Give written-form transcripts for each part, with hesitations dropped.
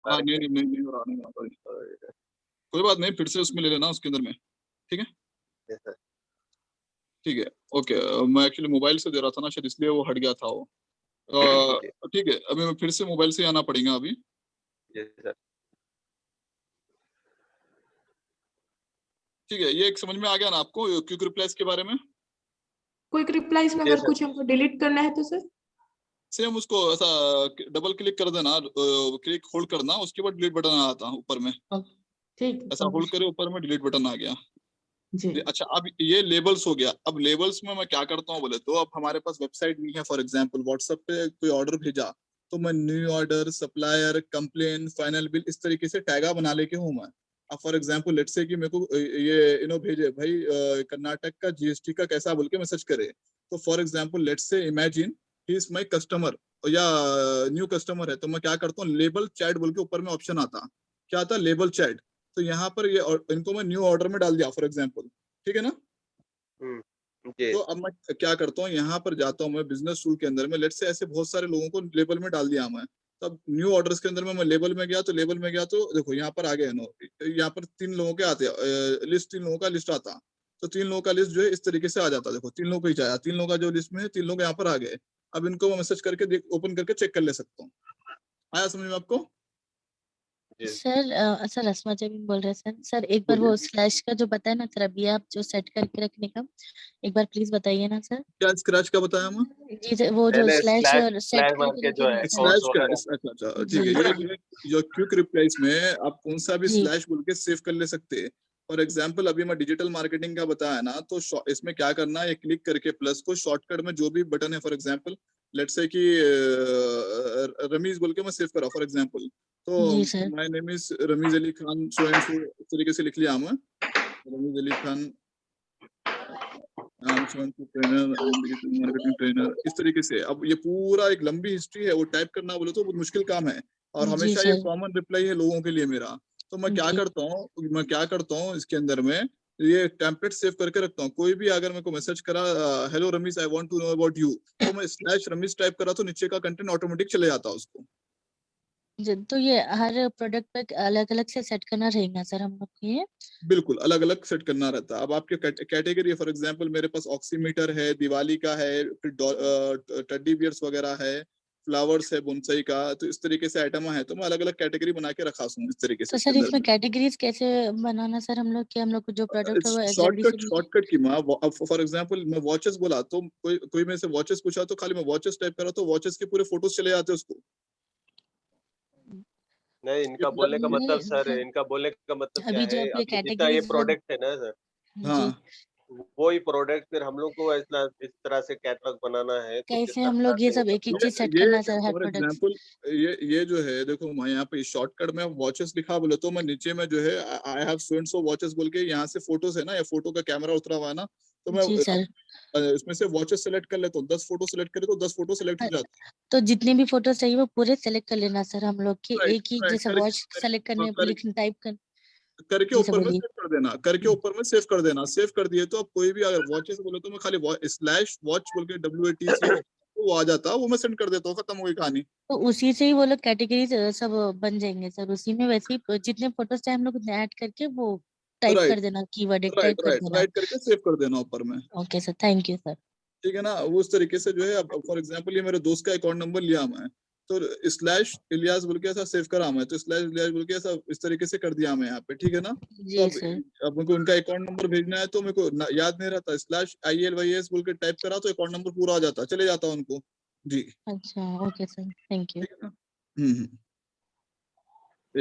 हाँ नहीं नहीं नहीं हो रहा, नहीं हो रहा, कोई बात नहीं, फिर से उसमें ले लेना उसके अंदर में, ठीक है। सर ठीक है, ओके। मैं एक्चुअली मोबाइल से दे रहा था ना, शायद इसलिए वो हट गया था वो। ठीक है, अभी मैं फिर से मोबाइल से आना पड़ेगा अभी। सर ठीक है, ये एक समझ में आ गया ना आपको क्विक रिप्लाईज के बारे में? क्विक रिप्लाईज में अगर कुछ हमको डिलीट करना है तो सर सेम उसको ऐसा डबल क्लिक कर देना, क्लिक होल्ड करना, उसके बाद डिलीट बटन आता ऊपर में, ठीक, ऐसा होल्ड करे ऊपर में डिलीट बटन आ गया जी। अच्छा, अब ये लेबल्स हो गया। अब लेबल्स में मैं क्या करता हूँ बोले तो, अब हमारे पास वेबसाइट नहीं है, फॉर एग्जांपल व्हाट्सएप पे कोई ऑर्डर भेजा तो मैं new order, supplier, complain, final bill, इस तरीके से टैगा बना लेके हूँ मैं। अब फॉर एग्जांपल लेट्स से कि मेरे को ये भेजे भाई कर्नाटक का जीएसटी का कैसा बोल के मैसेज करे, तो फॉर एग्जांपल लेट्स से imagine he is my customer या न्यू कस्टमर है, तो मैं क्या करता हूँ, लेबल चैट बोल के ऊपर में ऑप्शन आता, क्या आता, लेबल चैट। तो यहाँ पर ये इनको मैं न्यू ऑर्डर में डाल दिया फॉर एग्जांपल, ठीक है ना। तो अब मैं क्या करता हूँ, यहाँ पर जाता हूँ मैं बिजनेस टूल के अंदर में, लेट्स से ऐसे बहुत सारे लोगों को लेबल में डाल दिया मैं। तब न्यू ऑर्डर्स के अंदर में मैं लेबल में गया, तो लेबल में गया तो देखो यहाँ पर आ गए नो, यहाँ पर 3 लोगों के आते लिस्ट, 3 लोगों का लिस्ट आता, तो 3 लोगों का लिस्ट जो है इस तरीके से आ जाता, देखो 3 लोगों का ही आया, 3 लोगों का जो लिस्ट में है 3 लोग यहाँ पर आ गए। अब इनको मैं मैसेज करके ओपन करके चेक कर ले सकता हूँ। आया समझ में आपको? सर सर रस्मा जबीन बोल रहे हैं सर एक बार वो स्लैश का जो बताया ना सर, अभी आप जो सेट करके रखने का एक बार प्लीज बताइए ना सर। क्या स्क्रैच का बताया मैं? जी सर, वो जो स्लैश सेट करके जो है स्लैश का, अच्छा ठीक है, ये जो क्विक रिप्लाईज में आप कौन सा भी स्लैश बोल के सेव कर ले सकते हैं। फॉर एग्जांपल अभी मैं डिजिटल मार्केटिंग का बताया ना, तो इसमें क्या करना है, क्लिक करके प्लस को शॉर्टकट में जो भी बटन है, फॉर एग्जांपल लेट्स से कि रमीज बोल के मैं सेव करा फॉर एग्जांपल, तो my name is Rameez Ali Khan so and so, इस तरीके से लिख लिया मैं, Rameez Ali Khan trainer, digital marketing trainer, इस तरीके से। अब ये पूरा एक लंबी हिस्ट्री है, वो टाइप करना बोले तो बहुत मुश्किल काम है, और हमेशा ये कॉमन रिप्लाई है लोगों के लिए मेरा। तो मैं क्या करता हूँ इसके अंदर में ये टेम्पलेट सेव करके रखता हूँ। कोई भी अगर मेरे को मैसेज करा hello Rameez I want to know about you, तो मैं स्लैश रमीज टाइप करा तो नीचे का कंटेंट ऑटोमेटिक चले जाता है उसको। तो ये हर प्रोडक्ट पे अलग अलग से सेट करना रहेगा सर हम लोग को? ये बिल्कुल अलग अलग सेट करना रहता है। अब आपके कैटेगरी, फॉर एग्जांपल मेरे पास ऑक्सीमीटर है, दिवाली का है, फिर टेडी बियर्स वगैरह है, फ्लावर्स है बोनसाई का, तो इस तरीके से आइटम है, तो मैं अलग अलग कैटेगरी बना के रखा हूँ इस तरीके से। तो सर इसमें कैटेगरीज कैसे बनाना सर हम लोग के, हम लोग को जो प्रोडक्ट है वो शॉर्टकट की माँ, फॉर एग्जांपल मैं वॉचेस बोला तो कोई मेरे से वॉचेस पूछा तो खाली मैं वॉचेस टाइप करा तो वॉचेस के पूरे फोटोज चले जाते उसको। नहीं, इनका बोलने का मतलब सर, इनका बोलने का मतलब क्या है, अभी जितना ये प्रोडक्ट है ना सर, हाँ वो ही प्रोडक्ट फिर हम लोग को इस तरह से कैटलॉग बनाना है, तो कैसे हम लोग ये सब एक एक चीज सेट करना सर हर प्रोडक्ट? एग्जांपल ये जो है देखो, मैं यहाँ पे शॉर्टकट में वॉचेस लिखा बोले तो मैं नीचे में जो है I have so and so watches बोल के यहाँ से फोटोज है ना, या फोटो का कैमरा उतरा हुआ है ना, तो मैं इसमें से वॉचेस सेलेक्ट कर लेता हूँ, 10 फोटो सेलेक्ट करे तो 10 फोटो सेलेक्ट हो जाता है। तो जितने भी फोटो चाहिए वो पूरे सेलेक्ट कर लेना सर हम लोग के, एक ही जैसे वॉच सेलेक्ट करने लिखने टाइप करके ऊपर में सेव कर देना, करके ऊपर में सेव कर देना। सेव कर दिए तो अब कोई भी अगर वॉचेस बोले तो मैं खाली स्लैश वॉच बोल के WATC वो आ जाता है, वो मैं सेंड कर देता हूँ, खत्म हो गई कहानी। तो उसी से ही वो लोग कैटेगरीज सब बन जाएंगे सर उसी में, वैसे ही जितने फोटोज चाहे हम लोग ऐड करके वो टाइप कर देना, कीवर्ड एक टाइप कर देना, राइट करके सेव कर देना ऊपर में। Okay sir, thank you sir. ठीक है ना, वो उस तरीके से जो है। अब फॉर एग्जांपल ये मेरे दोस्त का अकाउंट नंबर लिया मैं, तो स्लैश इलियास बोल के ऐसा सेव करा मैं, तो स्लैश इलियास बोल के ऐसा इस तरीके से कर दिया मैं यहाँ पे, ठीक है ना। तो अब मेरे को उनका अकाउंट नंबर भेजना है तो मेरे को याद नहीं रहता, स्लैश ILYS बोल के टाइप करा तो अकाउंट नंबर पूरा आ जाता, चले जाता उनको जी। अच्छा ओके सर, थैंक यू। ठीक है ना।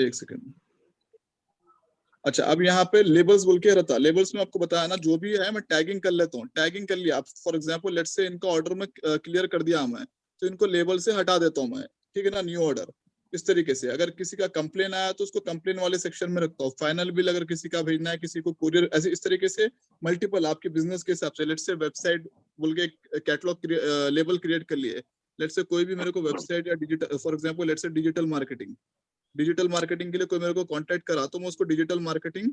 एक सेकंड। अच्छा, अब यहाँ पे लेबल्स बोल के रहता, लेबल्स में आपको बताया ना जो भी है मैं टैगिंग कर लेता हूँ, टैगिंग कर लिया। फॉर एग्जांपल लेट्स से इनका ऑर्डर में क्लियर कर दिया मैं, तो इनको लेबल से हटा देता हूँ मैं, ठीक है ना, न्यू ऑर्डर। इस तरीके से अगर किसी का कंप्लेन आया तो उसको कंप्लेन वाले सेक्शन में रखता हूँ। फाइनल बिल अगर किसी का भेजना है, किसी को कुरियर, ऐसे इस तरीके से मल्टीपल आपके बिजनेस के हिसाब से। लेट्स से वेबसाइट बोल के कैटलॉग लेबल क्रिएट कर लिए। लेट्स से कोई भी मेरे को वेबसाइट या digital, for example let's say digital marketing के लिए कोई मेरे को कांटेक्ट करा तो मैं उसको डिजिटल मार्केटिंग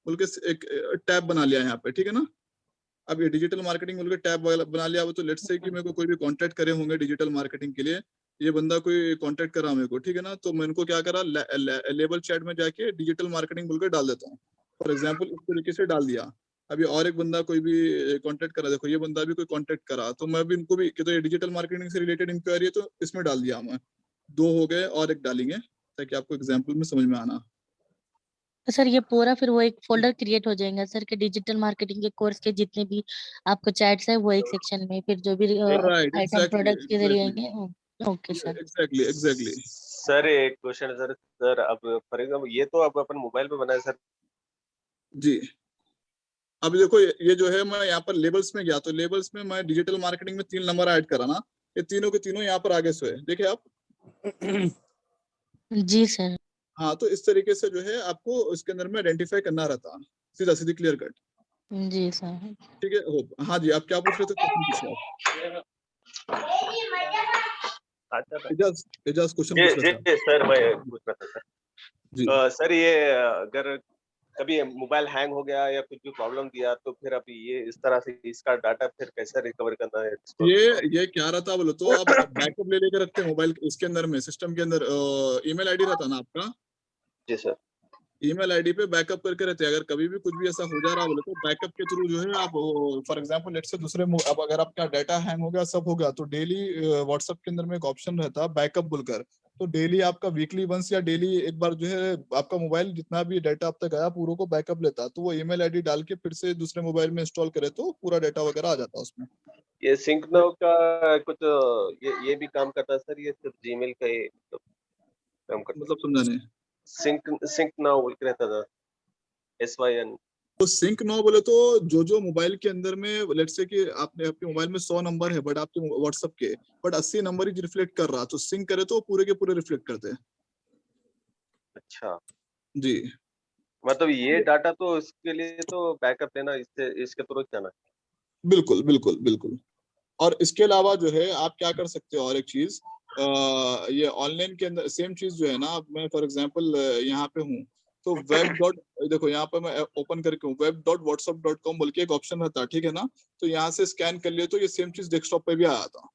बोल के एक टैब बना लिया यहाँ पे, ठीक है ना। अब ये डिजिटल मार्केटिंग बोल के टैब बना लिया, तो लेट्स से कि मेरे को कोई भी कांटेक्ट करे होंगे डिजिटल मार्केटिंग के लिए, ये बंदा कोई कांटेक्ट करा मेरे को, ठीक है ना, तो मैं इनको क्या करा, लेबल चैट में जाके डिजिटल मार्केटिंग बोलकर डाल देता हूँ फॉर एग्जांपल, इस तरीके से डाल दिया। अभी और एक बंदा कोई भी कांटेक्ट करा, देखो ये बंदा भी कोई कांटेक्ट करा, तो मैं भी इनको भी कि तो ये डिजिटल मार्केटिंग से रिलेटेड इंक्वायरी है तो इसमें डाल दिया मैं। 2 हो गए और एक डालेंगे ताकि आपको एग्जांपल में समझ में आना। तो सर ये पूरा फिर वो एक फोल्डर क्रिएट हो जाएगा सर के डिजिटल मार्केटिंग के कोर्स के जितने भी आपको चैट्स है वो एक सेक्शन में, फिर जो भी राइट, आइटम एग्जैक्टली प्रोडक्ट के जरिए एग्जैक्टली आएंगे। Okay sir. Exactly exactly. Sir एक क्वेश्चन है सर। सर अब फॉर एग्जाम्पल ये तो अब अपन मोबाइल पे बनाए सर। जी, अभी देखो ये जो है, मैं यहाँ पर लेबल्स में गया तो लेबल्स में मैं डिजिटल मार्केटिंग में 3 नंबर ऐड करा ना, ये तीनों के तीनों यहाँ पर आगे से है, देखिए आप। जी सर। हाँ, तो इस तरीके से जो है आपको इसके अंदर में आइडेंटिफाई करना रहता, सीधा सीधी क्लियर कट। जी सर। ठीक है, होप। हाँ जी, आप क्या पूछ रहे थे, क्वेश्चन पूछिए आप। एजाज क्वेश्चन जी पूछ रहे थे आप। जी सर, मैं पूछ रहा था सर। जी सर ये अगर कभी मोबाइल हैंग हो गया या कुछ भी प्रॉब्लम दिया तो फिर अभी ये इस तरह से इसका डाटा फिर कैसे रिकवर करना है? ये क्या रहता बोलो तो, आप बैकअप ले लेकर रखते हैं मोबाइल इसके अंदर में, सिस्टम के अंदर ईमेल आईडी रहता ना आपका। जी सर। ईमेल आईडी पे बैकअप करके रहते हैं, अगर कभी भी कुछ भी ऐसा हो जा रहा बोले तो बैकअप के थ्रू जो है आप, फॉर एग्जांपल लेट्स से दूसरे अब अगर आपका डाटा हैंग हो गया, सब हो गया, तो डेली व्हाट्सएप के अंदर में एक ऑप्शन रहता है बैकअप बोलकर, तो डेली आपका वीकली वंस या डेली एक बार जो है आपका मोबाइल जितना भी डाटा अब तक गया पूरों को बैकअप लेता, तो वो ईमेल आईडी डाल के फिर से दूसरे मोबाइल में इंस्टॉल करे तो पूरा डाटा वगैरह आ जाता है उसमें। ये सिंक नाउ का कुछ ये भी काम करता है सर? ये सिर्फ जीमेल का ही काम करता है? मतलब समझा नहीं। सिंक नाउ बोल के रहता था, SYN। तो सिंक नाउ बोले तो जो मोबाइल के अंदर में लेट्स से कि आपने आपके मोबाइल में 100 नंबर है बट आपके व्हाट्सएप के बट 80 नंबर ही रिफ्लेक्ट कर रहा, तो सिंक करे तो पूरे के पूरे रिफ्लेक्ट करते हैं। अच्छा, जी, मतलब ये डाटा तो इसके लिए तो बैकअप लेना इससे इसके तुरंत जाना है। बिल्कुल बिल्कुल बिल्कुल। और इसके अलावा जो है आप क्या कर सकते हो, और एक चीज ये ऑनलाइन के अंदर सेम चीज जो है ना, अब मैं फॉर एग्जांपल यहाँ पे हूँ तो वेब डॉट, देखो यहाँ पे मैं ओपन करके हूँ, web.whatsapp.com बोल के एक ऑप्शन रहता है, ठीक है ना, तो यहाँ से स्कैन कर लिए तो ये सेम चीज डेस्कटॉप पे भी आया था,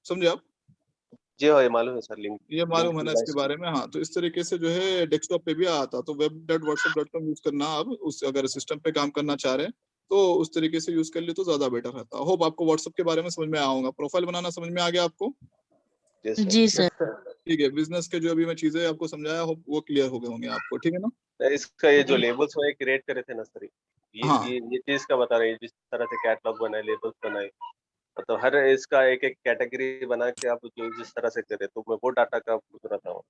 समझे आप। जी हाँ, ये मालूम है सर, लिंक ये मालूम है ना इसके बारे में। हाँ, तो इस तरीके से जो है डेस्कटॉप पे भी आया था, तो web.whatsapp.com यूज करना आप उस अगर सिस्टम पे काम करना चाह रहे हैं तो उस तरीके से यूज कर लिए तो ज्यादा बेटर रहता है। होप आपको व्हाट्सएप के बारे में समझ में आया होगा, प्रोफाइल बनाना समझ में आ गया आपको। जी सर। ठीक है, बिजनेस के जो अभी मैं चीजें आपको समझाया होप वो क्लियर हो गए होंगे आपको, ठीक है ना। इसका ये जो लेबल्स वो क्रिएट करे थे ना सर, हाँ, ये चीज का बता रहे हैं, जिस तरह से कैटलॉग बनाए, लेबल्स बनाए, मतलब हर इसका एक एक कैटेगरी बना के आप जो जिस तरह से करे, तो मैं वो डाटा का पूछ रहा था।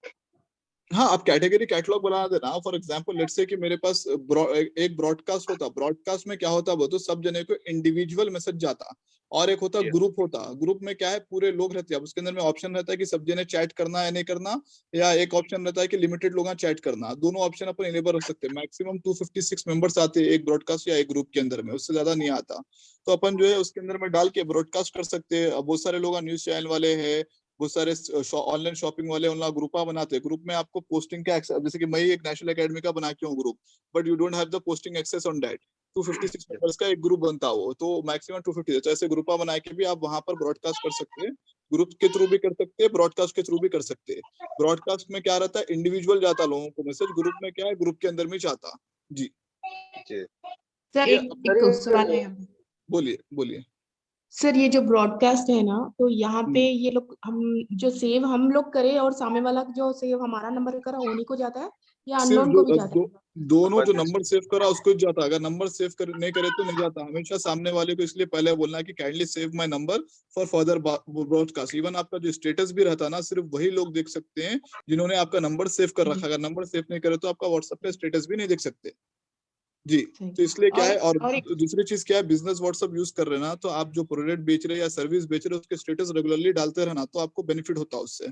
हाँ, आप कैटेगरी कैटलॉग बना देना। फॉर एग्जांपल लेट्स से कि मेरे पास एक ब्रॉडकास्ट होता, ब्रॉडकास्ट में क्या होता वो तो सब जने को इंडिविजुअल मैसेज जाता, और एक होता ग्रुप होता, ग्रुप में क्या है पूरे लोग रहते हैं, अब उसके अंदर में ऑप्शन रहता है कि सब जने चैट करना है नहीं करना, या एक ऑप्शन रहता है कि लिमिटेड लोग चैट करना, दोनों ऑप्शन अपन इनेबल रख सकते हैं। मैक्सिमम 256 मेंबर्स आते हैं एक ब्रॉडकास्ट या एक ग्रुप के अंदर में, उससे ज्यादा नहीं आता, तो अपन जो है उसके अंदर में डाल के ब्रॉडकास्ट कर सकते हैं। बहुत सारे लोग न्यूज चैनल वाले हैं, बहुत सारे ऑनलाइन शॉपिंग वाले उनका ग्रुपा बनाते हैं, ग्रुप में आपको पोस्टिंग का एक्सेस, जैसे कि मैं एक नेशनल एकेडमी का बना के हूँ group, but you don't have the posting access on that, 256 members का एक ग्रुप बनता हो तो मैक्सिमम 250, तो ऐसे ग्रुपा बना के भी आप वहां पर ब्रॉडकास्ट कर सकते हैं, ग्रुप के थ्रू भी कर सकते हैं, ब्रॉडकास्ट के थ्रू भी कर सकते हैं। ब्रॉडकास्ट में क्या रहता है इंडिविजुअल जाता लोगों को मैसेज, ग्रुप में क्या है ग्रुप के अंदर में जाता। जी सर एक सवाल है, बोलिए बोलिए। सर ये जो ब्रॉडकास्ट है ना, तो यहाँ पे ये लोग हम जो सेव हम लोग करे और सामने वाला जो सेव हमारा नंबर करा उन्हीं को जाता है या सिर्फ अननोन को भी जाता है? दोनों जो नंबर सेव करा उसको जाता, अगर नंबर सेव नहीं करे तो नहीं जाता। हमेशा सामने वाले को इसलिए पहले बोलना है कि kindly save my number for further broadcast. Even आपका जो स्टेटस भी रहता है ना, सिर्फ वही लोग देख सकते हैं जिन्होंने आपका नंबर सेव कर रखा, अगर नंबर सेव नहीं करे तो आपका व्हाट्सएप पे स्टेटस भी नहीं देख सकते। जी, तो इसलिए क्या है, और दूसरी चीज क्या है, बिजनेस व्हाट्सएप यूज कर रहे हैं ना, तो आप जो प्रोडक्ट बेच रहे हैं या सर्विस बेच रहे हैं उसके स्टेटस रेगुलरली डालते रहना, तो आपको बेनिफिट होता है उससे।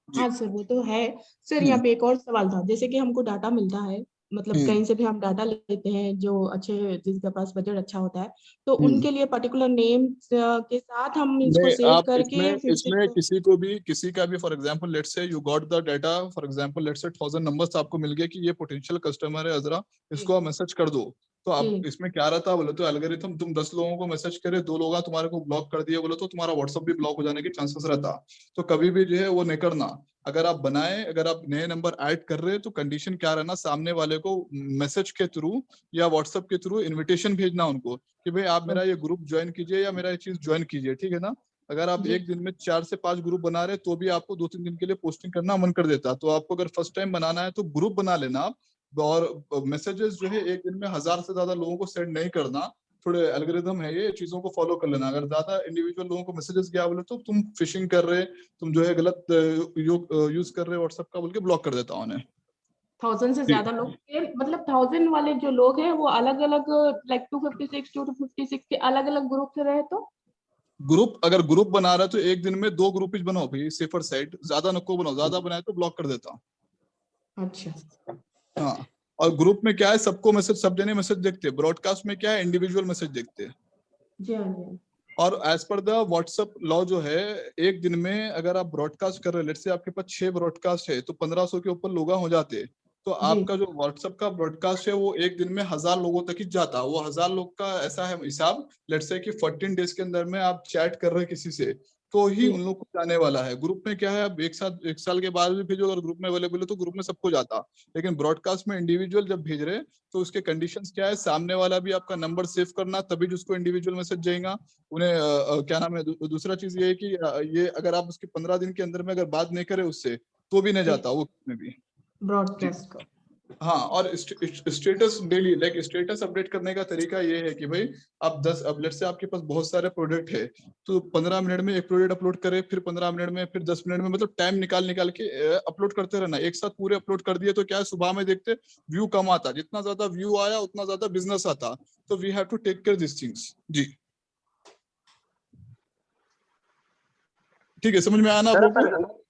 हाँ सर, वो तो है। सर यहाँ पे एक और सवाल था, जैसे कि हमको डाटा मिलता है, मतलब कहीं से भी हम डाटा लेते हैं जो अच्छे, जिनके पास बजट अच्छा होता है, तो उनके लिए पर्टिकुलर नेम के साथ हम इसको सेव आप करके फिर से इसमें किसी का भी फॉर एग्जांपल लेट्स से you got the data, for example let's से 1000 नंबर्स आपको मिल गए कि ये पोटेंशियल कस्टमर है अजरा, इसको आप मैसेज कर दो, तो अब जी इसमें क्या रहता है बोले तो एल्गोरिथम, तुम 10 लोगों को मैसेज करे, 2 लोग तुम्हारे को ब्लॉक कर दिए बोले तो तुम्हारा व्हाट्सएप भी ब्लॉक हो जाने के चांसेस रहता। तो कभी भी जो है वो नहीं करना। अगर आप बनाए, अगर आप नए नंबर ऐड कर रहे हैं तो कंडीशन क्या रहना, सामने वाले को मैसेज के थ्रू या व्हाट्सएप के थ्रू इन्विटेशन भेजना उनको कि भाई आप मेरा ये ग्रुप ज्वाइन कीजिए या मेरा ये चीज ज्वाइन कीजिए, ठीक है ना। अगर आप जी एक दिन में 4 से 5 ग्रुप बना रहे तो भी आपको 2-3 दिन के लिए पोस्टिंग करना मन कर देता। तो आपको अगर फर्स्ट टाइम बनाना है तो ग्रुप बना लेना आप, और मैसेजेस जो है एक दिन में 1000 से ज्यादा लोगों को सेंड नहीं करना। थोड़े एल्गोरिथम है ये, चीजों को फॉलो कर लेना। अगर ज्यादा इंडिविजुअल लोगों को मैसेजेस गया बोले तो तुम फिशिंग कर रहे, तुम जो है गलत यूज कर रहे व्हाट्सएप का बोल के ब्लॉक कर देता हूँ उन्हें। 1000 से ज्यादा लोग के, मतलब 1000 वाले जो लोग हैं वो अलग अलग, लाइक 256 के अलग अलग ग्रुप से रहे तो ग्रुप, अगर ग्रुप बना रहा है तो एक दिन में 2 ग्रुप ही बनाओ भाई, सेफर साइड। ज्यादा नको बनाओ, ज्यादा बनाए तो ब्लॉक कर देता हूँ। अच्छा हाँ, और ग्रुप में क्या है, सबको मैसेज, सब जने मैसेज देखते हैं। ब्रॉडकास्ट में क्या है, इंडिविजुअल मैसेज देखते हैं। जी हाँ जी और as per the WhatsApp law जो है, एक दिन में अगर आप ब्रॉडकास्ट कर रहे हैं, लेट्स से आपके पास 6 ब्रॉडकास्ट है तो 1500 के ऊपर लोग हो जाते हैं। तो जी आपका जो व्हाट्सएप का ब्रॉडकास्ट है वो एक दिन में 1000 लोगों तक ही जाता है। वो 1000 लोग का ऐसा है हिसाब, लेट्स से कि 14 डेज के अंदर में आप चैट कर रहे हैं किसी से तो ही जी उन लोग को जाने वाला है। ग्रुप में क्या है, अब एक साथ 1 साल के बाद भी भेजो, अगर ग्रुप में अवेलेबल है तो ग्रुप में सबको जाता। लेकिन ब्रॉडकास्ट में इंडिविजुअल जब भेज रहे तो उसके कंडीशंस क्या है, सामने वाला भी आपका नंबर सेव करना तभी जिसको इंडिविजुअल मैसेज जाएगा उन्हें। क्या नाम है, दूसरा चीज ये है कि ये अगर आप उसके 15 दिन के अंदर में अगर बात नहीं करे उससे तो भी नहीं जी जाता वो में भी। ब्रॉडकास्ट का हाँ, और status daily, like status update करने का तरीका ये है कि भाई आप 10, अब लेट्स से आपके पास बहुत सारे प्रोडक्ट है तो 15 मिनट में एक प्रोडक्ट अपलोड करे, फिर 15 मिनट में, फिर 10 मिनट में, मतलब टाइम निकाल निकाल के अपलोड करते रहना। एक साथ पूरे अपलोड कर दिए तो क्या है, सुबह में देखते व्यू कम आता, जितना ज्यादा व्यू आया उतना ज्यादा बिजनेस आता। तो we have to take care this things. जी ठीक है, समझ में आया ना आप सर लोगों अपन को?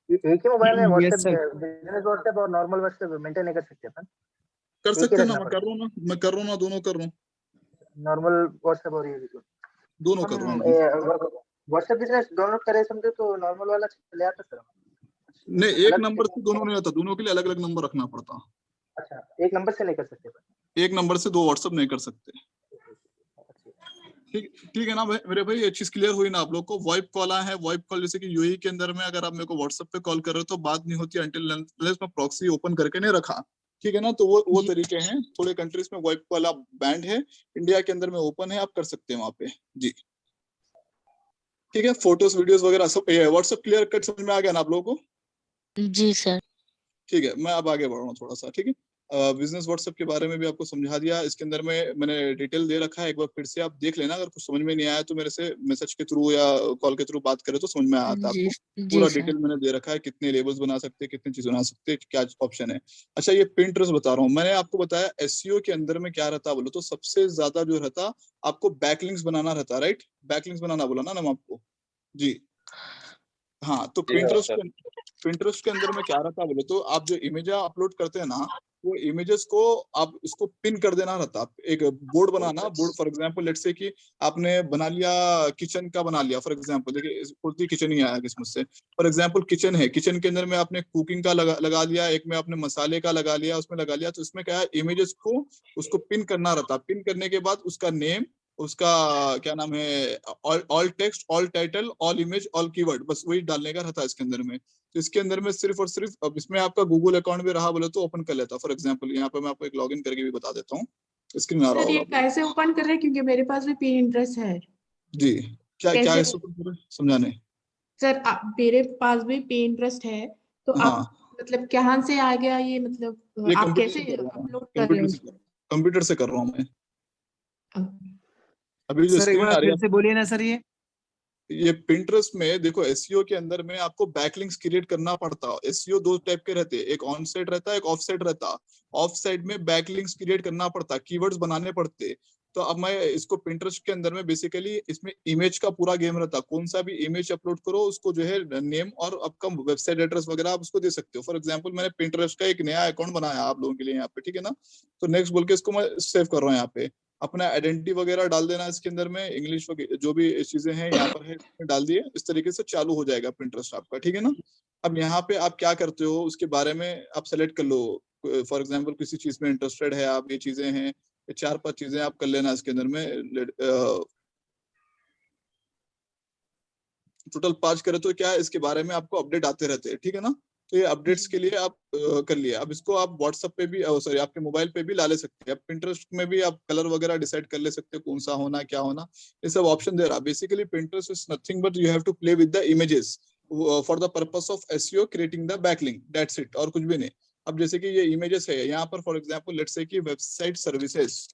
एक ही मोबाइल में Yes, WhatsApp, sir. Business WhatsApp और नॉर्मल व्हाट्सएप मेंटेन नहीं कर सकते अपन? कर एक ही सकते हैं ना, रखना मैं कर रहा हूँ ना, मैं कर रहा हूँ ना, दोनों कर रहा हूँ, नॉर्मल व्हाट्सएप और ये दोनों कर रहा हूँ मैं। व्हाट्सएप बिजनेस डाउनलोड करे समझे तो नॉर्मल वाला चले आता सर? नहीं, एक अलग नंबर से? से दोनों नहीं आता, दोनों के लिए अलग अलग नंबर रखना पड़ता। अच्छा, एक नंबर से नहीं कर सकते अपन? एक नंबर से 2 व्हाट्सएप नहीं कर सकते। ठीक ठीक है ना मेरे भाई, ये चीज क्लियर हुई ना आप लोग को? वॉइप कॉल है, वॉइप कॉल जैसे कि यूएई के अंदर में अगर आप मेरे को व्हाट्सएप पे कॉल कर रहे हो तो बात नहीं होती अंटिल मैं प्रॉक्सी ओपन करके नहीं रखा, ठीक है ना। तो वो जी तरीके हैं। थोड़े कंट्रीज में वॉइप कॉल आप बैंड है, इंडिया के अंदर में ओपन है, आप कर सकते हैं वहां पे। जी ठीक है, फोटोज वीडियोस वगैरह सब व्हाट्सएप क्लियर कट समझ में आ गया ना आप लोगों को? जी सर। ठीक है, मैं अब आगे बढ़ रहा हूँ थोड़ा सा, ठीक है। बिजनेस व्हाट्सएप के बारे में भी आपको समझा दिया। इसके अंदर में मैंने डिटेल दे रखा है, एक बार फिर से आप देख लेना। अगर कुछ समझ में नहीं आया तो मेरे से मैसेज के थ्रू या कॉल के थ्रू बात करें तो समझ में आता है जी आपको। जी पूरा सर। डिटेल मैंने दे रखा है, कितने लेबल्स बना सकते हैं, कितनी चीज बना सकते हैं, क्या ऑप्शन है। अच्छा, ये पिंटरेस्ट बता रहा हूँ। मैंने आपको बताया एसईओ के अंदर में क्या रहता है बोलो तो सबसे ज्यादा जो रहता आपको बैकलिंक्स बनाना रहता, राइट? बैकलिंक्स बनाना बोला ना आपको? जी हाँ, तो जी हाँ सर। पिंटरेस्ट के अंदर में क्या रहता है बोले तो आप जो इमेज अपलोड करते हैं ना, वो इमेजेस को आप इसको पिन कर देना रहता। एक board banana, board for example let's say कि आपने बना लिया किचन का, बना लिया फॉर एग्जांपल, देखिए पूर्ति किचन ही आया किस्मत से। फॉर एग्जांपल किचन है, किचन के अंदर में आपने कुकिंग का लगा लिया, एक में आपने मसाले का लगा लिया, उसमें लगा लिया। तो इसमें क्या है, इमेजेस को उसको पिन करना रहता। पिन करने के बाद उसका नेम, उसका क्या नाम है, all text, all title, all image, all keyword, बस वही डालने का रहता है इसके अंदर में। तो इसके अंदर में सिर्फ और सिर्फ, अब इसमें आपका गूगल अकाउंट भी रहा बोले तो ओपन कर लेता। फॉर एग्जांपल यहाँ पे मैं आपको एक लॉगिन करके भी बता देता हूँ, स्क्रीन आ रहा सर ये होगा। कैसे ओपन कर रहे हैं, क्योंकि मेरे पास भी Pinterest है। जी, क्या क्या कैसे है समझाने? सर मेरे पास भी Pinterest है, तो आप हाँ, मतलब कहाँ से आ गया ये, मतलब ये आप कंप्यूटर कैसे से कर रहा हूँ, अपलोड कर रहे हैं कंप्यूटर से कर रहा हूँ मैं। उसको? अभी जो सर एक स्क्रीन बार आ रही फिर है, से बोलिए ना सर। ये पिंटरेस्ट में देखो, एसईओ के अंदर में आपको बैकलिंक्स क्रिएट करना पड़ता है। एसईओ 2 टाइप के रहते हैं, एक ऑन साइड रहता है, एक ऑफ साइड रहता है। ऑफ साइड में बैकलिंक्स क्रिएट करना पड़ता, कीवर्ड्स बनाने पड़ते। तो अब मैं इसको पिंटरेस्ट के अंदर में बेसिकली इसमें इमेज का पूरा गेम रहता। कौन सा भी इमेज अपलोड करो उसको जो है नेम और आपका वेबसाइट एड्रेस वगैरह आप उसको दे सकते हो। फॉर एग्जांपल मैंने पिंटरेस्ट का एक नया अकाउंट बनाया आप लोगों के लिए यहाँ पे, ठीक है ना। तो नेक्स्ट बोल के इसको मैं सेव कर रहा हूँ यहाँ पे। अपना आइडेंटिटी वगैरह डाल देना इसके अंदर में, इंग्लिश जो भी चीजें हैं यहाँ पर है डाल दिए। इस तरीके से चालू हो जाएगा पिंटरेस्ट आपका, ठीक है ना। अब यहाँ पे आप क्या करते हो उसके बारे में आप सेलेक्ट कर लो। फॉर एग्जांपल किसी चीज में इंटरेस्टेड है आप, ये चीजें हैं, ये 4-5 चीजें आप कर लेना इसके अंदर में। टोटल 5 करे तो क्या है, इसके बारे में आपको अपडेट आते रहते हैं, ठीक है ना। तो ये अपडेट्स के लिए आप कर लिए। अब इसको आप व्हाट्सएप पे भी, सॉरी, आपके मोबाइल पे भी ला ले सकते हैं। आप पिंटरेस्ट में भी आप कलर वगैरह डिसाइड कर ले सकते हैं, कौन सा होना क्या होना, ये सब ऑप्शन दे रहा है। Basically Pinterest is nothing but you have to play with the images for the purpose of SEO, creating the backlink, that's it, और कुछ भी नहीं। अब जैसे कि ये इमेजेस है यहाँ पर, फॉर एग्जाम्पल लेट्स से कि वेबसाइट सर्विसेज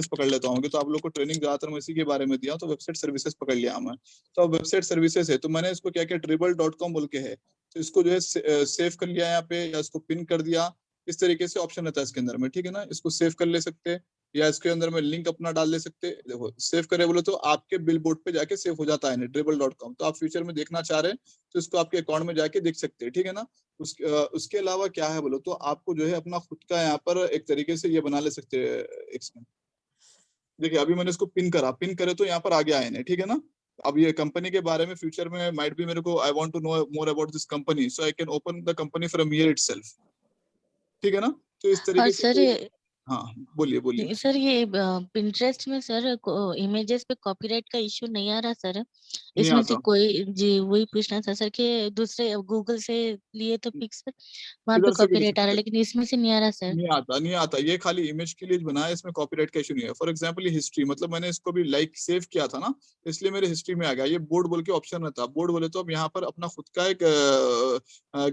पकड़ लेता हूँ, तो आप लोग को ट्रेनिंग ज्यादातर मैं इसी के बारे में दिया, तो वेबसाइट सर्विसेज पकड़ लिया मैं। तो अब वेबसाइट सर्विसेज है, तो मैंने इसको क्या किया, dribble.com बोल के है, तो इसको जो है सेव कर लिया यहाँ पे, या इसको पिन कर दिया। इस तरीके से ऑप्शन रहता है इसके अंदर में, ठीक है ना। इसको सेव कर ले सकते हैं, या इसके अंदर में लिंक अपना डाल दे सकते हैं। देखो सेव करे बोले तो आपके बिल बोर्ड पे जाके सेव हो जाता है dribble.com। तो आप फ्यूचर में देखना चाह रहे हैं तो इसको आपके अकाउंट में जाके देख सकते हैं, ठीक है ना। उसके अलावा क्या है बोलो तो आपको जो है अपना खुद का यहाँ पर एक तरीके से ये बना ले सकते हैं। देखिए अभी मैंने इसको पिन करे तो यहाँ पर आ गया है, ठीक है ना। अब ये कंपनी के बारे में फ्यूचर में माइट भी मेरे को, I want to know more about this company, so I can open the company from here itself, ठीक है ना। तो इस और तरीके सर से हाँ बोलिए। सर ये पिंटरेस्ट में सर इमेजेस पे कॉपीराइट का इश्यू नहीं आ रहा सर? नहीं इसमें से आता, कोई, जी वही पूछना था सर कि दूसरे गूगल से लिए तो पिक्स वहां पे इधर से भी ले कॉपीराइट आ रहा सकते है, हैं। लेकिन इसमें से नहीं आ रहा सर। नहीं आता, ये खाली इमेज के लिए बनाया है, इसमें कॉपीराइट का इशू नहीं है। फॉर एग्जांपल ये हिस्ट्री, मतलब मैंने इसको भी लाइक सेव किया था ना, इसलिए मेरे हिस्ट्री में आ गया। ये बोर्ड बोल के ऑप्शन रहता है, बोर्ड बोले तो अब यहाँ पर अपना खुद का एक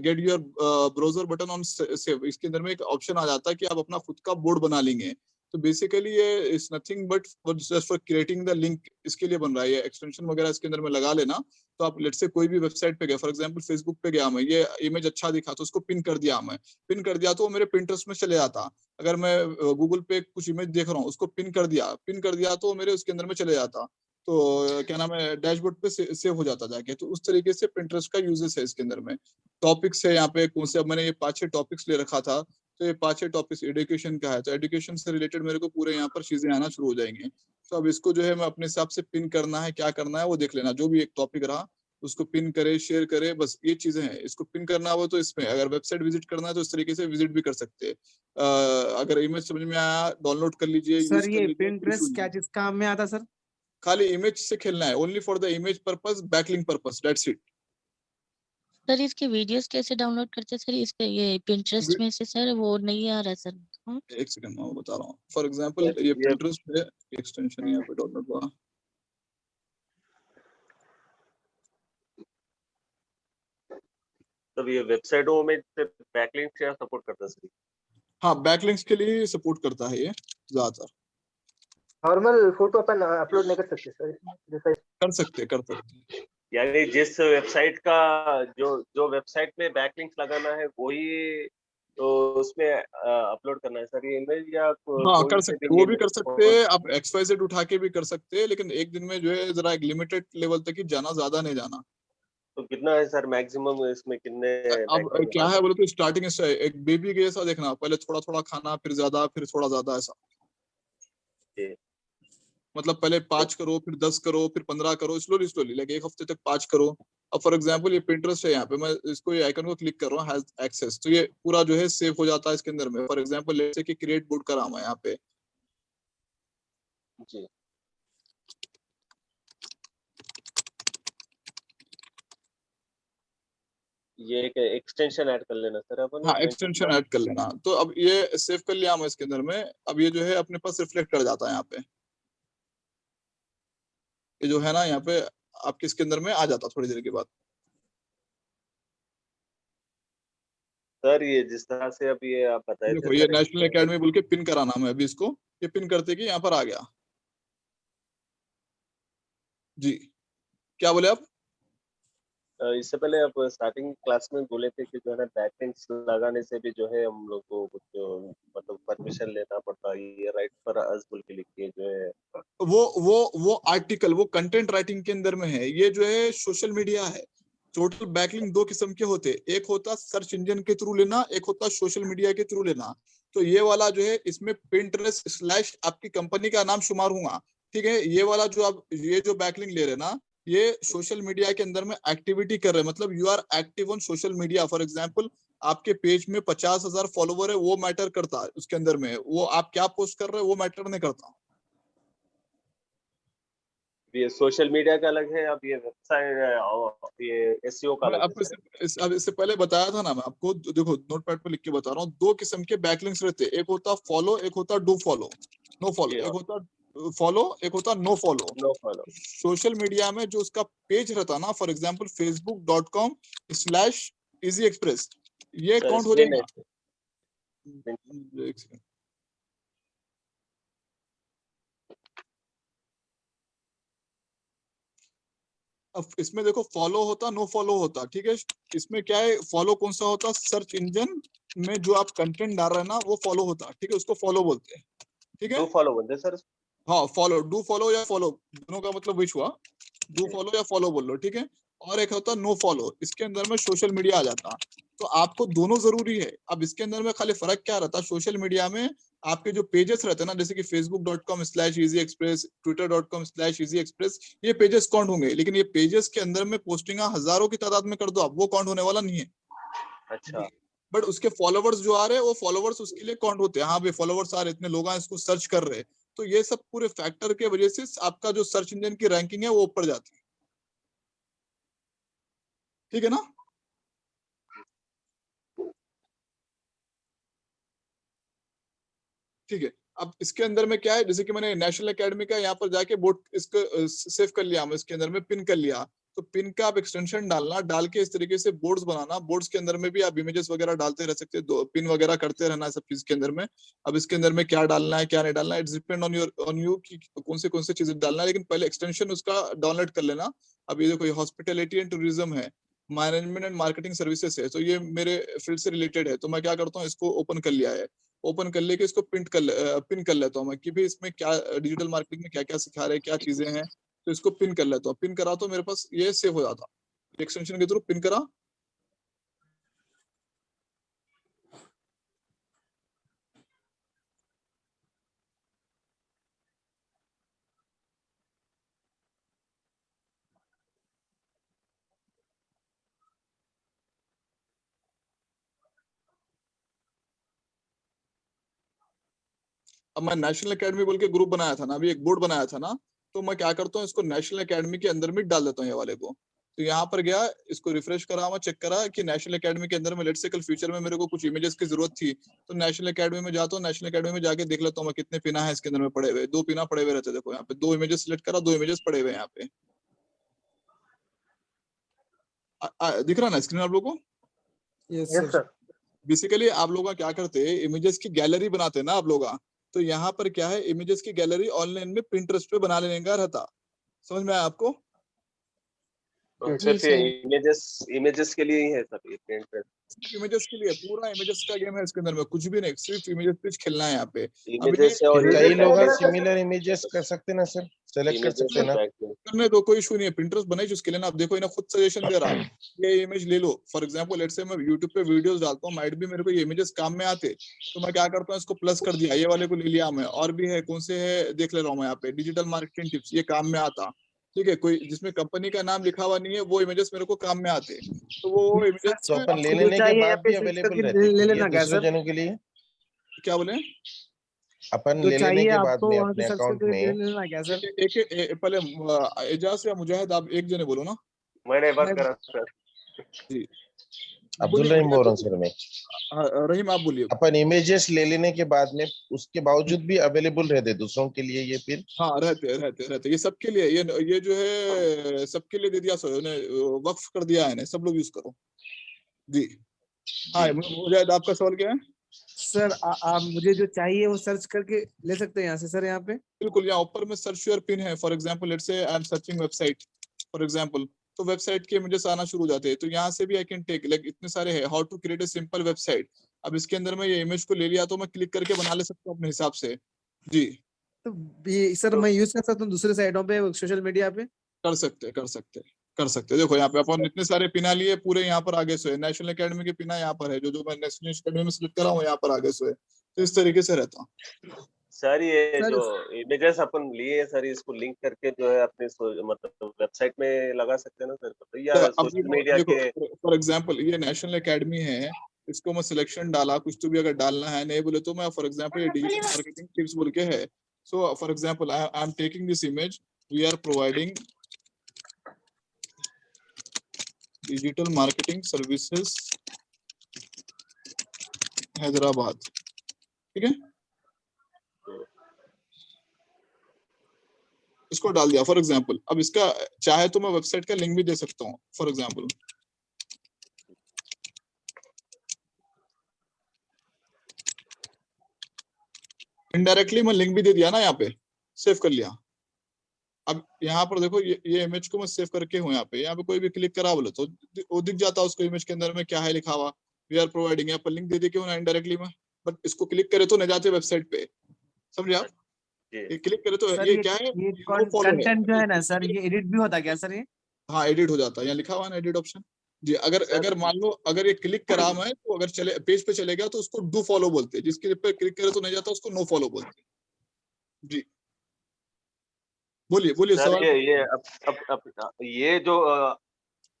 get your browser button on save, इसके अंदर में एक ऑप्शन आ जाता है कि आप अपना खुद का बोर्ड बना लेंगे। तो बेसिकली ये is nothing but just for creating the link, इसके लिए बन रहा है। ये एक्सटेंशन वगैरह इसके अंदर में लगा लेना। तो आप लेट से कोई भी वेबसाइट पे गए, फॉर एग्जांपल फेसबुक पे गया मैं, ये इमेज अच्छा दिखा तो उसको पिन कर दिया मैं, पिन कर दिया तो वो मेरे पिंटरेस्ट में चले जाता। अगर मैं गूगल पे कुछ इमेज देख रहा हूँ, उसको पिन कर दिया तो मेरे उसके अंदर में चले जाता। तो क्या नाम है, डैशबोर्ड पे सेव हो जाता जाके। तो उस तरीके से पिंटरेस्ट का यूजेस है इसके अंदर में। टॉपिक्स है यहाँ पे कौन से, अब मैंने ये 5-6 टॉपिक्स ले रखा था, तो ये 5-6 टॉपिक्स एजुकेशन का है, तो एजुकेशन से रिलेटेड मेरे को पूरे यहाँ पर चीजें आना शुरू हो जाएंगी। तो अब इसको जो है मैं अपने हिसाब से पिन करना है, क्या करना है वो देख लेना। जो भी एक टॉपिक रहा उसको पिन करे, शेयर करे, बस ये चीजें हैं। इसको पिन करना हो तो इसमें, अगर वेबसाइट विजिट करना है तो इस तरीके से विजिट भी कर सकते हैं। अगर इमेज समझ में आया, डाउनलोड कर लीजिए, यूज सर कर ये लीजिए, कोई इशू पिंटरेस्ट नहीं क्या है। चीज काम में आता सर? खाली इमेज से खेलना है, only for the image purpose, backlink purpose, that's it. Sir इसके वीडियोस कैसे डाउनलोड करते सर? इस पे ये पिंटरेस्ट में से सर वो नहीं आ रहा सर। एक सेकंड मैं बता रहा हूँ। फॉर एग्जांपल ये पिंटरेस्ट है, एक्सटेंशन यहाँ पे डाउनलोड हुआ। तब ये वेबसाइटों में बैकलिंक क्या सपोर्ट करता है सर? हाँ, बैकलिंक्स के लिए सपोर्ट करता है ये ज्यादातर। नॉर्मल फोटो अपन अपलोड नहीं कर सकते सर इसमें, जैसा कर सकते। यानी जिस वेबसाइट का जो वेबसाइट में बैकलिंक्स लगाना है वही तो उसमें अपलोड करना है सर ये इमेज, या हाँ कोई कर से सकते, भी वो ये भी कर सकते हैं आप, XYZ उठा के भी कर सकते हैं, लेकिन एक दिन में जो है जरा एक लिमिटेड लेवल तक ही जाना, ज्यादा नहीं जाना। तो कितना है सर मैक्सिमम, इसमें कितने अब क्या है बोले तो स्टार्टिंग से एक बेबी के जैसा देखना, पहले थोड़ा थोड़ा खाना, फिर ज्यादा, फिर थोड़ा ज्यादा, ऐसा। मतलब पहले 5 करो, फिर 10 करो, फिर 15 करो, स्लोली स्लोली, लाइक एक हफ्ते तक 5 करो। अब फॉर एग्जांपल ये पिंटरेस्ट है, यहाँ पे मैं इसको, ये आइकन को क्लिक कर रहा हूँ, हैज एक्सेस, तो ये पूरा जो है सेव हो जाता है इसके अंदर में। फॉर एग्जांपल लेट्स से कि क्रिएट बोर्ड कर रहा हूं यहाँ पे, जी ये एक एक्सटेंशन ऐड कर लेना सर अपन। हाँ एक्सटेंशन ऐड कर लेना। तो अब ये सेव कर लिया मैं इसके अंदर में। अब ये जो है अपने पास रिफ्लेक्ट कर जाता है यहाँ पे, ये जो है ना यहाँ पे आपके इसके अंदर में आ जाता थोड़ी देर के बाद। सर ये जिस तरह से अभी ये आप बताए देखो थे ये सर, नेशनल एकेडमी बोल के पिन कराना मैं अभी इसको, ये पिन करते कि यहाँ पर आ गया। जी क्या बोले आप? इससे पहले आप स्टार्टिंग क्लास में बोले थे कि जो है ना बैकलिंक्स लगाने से भी जो है हम लोग को कुछ मतलब परमिशन लेना पड़ता है, ये राइट फॉर अस बोल के लिख के जो है वो आर्टिकल, वो कंटेंट राइटिंग के अंदर में है। ये जो है सोशल मीडिया है। टोटल बैकलिंक 2 किस्म के होते, एक होता सर्च इंजन के थ्रू लेना, एक होता सोशल मीडिया के थ्रू लेना। तो ये वाला जो है इसमें Pinterest / आपकी कंपनी का नाम शुमार होगा, ठीक है। ये वाला जो आप ये जो बैकलिंक ले रहे ना, ये सोशल मीडिया के अंदर में एक्टिविटी कर रहे हैं, मतलब you are active on social media. For example आपके पेज में 50,000 फॉलोवर है, वो मैटर करता है उसके अंदर में, वो आप क्या पोस्ट कर रहे हो वो मैटर नहीं करता। ये सोशल मीडिया का अलग है, अब ये वेबसाइट ये एसईओ का मैं अलग है आपको सर। अब इससे पहले बताया था ना मैं आपको, देखो नोटपैड पे लिख के बता रहा हूँ, दो किस्म के बैकलिंक्स रहते हैं, एक होता फॉलो, एक होता डू फॉलो, नो फॉलो, जी हाँ, एक होता फॉलो, एक होता no follow. No follow. Social media में जो उसका पेज रहता ना, फॉर एग्जांपल facebook.com/easy express, ये सर काउंट हो स्क्रीन जाएगा। है, एक सेकंड। अब इसमें देखो फॉलो होता, नो फॉलो होता, ठीक है। इसमें क्या है, फॉलो कौन सा होता, सर्च इंजन में जो आप कंटेंट डाल रहे हैं ना वो फॉलो होता, ठीक है, उसको फॉलो बोलते हैं, ठीक है। दो फॉलो बोलते हैं सर। हाँ फॉलो, डू फॉलो या फॉलो, दोनों का मतलब विच हुआ, डू फॉलो या फॉलो बोल लो, ठीक है। और एक होता नो फॉलो, इसके अंदर में सोशल मीडिया आ जाता। तो आपको दोनों जरूरी है। अब इसके अंदर में खाली फर्क क्या रहता है, सोशल मीडिया में आपके जो पेजेस रहते हैं ना, जैसे कि facebook.com/easy express, twitter.com/easy express, ये पेजेस काउंट होंगे, लेकिन ये पेजेस के अंदर में पोस्टिंग हजारों की तादाद में कर दो आप, वो काउंट होने वाला नहीं है। अच्छा, बट उसके फॉलोवर्स जो आ रहे हैं वो फॉलोवर्स उसके लिए काउंट होते हैं। हाँ भाई फॉलोवर्स आ रहे, इतने लोग हैं इसको सर्च कर रहे हैं, तो ये सब पूरे फैक्टर के वजह से आपका जो सर्च इंजन की रैंकिंग है वो ऊपर जाती है, ठीक है ना। ठीक है। अब इसके अंदर में क्या है, जैसे कि मैंने नेशनल एकेडमी का यहाँ पर जाके बोर्ड इसको सेव कर लिया, मैं इसके अंदर में पिन कर लिया, तो पिन का आप एक्सटेंशन डालना, डाल के इस तरीके से बोर्ड्स बनाना, बोर्ड्स के अंदर में भी आप इमेजेस वगैरह डालते रह सकते हैं, पिन वगैरह करते रहना है सब चीज के अंदर में। अब इसके अंदर में क्या डालना है क्या नहीं डालना है, इट्स डिपेंड ऑन यू कि कौन से चीजें डालना है, लेकिन पहले एक्सटेंशन उसका डाउनलोड कर लेना। अब ये देखो, ये हॉस्पिटैलिटी एंड टूरिज्म है, मैनेजमेंट एंड मार्केटिंग सर्विसेज है, तो ये मेरे फील्ड से रिलेटेड है, तो मैं क्या करता हूँ, इसको ओपन कर लिया है, ओपन कर लेके इसको पिन कर लेता हूँ मैं कि भाई इसमें क्या डिजिटल मार्केटिंग में क्या क्या सिखा रहे हैं, क्या चीजें हैं, तो इसको पिन कर लेता हूँ। पिन करा तो मेरे पास ये सेव हो जाता, एक्सटेंशन के थ्रू पिन करा। अब मैं नेशनल एकेडमी बोल के ग्रुप बनाया था ना, अभी एक बोर्ड बनाया था ना, तो मैं क्या करता हूँ, इसको नेशनल एकेडमी के अंदर में डाल देता हूँ ये वाले को। तो यहाँ पर गया, इसको रिफ्रेश करा, मैं चेक करा कि नेशनल एकेडमी के अंदर में लेट्स से कल फ्यूचर में मेरे को कुछ इमेजेस की जरूरत थी, तो नेशनल एकेडमी में जाता हूँ, नेशनल एकेडमी में जाके देख लेता हूँ मैं कितने पिना है इसके अंदर में पड़े हुए, 2 पिना पड़े हुए रहते, देखो यहाँ पे 2 इमेजेस सिलेक्ट करा, 2 इमेजेस पड़े हुए यहाँ पे। दिख रहा ना स्क्रीन आप लोगों को? Yes sir. बेसिकली आप लोग क्या करते हैं, इमेजेस की गैलरी बनाते हैं ना आप लोग, तो यहाँ पर क्या है, इमेजेस की गैलरी ऑनलाइन में पिंटरेस्ट पे बना लेने का रहता, समझ में आया आपको? तो जी सिर्फ ये सर। इमेजेस के लिए ही है सर ये प्रिंट? सिर्फ इमेजेस के लिए, पूरा इमेजेस का गेम है इसके अंदर में, कुछ भी नहीं, सिर्फ इमेजेस पे खेलना है यहाँ पे। अब ये इमेजेस और कई लोग बैकलिंक सिमिलर इमेजेस कर सकते हैं ना सर, सेलेक्ट कर इमेजेस सकते हैं और ना। बैकलिंक। करने दो, कोई इशू नहीं है, पिंटरेस्ट बनाई जिसके लिए ना। आप देखो, इन्हें खुद सजेशन दे रहा है, ये इमेज ले लो। फॉर एग्जांपल लेट्स से मैं यूट्यूब पे वीडियोस डालता हूँ, माइट भी मेरे को ये इमेजेस काम में आते, तो मैं क्या करता हूँ, इसको प्लस कर दिया, ये वाले को ले लिया मैं, और भी है कौन से है देख ले रहा हूँ मैं यहाँ पे, डिजिटल मार्केटिंग टिप्स, ये काम में आता, ठीक है। कोई जिसमें कंपनी का नाम लिखा हुआ नहीं है वो इमेजेस मेरे को काम में आते, तो वो इमेजेस तो में अपन ले जो लेने के चाहिए बाद यहाँ पे भी सर्च अवेलेबल करके रहते हैं ले फिर ये लेना क्या दूसरे सर? जनों के लिए। क्या बोले, अपन जो ले लेने चाहिए के बाद आपको में वहाँ अपने पे सर्च अकाउंट करके ले में। लेना क्या सर? पहले एजाज या मुजाहिद, आप एक जने बोलो ना। मैंने बात करा सर। जी अब्दुल बोलिए, रहीम मुजाहिद बोल रहा हूँ बोलिए। सर मैं। रहीम आप बोलिए। अपन इमेजेस ले लेने के बाद में उसके बावजूद भी अवेलेबल रहते दूसरों के लिए ये फिर। हाँ रहते ये सबके लिए, ये जो है सबके लिए दे दिया, सो वक्फ कर दिया है इन्हें, सब लोग यूज करो जी। हाँ मुजाहिद, आपका सवाल क्या है? सर आप मुझे जो चाहिए वो सर्च करके ले सकते हैं यहाँ से सर, यहाँ पे? बिल्कुल, यहाँ ऊपर में सर्च योर पिन है। फॉर एग्जांपल लेट्स से I am searching website, for example, तो वेबसाइट के मुझे आना शुरू हो जाते हैं, तो यहाँ से भी आई कैन टेक, लाइक इतने सारे हैं, how to create a simple website. अब इसके अंदर में ये इमेज को ले लिया तो मैं क्लिक करके बना ले सकता हूँ अपने हिसाब से जी। तो ये सर मैं यूज कर सकता हूँ दूसरे साइटों पे, सोशल मीडिया पे? कर सकते देखो यहाँ पे अपन इतने सारे पिना लिए, पूरे यहाँ पर आगे से नेशनल एकेडमी के पिना यहाँ पर है, जो मैं नेशनल एकेडमी में सिलेक्ट कर रहा हूँ यहाँ पर आगे से, तो इस तरीके से रहता। सर ये सर जो इमेजेस अपन लिए सर, इसको लिंक करके जो है अपने मतलब वेबसाइट में लगा सकते हैं ना सर, तो या अब सोशल मीडिया देखो के। फॉर एग्जांपल ये नेशनल एकेडमी है, इसको मैं सिलेक्शन डाला, कुछ तो भी अगर डालना है नहीं बोले तो मैं फॉर एग्जांपल ये डिजिटल मार्केटिंग टिप्स बोल के है, so for example I am taking this image, we are providing digital marketing services Hyderabad, ठीक है, इसको डाल दिया फॉर एग्जांपल। अब इसका चाहे तो मैं वेबसाइट का लिंक भी दे सकता हूँ फॉर एग्जांपल, इनडायरेक्टली मैं लिंक भी दे दिया ना, यहाँ पे सेव कर लिया। अब यहाँ पर देखो ये इमेज को मैं सेव करके हूँ, यहाँ पे कोई भी क्लिक करा बोले तो वो दिख जाता है उसको इमेज के अंदर में क्या है लिखा हुआ, वी आर प्रोवाइडिंग, यहाँ पर लिंक दे दी क्यों ना इनडायरेक्टली में, बट इसको क्लिक करे तो नहीं जाते वेबसाइट पे, समझे आप? ये क्लिक करे तो सर ये क्या है, ये नो फॉलो है, कंटेंट जो है ना सर, ये एडिट भी होता है क्या सर ये? हाँ एडिट हो जाता है, यहाँ लिखा हुआ है एडिट ऑप्शन जी। अगर सर मान लो अगर ये क्लिक करा मैं तो अगर चले पेज पे चले गया तो उसको डू फॉलो बोलते हैं, जिसके पे क्लिक करे तो नहीं जाता उसको नो फॉलो बोलते हैं जी। बोलिए बोलिए सर सवाल। ये अब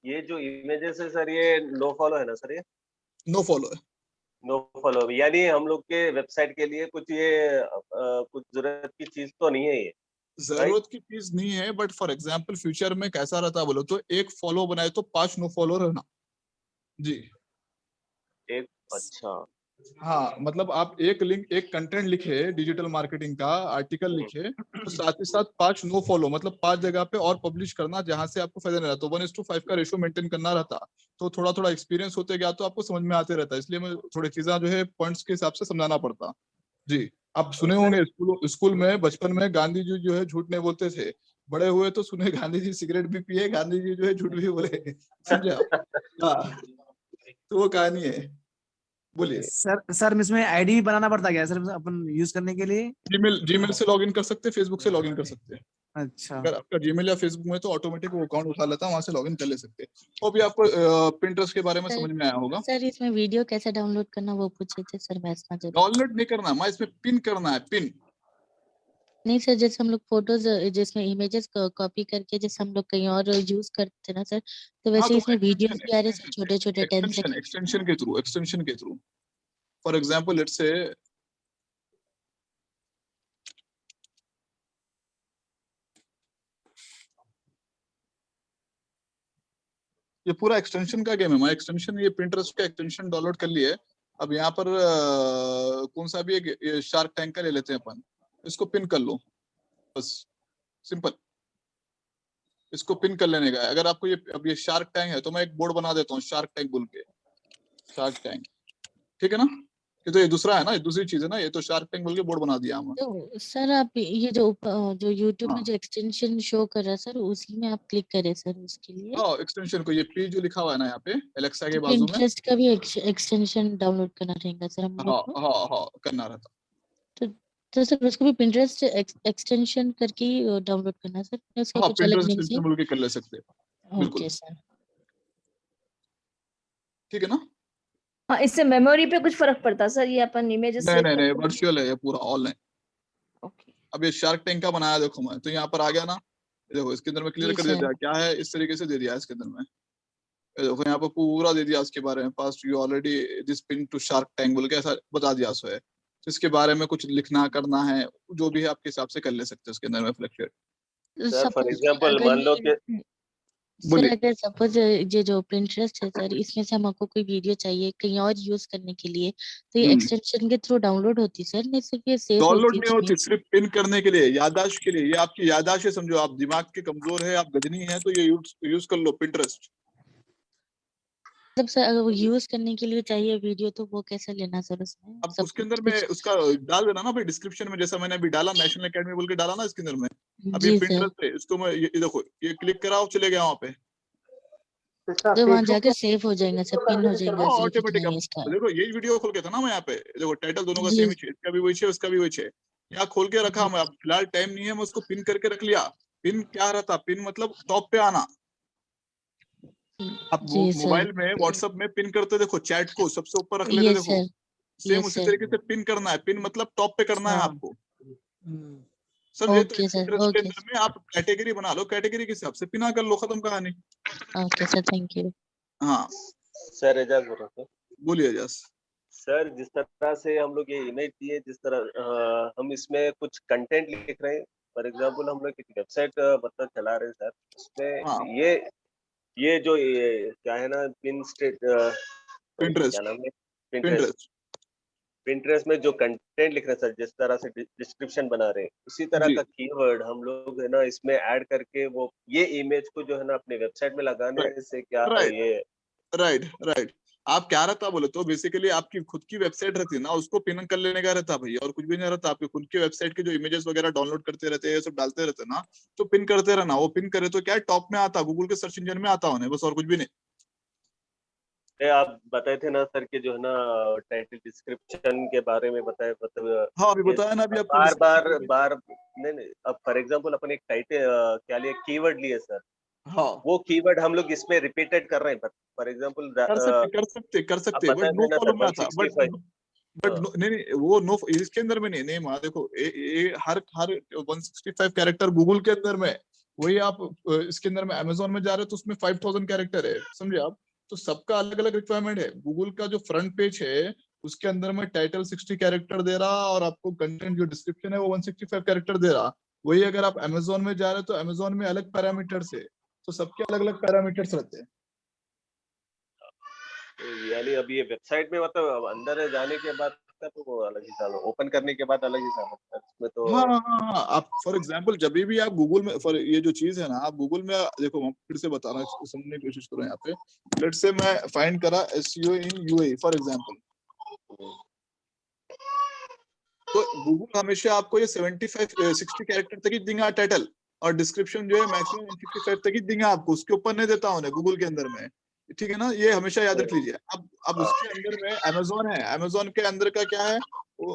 ये जो इमेजेस है सर, ये नो फॉलो है ना सर? ये नो फॉलो है, नो फॉलो यानी हम लोग के वेबसाइट के लिए कुछ ये कुछ जरूरत की चीज तो नहीं है ये, राइट? जरूरत की चीज नहीं है, बट फॉर एग्जाम्पल फ्यूचर में कैसा रहता है बोलो तो एक फॉलो बनाए तो 5 नो फॉलो रहना जी। एक अच्छा हाँ मतलब आप एक लिंक एक कंटेंट लिखे डिजिटल मार्केटिंग का आर्टिकल लिखे तो साथ ही साथ 5 नो फॉलो मतलब 5 जगह पे और पब्लिश करना जहां से आपको फायदा नहीं रहता, तो 1:5 का रेशियो मेंटेन करना रहता, तो थोड़ा थोड़ा एक्सपीरियंस होते गया तो आपको समझ में आते रहता, इसलिए मैं थोड़ी चीजें जो है पॉइंट्स के हिसाब से समझाना पड़ता जी। आप सुने होंगे स्कूल में बचपन में गांधी जी जो है झूठ नहीं बोलते थे, बड़े हुए तो सुने गांधी जी सिगरेट भी पिए, गांधी जी जो है झूठ भी बोले, समझे आप? हाँ तो वो कहानी है, बोलिए। सर इसमें आईडी भी बनाना पड़ता है क्या सर अपन यूज करने के लिए? जीमेल से लॉगिन कर सकते हैं, फेसबुक से लॉगिन कर सकते हैं, अच्छा अगर आपका जीमेल या फेसबुक में तो ऑटोमेटिक वो अकाउंट उठा लेता है, वहां से लॉगिन कर ले सकते हैं। वो भी आपको पिंटरेस्ट के बारे में सर समझ में आया होगा। सर इसमें वीडियो कैसे डाउनलोड करना वो पूछे थे सर, मैं इतना जरूर। डाउनलोड नहीं करना, मैं इसमें पिन करना है, पिन। नहीं सर, जैसे हम लोग फोटोज जिसमें इमेजेस कॉपी करके जैसे हम लोग कहीं और यूज करते ना सर, तो हाँ वैसे तो इसमें वीडियोस भी आ रहे हैं छोटे छोटे 10 सेकंड। एक्सटेंशन के थ्रू फॉर एग्जांपल लेट्स से ये पूरा एक्सटेंशन का गेम है, मैं एक्सटेंशन ये पिंटरेस्ट का एक्सटेंशन डाउनलोड कर लिए। अब यहाँ पर कौन सा भी एक शार्क टैंक का ले लेते हैं अपन, इसको पिन कर लो बस, सिंपल, इसको पिन कर लेने का है। अगर आपको ये अब ये शार्क टैंक है तो मैं एक बोर्ड बना देता हूँ शार्क टैंक बोल के, शार्क टैंक, ठीक है ना, ये तो ये दूसरा है ना, ये दूसरी चीज है ना, ये तो शार्क टैंक बोल के बोर्ड बना दिया हमने। तो सर आप ये जो YouTube में हाँ जो एक्सटेंशन शो कर रहा है सर, उसी में आप क्लिक करें सर उसके लिए। हाँ एक्सटेंशन को ये पी जो लिखा हुआ है ना यहाँ पे एलेक्सा के तो बाजू में, Pinterest का भी एक्सटेंशन डाउनलोड करना रहेगा सर हम लोग हाँ को। हाँ हाँ करना रहता। तो तो सर उसको भी Pinterest एक्सटेंशन करके ही डाउनलोड करना है सर, या उसका हाँ कुछ अलग लिंक पिंटरेस्ट से? बोल के कर ले सकते हैं, बिल्कुल, ओके सर। ठीक है ना। हाँ, इससे मेमोरी पे कुछ फर्क पड़ता है सर? ये अपन इमेजेस नहीं सेव नहीं नहीं करते हैं। वर्चुअल है ये पूरा ऑनलाइन। ओके। अब ये शार्क टैंक का बनाया देखो मैं, तो यहाँ पर आ गया ना, ये देखो इसके अंदर में क्लियर जी कर सर। दिया क्या है, इस तरीके से दे दिया है इसके अंदर में, ये देखो यहाँ पर पूरा दे दिया इसके बारे में, past you already this pin to Shark Tank बोल के ऐसा बता दिया सो है, तो इसके बारे में कुछ लिखना करना है जो भी है आपके हिसाब से कर ले सकते हैं इसके अंदर में fluctuate. Sir for suppose example अगर मान लो ये कि सर बोलिए। अगर सपोज ये जो Pinterest है सर, इसमें से हमको कोई वीडियो चाहिए कहीं और यूज करने के लिए, तो ये एक्सटेंशन के थ्रू डाउनलोड होती है सर, नहीं सिर्फ ये सेव डाउनलोड होती है नहीं उसमें? होती, सिर्फ पिन करने के लिए, याददाश्त के लिए, ये आपकी याददाश्त है, समझो आप दिमाग के कमजोर है, आप गजनी है तो ये यूज कर लो पिंटरेस्ट। मतलब सर अगर वो यूज करने के लिए चाहिए वीडियो तो वो कैसे लेना सर उसमें अब सब उसके अंदर में कुछ? उसका डाल देना ना भाई डिस्क्रिप्शन में, जैसा मैंने अभी डाला नेशनल एकेडमी बोल के डाला ना इसके अंदर में, अब ये जी सर। पिंटरेस्ट है, इसको मैं ये देखो ये क्लिक कराओ चले गया वहाँ पे, तो वहां जाके सेव हो जाएगा सर, पिन हो जाएगा हाँ सिर्फ ऑटोमेटिक। इतना ही अब इसका। देखो यही वीडियो खोल के था ना मैं यहाँ पे, देखो टाइटल दोनों का जी सेम ही है, इसका भी वही है उसका भी वही है, यहाँ खोल के रखा मैं, अब फिलहाल टाइम नहीं है, मैं उसको पिन करके रख लिया। पिन क्या रहता, पिन मतलब टॉप पे आना। अब जी सर। मोबाइल में व्हाट्सएप में पिन करते देखो, चैट को सबसे ऊपर रख लेते ये देखो, सर, ये सेम उसी सर। तरीके से पिन करना है, पिन मतलब टॉप पे करना है अच्छा आपको। समझे? तो ओके सर, Pinterest के ओके अंदर में आप कैटेगरी बना लो, कैटेगरी के हिसाब से पिना कर लो, खत्म कहानी। Okay sir, thank you. हाँ सर एजाज बोल रहा था। बोलिए जस। सर जिस तरह से हम लोग ये इमेज दिए, जिस तरह हम इसमें कुछ कंटेंट लिख रहे हैं, फॉर एग्जांपल हम लोग एक वेबसाइट मतलब चला रहे हैं सर, उसमें हाँ ये जो ये क्या है ना, Pinterest, क्या नाम है, Pinterest, पिंटरेस्ट में जो कंटेंट लिख रहे हैं सर, जिस तरह से डिस्क्रिप्शन बना रहे हैं, उसी तरह जी का कीवर्ड हम लोग है ना इसमें ऐड करके वो ये इमेज को जो है ना अपने वेबसाइट में लगाने राइट से क्या राइट ये राइट राइट। आप क्या रहता बोले तो बेसिकली आपकी खुद की वेबसाइट रहती है ना, उसको पिन कर लेने का रहता भैया, और कुछ भी नहीं रहता। आपकी खुद की वेबसाइट के जो इमेजेस वगैरह डाउनलोड करते रहते हैं, सब डालते रहते हैं ना, तो पिन करते रहना। वो पिन करे तो क्या है, टॉप में आता, गूगल के सर्च इंजन में आता होने, बस और कुछ भी नहीं। आप बताए थे ना सर कि जो है ना टाइटल डिस्क्रिप्शन के बारे में बताए, मतलब हाँ अभी ये बताया ना अभी आपको बार बार description में। बार नहीं, अब फॉर एग्जांपल अपन एक टाइटल क्या लिए कीवर्ड लिए सर, हाँ वो कीवर्ड हम लोग इसमें रिपीटेड कर रहे हैं, फॉर एग्जांपल कर आप सकते बट बताए नो थे ना सर फॉलो में आता, बट 165। बट नहीं नहीं वो नो इसके अंदर में नहीं नहीं माँ देखो, ये हर हर 165 कैरेक्टर गूगल के अंदर में, वही आप इसके अंदर में अमेजोन में जा रहे हो तो उसमें 5000 कैरेक्टर है, समझे आप? तो सबका अलग अलग रिक्वायरमेंट है। गूगल का जो फ्रंट पेज है उसके अंदर में टाइटल 60 कैरेक्टर दे रहा, और आपको कंटेंट जो डिस्क्रिप्शन है वो 165 कैरेक्टर दे रहा। वही अगर आप अमेजोन में जा रहे हो तो अमेजोन में अलग पैरामीटर्स है, तो सबके अलग अलग पैरामीटर्स रहते हैं। यानी अभी ये वेबसाइट में मतलब अब अंदर जाने के बाद का तो वो अलग हिसाब है, ओपन करने के बाद अलग हिसाब है इसमें तो। हाँ हाँ हाँ, आप फॉर एग्जाम्पल जब भी आप गूगल में फॉर ये जो चीज है ना, आप गूगल में देखो, मैं फिर से बताना समझने की कोशिश करो। यहाँ पे लेट्स से मैं फाइंड करा SEO in UAE for example, तो गूगल हमेशा आपको ये 60 कैरेक्टर तक ही देगा टाइटल, और डिस्क्रिप्शन जो है मैक्सिमम 165 तक ही देगा आपको, उसके ऊपर नहीं देता उन्हें गूगल के अंदर में। ठीक है ना, ये हमेशा याद रख लीजिए। अब उसके अंदर में अमेजोन है, अमेजोन के अंदर का क्या है, वो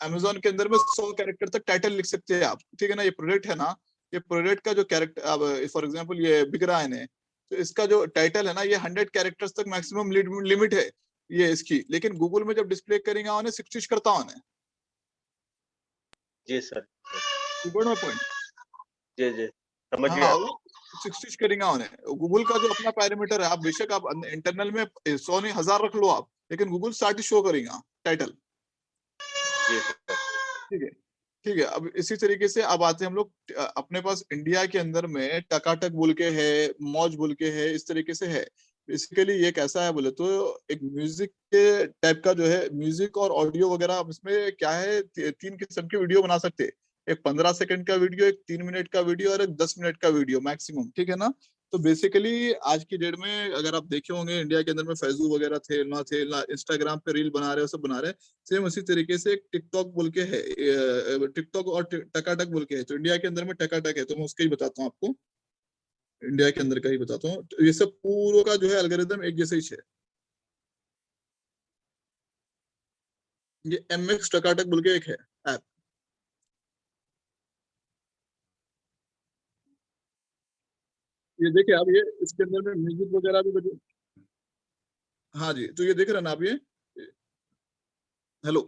अमेजोन के अंदर में 100 कैरेक्टर तक टाइटल लिख सकते हैं आप। ठीक है ना, ये प्रोडक्ट है ना, ये प्रोडक्ट का जो कैरेक्टर, अब फॉर एग्जाम्पल ये बिक रहा है, तो इसका जो टाइटल है ना, ये 100 कैरेक्टर्स तक मैक्सिमम लिमिट है ये इसकी, लेकिन गूगल में जब डिस्प्ले करेंगे उन्हें 60 करता उन्हें। जी सर, पॉइंट जी समझ गया। हाँ, वो 60 करेंगे उन्हें। गूगल का जो अपना पैरामीटर है, आप बेशक आप इंटरनल में 100 नहीं 1000 रख लो आप, लेकिन गूगल 60 शो करेगा टाइटल। जी सर, ठीक है ठीक है। अब इसी तरीके से अब आते हैं हम लोग, अपने पास इंडिया के अंदर में टकाटक बोल के है, मौज बोल के है, इस तरीके से है। बेसिकली ये कैसा है बोले तो, एक म्यूजिक के टाइप का जो है, म्यूजिक और ऑडियो वगैरह, आप इसमें क्या है, 3 किस्म की वीडियो बना सकते हैं। एक 15 सेकंड का वीडियो, एक 3 मिनट का वीडियो, और एक 10 मिनट का वीडियो मैक्सिमम। ठीक है ना, तो बेसिकली आज की डेट में अगर आप देखे होंगे, इंडिया के अंदर में फैजू वगैरह थे ना, इंस्टाग्राम पे रील बना रहे हो, सब बना रहे हैं। सेम उसी तरीके से एक टिकटॉक बोल के है, टिकटॉक और टकाटक बोल के है। तो इंडिया के अंदर में टकाटक है, तो मैं उसका ही बताता हूँ आपको, इंडिया के अंदर का ही बताता हूँ। तो ये सब पूरा का जो है एल्गोरिदम एक जैसे ही है। ये MX टकाटक बोल के एक है ऐप, ये देखिए आप, ये इसके अंदर में म्यूजिक वगैरह भी बजे। हाँ जी, तो ये देख रहे हैं ना आप, ये हेलो,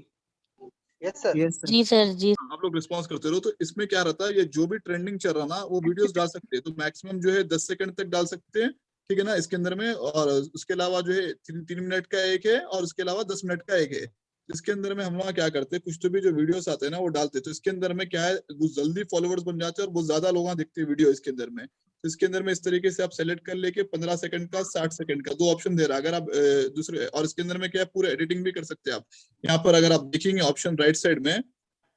यस सर। जी सर, जी आप लोग रिस्पॉन्स करते रहो। तो इसमें क्या रहता है, ये जो भी ट्रेंडिंग चल रहा ना, वो वीडियोस डाल सकते हैं। तो मैक्सिमम जो है 10 सेकंड तक डाल सकते हैं। ठीक है ना, इसके अंदर में, और उसके अलावा जो है 3 मिनट का एक है, और उसके अलावा 10 मिनट का एक है। इसके अंदर में हम लोग क्या करते हैं, कुछ तो भी जो वीडियोस आते हैं ना वो डालते हैं। तो इसके अंदर में क्या है, वो जल्दी फॉलोअर्स बन जाते हैं और बहुत ज्यादा लोग देखते हैं वीडियो इसके अंदर में। तो इसके अंदर में इस तरीके से आप सेलेक्ट कर लेके 15 सेकंड का, 60 सेकंड का, 2 ऑप्शन दे रहा है। अगर आप दूसरे, और इसके अंदर में क्या है, पूरा एडिटिंग भी कर सकते हैं आप। यहाँ पर अगर आप देखेंगे ऑप्शन राइट साइड में,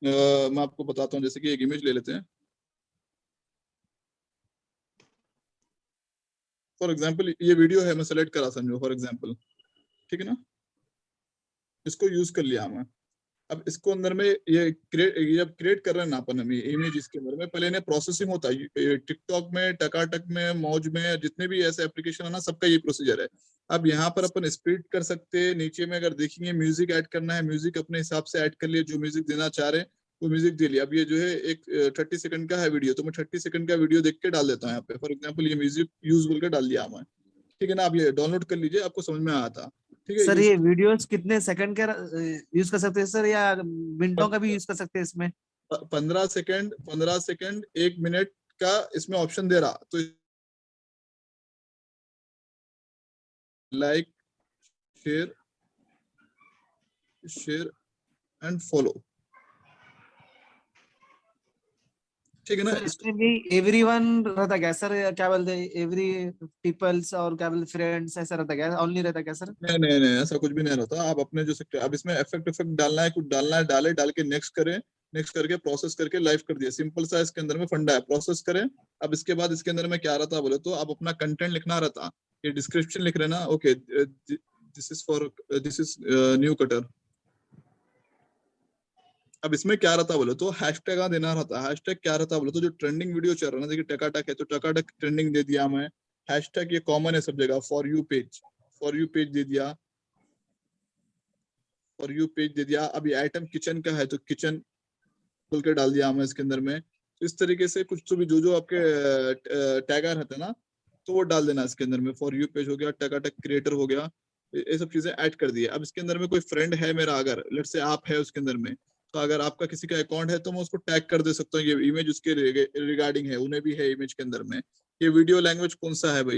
मैं आपको बताता हूँ। जैसे कि एक इमेज ले लेते हैं फॉर एग्जांपल, ये वीडियो है, मैं सेलेक्ट करा समझो फॉर एग्जांपल। ठीक है ना, इसको यूज कर लिया मैं। अब इसको अंदर में ये अब क्रिएट कर रहे हैं ना अपन, हम इमेज इसके अंदर में पहले इन्हें प्रोसेसिंग होता है। टिकटॉक में, टकाटक में, मौज में, जितने भी ऐसे एप्लीकेशन है ना, सबका ये प्रोसीजर है। अब यहाँ पर अपन स्प्लिट कर सकते हैं। नीचे में अगर देखेंगे, म्यूजिक ऐड करना है, म्यूजिक अपने हिसाब से ऐड कर लिए, जो म्यूजिक देना चाह रहे हैं वो म्यूजिक दे लिया। अब ये जो है एक 30 सेकंड का है वीडियो, तो मैं 30 सेकंड का वीडियो देख के डाल देता हूँ यहाँ पे। फॉर एग्जाम्पल ये म्यूजिक यूज बोल के डाल दिया मैं। ठीक है ना, आप ये डाउनलोड कर लीजिए, आपको समझ में आया था। ठीक है, सर ये वीडियोस कितने सेकंड के यूज कर सकते हैं सर, या मिनटों का भी यूज कर सकते हैं इसमें? 15 सेकंड 1 मिनट का इसमें ऑप्शन दे रहा, तो लाइक, शेयर एंड फॉलो, ठीक है ना। सर इसमें भी एवरीवन रहता क्या सर, क्या बोलते हैं एवरी पीपल्स और क्या बोलते फ्रेंड्स, ऐसा रहता क्या, ऑनली रहता क्या सर? नहीं नहीं नहीं, ऐसा कुछ भी नहीं रहता। आप अपने जो सकते, अब इसमें इफेक्ट डालना है, कुछ डालना है डाले, डाल के नेक्स्ट करें, नेक्स्ट करके प्रोसेस करके लाइव कर दिया, सिंपल सा इसके अंदर में फंडा है, प्रोसेस करें। अब इसके बाद इसके अंदर में क्या रहता बोले तो आप अपना कंटेंट लिखना रहता, ये डिस्क्रिप्शन लिख रहे ना, okay this is new cutter. अब इसमें क्या रहता बोले तो हैशटैग देना रहता, हैशटैग क्या रहता बोले तो जो ट्रेंडिंग वीडियो चल रहा है ना, देखिए टकाटक है तो टकाटक ट्रेंडिंग दे दिया मैं, हैशटैग ये कॉमन है सब जगह, फॉर यू पेज दे दिया, फॉर यू पेज दे दिया। अब ये आइटम किचन का है तो किचन खोल के डाल दिया मैं इसके अंदर में। तो इस तरीके से कुछ तो भी जो आपके टैगर रहते हैं ना, तो वो डाल देना इसके अंदर में, फॉर यू पेज हो गया, टकाटक क्रिएटर हो गया, ये सब चीजें ऐड कर दिए। अब इसके अंदर में कोई फ्रेंड है मेरा, अगर लेट से आप है उसके अंदर में, तो अगर आपका किसी का अकाउंट है तो मैं उसको टैग कर दे सकता हूँ, ये इमेज उसके रिगार्डिंग है, उन्हें भी है इमेज के अंदर में। ये वीडियो लैंग्वेज कौन सा है भाई,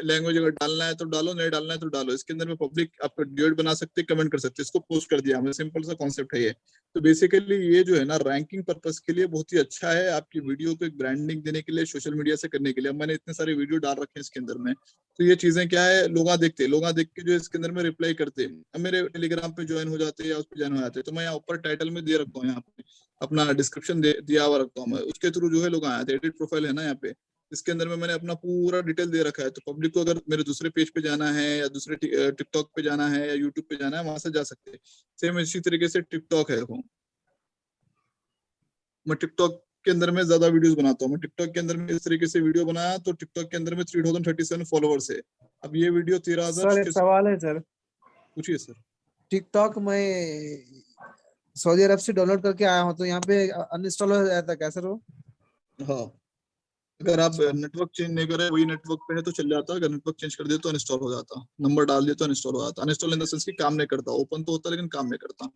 लैंग्वेज अगर डालना है तो डालो, नहीं डालना है तो डालो। इसके अंदर में पब्लिक आपका ड्यूट बना सकते हैं, कमेंट कर सकते हैं, इसको पोस्ट कर दिया हमें, सिंपल सा कॉन्सेप्ट है ये। तो बेसिकली ये जो है ना रैंकिंग पर्पस के लिए बहुत ही अच्छा है, आपकी वीडियो को एक ब्रांडिंग देने के लिए, सोशल मीडिया से करने के लिए। मैंने इतने सारे वीडियो डाल रखे हैं इसके अंदर में, तो ये चीजें क्या है, लोग देखते हैं, लोग देख के जो इसके अंदर में रिप्लाई करते हैं, अब मेरे टेलीग्राम पे ज्वाइन हो जाते हैं या उस पर ज्वाइन हो जाते हैं, तो मैं यहाँ ऊपर टाइटल में दे रखता हूँ, यहाँ पे अपना डिस्क्रिप्शन दिया हुआ रखता हूँ मैं, उसके थ्रू जो है लोग आए थे। एडिट प्रोफाइल है ना यहाँ पे, इसके अंदर में मैंने अपना पूरा डिटेल दे रखा है, तो पब्लिक को अगर मेरे दूसरे पेज पे जाना है या दूसरे टिकटॉक पे जाना है या यूट्यूब पे जाना है, वहां से जा सकते हैं। सेम इसी तरीके से टिकटॉक है, देखो मैं टिकटॉक के अंदर में ज्यादा वीडियोस बनाता हूँ, मैं टिकटॉक के अंदर में इस तरीके से वीडियो बनाया, तो टिकटॉक के अंदर में 3037 फॉलोवर्स है। अब ये वीडियो 13,000। सर एक सवाल है सर, पूछिए सर। टिकटॉक में सऊदी अरब से डाउनलोड करके आया हूँ, तो यहाँ पे अनइंस्टॉल हो जाता क्या सर वो? हाँ, अगर आप नेटवर्क चेंज नहीं करे, वही नेटवर्क पे है तो चल जाता, अगर नेटवर्क चेंज कर दिया तो अनइंस्टॉल हो जाता, नंबर डाल दिया तो अनइंस्टॉल हो जाता। अनइंस्टॉल इन द सेंस की काम नहीं करता, ओपन तो होता लेकिन काम नहीं करता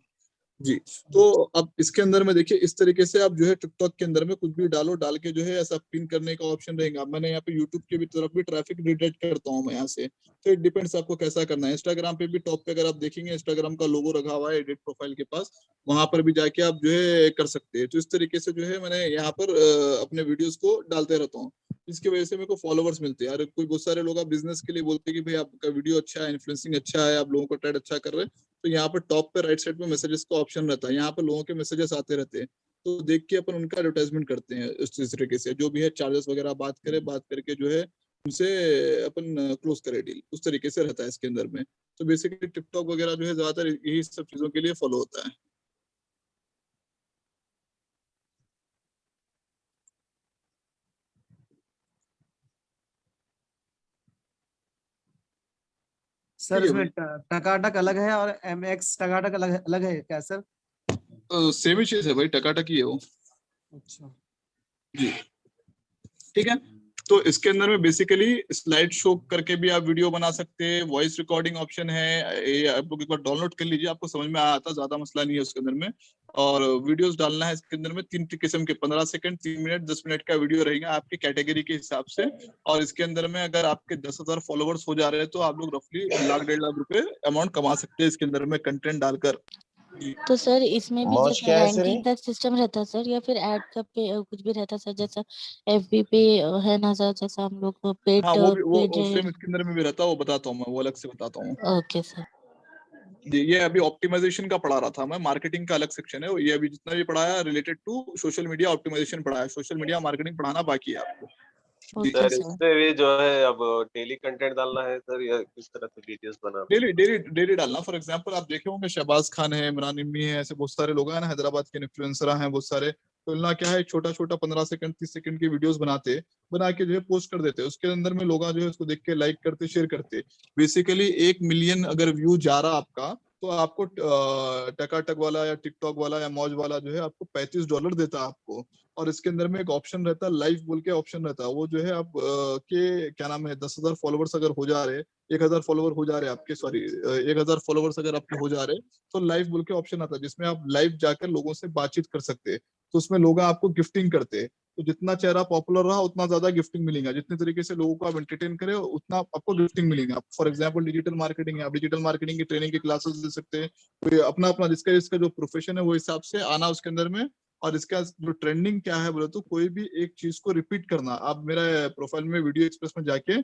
जी। तो अब इसके अंदर में देखिए इस तरीके से आप जो है टिकटॉक के अंदर में कुछ भी डालो, डाल के जो है ऐसा पिन करने का ऑप्शन रहेगा। मैंने यहाँ पे यूट्यूब के भी तरफ भी ट्रैफिक रिडायरेक्ट करता हूँ मैं यहाँ से, तो इट डिपेंड्स आपको कैसा करना है। इंस्टाग्राम पे भी टॉप पे अगर आप देखेंगे, इंस्टाग्राम का लोगो रखा हुआ है एडिट प्रोफाइल के पास, वहां पर भी जाके आप जो है कर सकते हैं। तो इस तरीके से जो है मैंने यहाँ पर अपने वीडियोस को डालते रहता हूँ, इसकी वजह से मेरे को फॉलोवर्स मिलते हैं। और कोई बहुत सारे लोग आप बिजनेस के लिए बोलते हैं कि भाई आपका वीडियो अच्छा है, इन्फ्लुएंसिंग अच्छा है, आप लोगों को ट्रेड अच्छा कर रहे हैं, तो यहाँ पर टॉप पे राइट साइड पे मैसेजेस का ऑप्शन रहता है, यहाँ पर लोगों के मैसेजेस आते रहते हैं, तो देख के अपन उनका एडवर्टाइजमेंट करते हैं। इस तरीके से जो भी है चार्जेस वगैरह बात करें, बात करके जो है उनसे अपन क्लोज करें डील, उस तरीके से रहता है इसके अंदर में। तो बेसिकली टिकटॉक वगैरह जो है ज्यादातर यही सब चीजों के लिए फॉलो होता है। सर ठीक है इसमें भाई, टकाटक अलग है और MX टकाटक अलग अलग है क्या सर? सेम ही चीज है भाई, टकाटक ही है वो अच्छा जी। ठीक है, तो इसके अंदर में बेसिकली स्लाइड शो करके भी आप वीडियो बना सकते हैं, वॉइस रिकॉर्डिंग ऑप्शन है, ये आप लोग एक बार डाउनलोड कर लीजिए, आपको समझ में आता, ज्यादा मसला नहीं है उसके अंदर में। और वीडियोस डालना है इसके अंदर में 3 किस्म के, 15 सेकंड, 3 मिनट, 10 मिनट का वीडियो रहेगा आपकी कैटेगरी के हिसाब से। और इसके अंदर में अगर आपके 10,000 फॉलोवर्स हो जा रहे हैं तो आप लोग रफली 1 लाख 1.5 लाख रुपए अमाउंट कमा सकते हैं इसके अंदर में कंटेंट डालकर। तो सर इसमें भी मौज जैसा क्या है सर रैंकिंग ये? का सिस्टम रहता है सर, या फिर ऐड का पे कुछ भी रहता है सर, जैसा FB पे है ना सर, जैसा हम लोग पेड हाँ, वो भी वो पेड। सेम इसके अंदर में भी रहता है, वो बताता हूँ मैं, वो अलग से बताता हूँ ओके सर। जी। ये अभी ऑप्टिमाइजेशन का पढ़ा रहा था मैं, मार्केटिंग का अलग सेक्शन है ये, अभी जितना भी पढ़ाया related to social media optimization पढ़ाया है, सोशल मीडिया मार्केटिंग पढ़ाना बाकी है आपको जी। Okay sir sir. इसमें भी जो है अब डेली कंटेंट डालना है सर, या किस तरह से वीडियोस बनाना? डेली डेली डेली डालना। फॉर एग्जांपल आप देखे होंगे शहबाज खान है, इमरान इल्मी है, ऐसे बहुत सारे लोग हैं ना, हैदराबाद के इन्फ्लुएंसर हैं बहुत सारे। तो इनका क्या है, छोटा छोटा 15 सेकंड 30 सेकंड की वीडियोस बना के जो है पोस्ट कर देते, उसके अंदर में लोग जो है उसको देख के लाइक करते, शेयर करते। बेसिकली 1 मिलियन अगर व्यू जा रहा आपका, तो आपको टकाटक वाला या टिकटॉक वाला या मौज वाला जो है आपको $35 देता है आपको। और इसके अंदर में एक ऑप्शन रहता है, लाइव बोल के ऑप्शन रहता है, वो जो है आप के क्या नाम है, 10,000 फॉलोवर्स अगर हो जा रहे, 1,000 फॉलोवर हो जा रहे आपके, सॉरी 1,000 फॉलोवर्स अगर आपके हो जा रहे, तो लाइव बोल के ऑप्शन आता है, जिसमें आप लाइव जाकर लोगों से बातचीत कर सकते हैं। तो उसमें लोग आपको गिफ्टिंग करते हैं। तो जितना चेहरा पॉपुलर रहा उतना ज्यादा गिफ्टिंग मिलेगा, जितने तरीके से लोगों को आप एंटरटेन करें उतना आपको गिफ्टिंग मिलेगा। फॉर एग्जांपल डिजिटल मार्केटिंग है, आप डिजिटल मार्केटिंग की ट्रेनिंग की क्लासेस दे सकते हैं, कोई अपना अपना जिसका जो प्रोफेशन है वो हिसाब से आना उसके अंदर में। और इसका जो ट्रेंडिंग क्या है बोले तो कोई भी एक चीज को रिपीट करना। आप मेरा प्रोफाइल में वीडियो एक्सप्रेस में जाके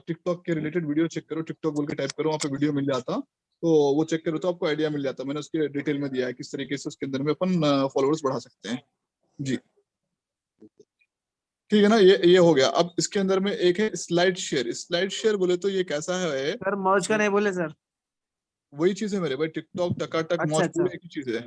टिकटॉक के रिलेटेड वीडियो चेक करो, टिकटॉक बोल के टाइप करो, वहाँ पे वीडियो मिल जाता, तो वो चेक करो तो आपको आइडिया मिल जाता। मैंने उसके डिटेल में दिया है किस तरीके से उसके अंदर में अपन फॉलोअर्स बढ़ा सकते हैं। जी ठीक है ना, ये हो गया। अब इसके अंदर में एक है स्लाइड शेयर। स्लाइड शेयर बोले तो ये कैसा है, सर मौज का नहीं बोले सर। वही चीज है मेरे भाई, टिकटॉक टकाटक अच्छा मौज अच्छा पूरे एक ही चीज है,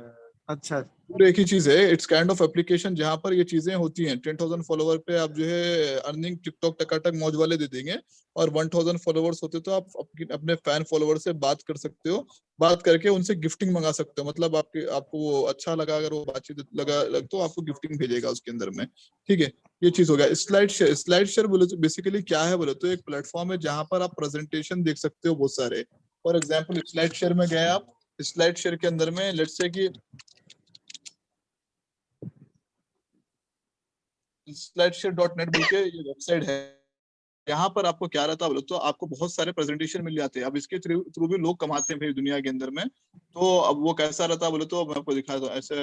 अच्छा पूरे एक ही चीज है। इट्स काइंड ऑफ एप्लीकेशन जहां पर ये चीजें होती हैं। 10,000 फॉलोवर पे आप जो है अर्निंग टिकटॉक टकाटक मौज वाले दे देंगे, और 1,000 फॉलोवर्स होते तो आप अपने फैन फॉलोवर से बात कर सकते हो, बात करके उनसे गिफ्टिंग मंगा सकते हो। मतलब आपको वो अच्छा लगा, अगर वो बातचीत लग तो आपको गिफ्टिंग भेजेगा उसके अंदर में। ठीक है, ये चीज हो गया। स्लाइड शेयर, स्लाइड शेयर बोले तो बेसिकली क्या है बोले तो एक प्लेटफॉर्म है जहां पर आप प्रेजेंटेशन देख सकते हो बहुत सारे। फॉर एग्जाम्पल स्लाइड शेयर में गए आप, स्लाइड शेयर के अंदर में लेट्स से कि slideshare.net बोल के ये वेबसाइट है। यहाँ पर आपको क्या रहता है बोले तो आपको बहुत सारे प्रेजेंटेशन मिल जाते हैं। अब इसके थ्रू भी लोग कमाते हैं भाई दुनिया के अंदर में। तो अब वो कैसा रहता है बोले तो मैं आपको दिखा दूं ऐसे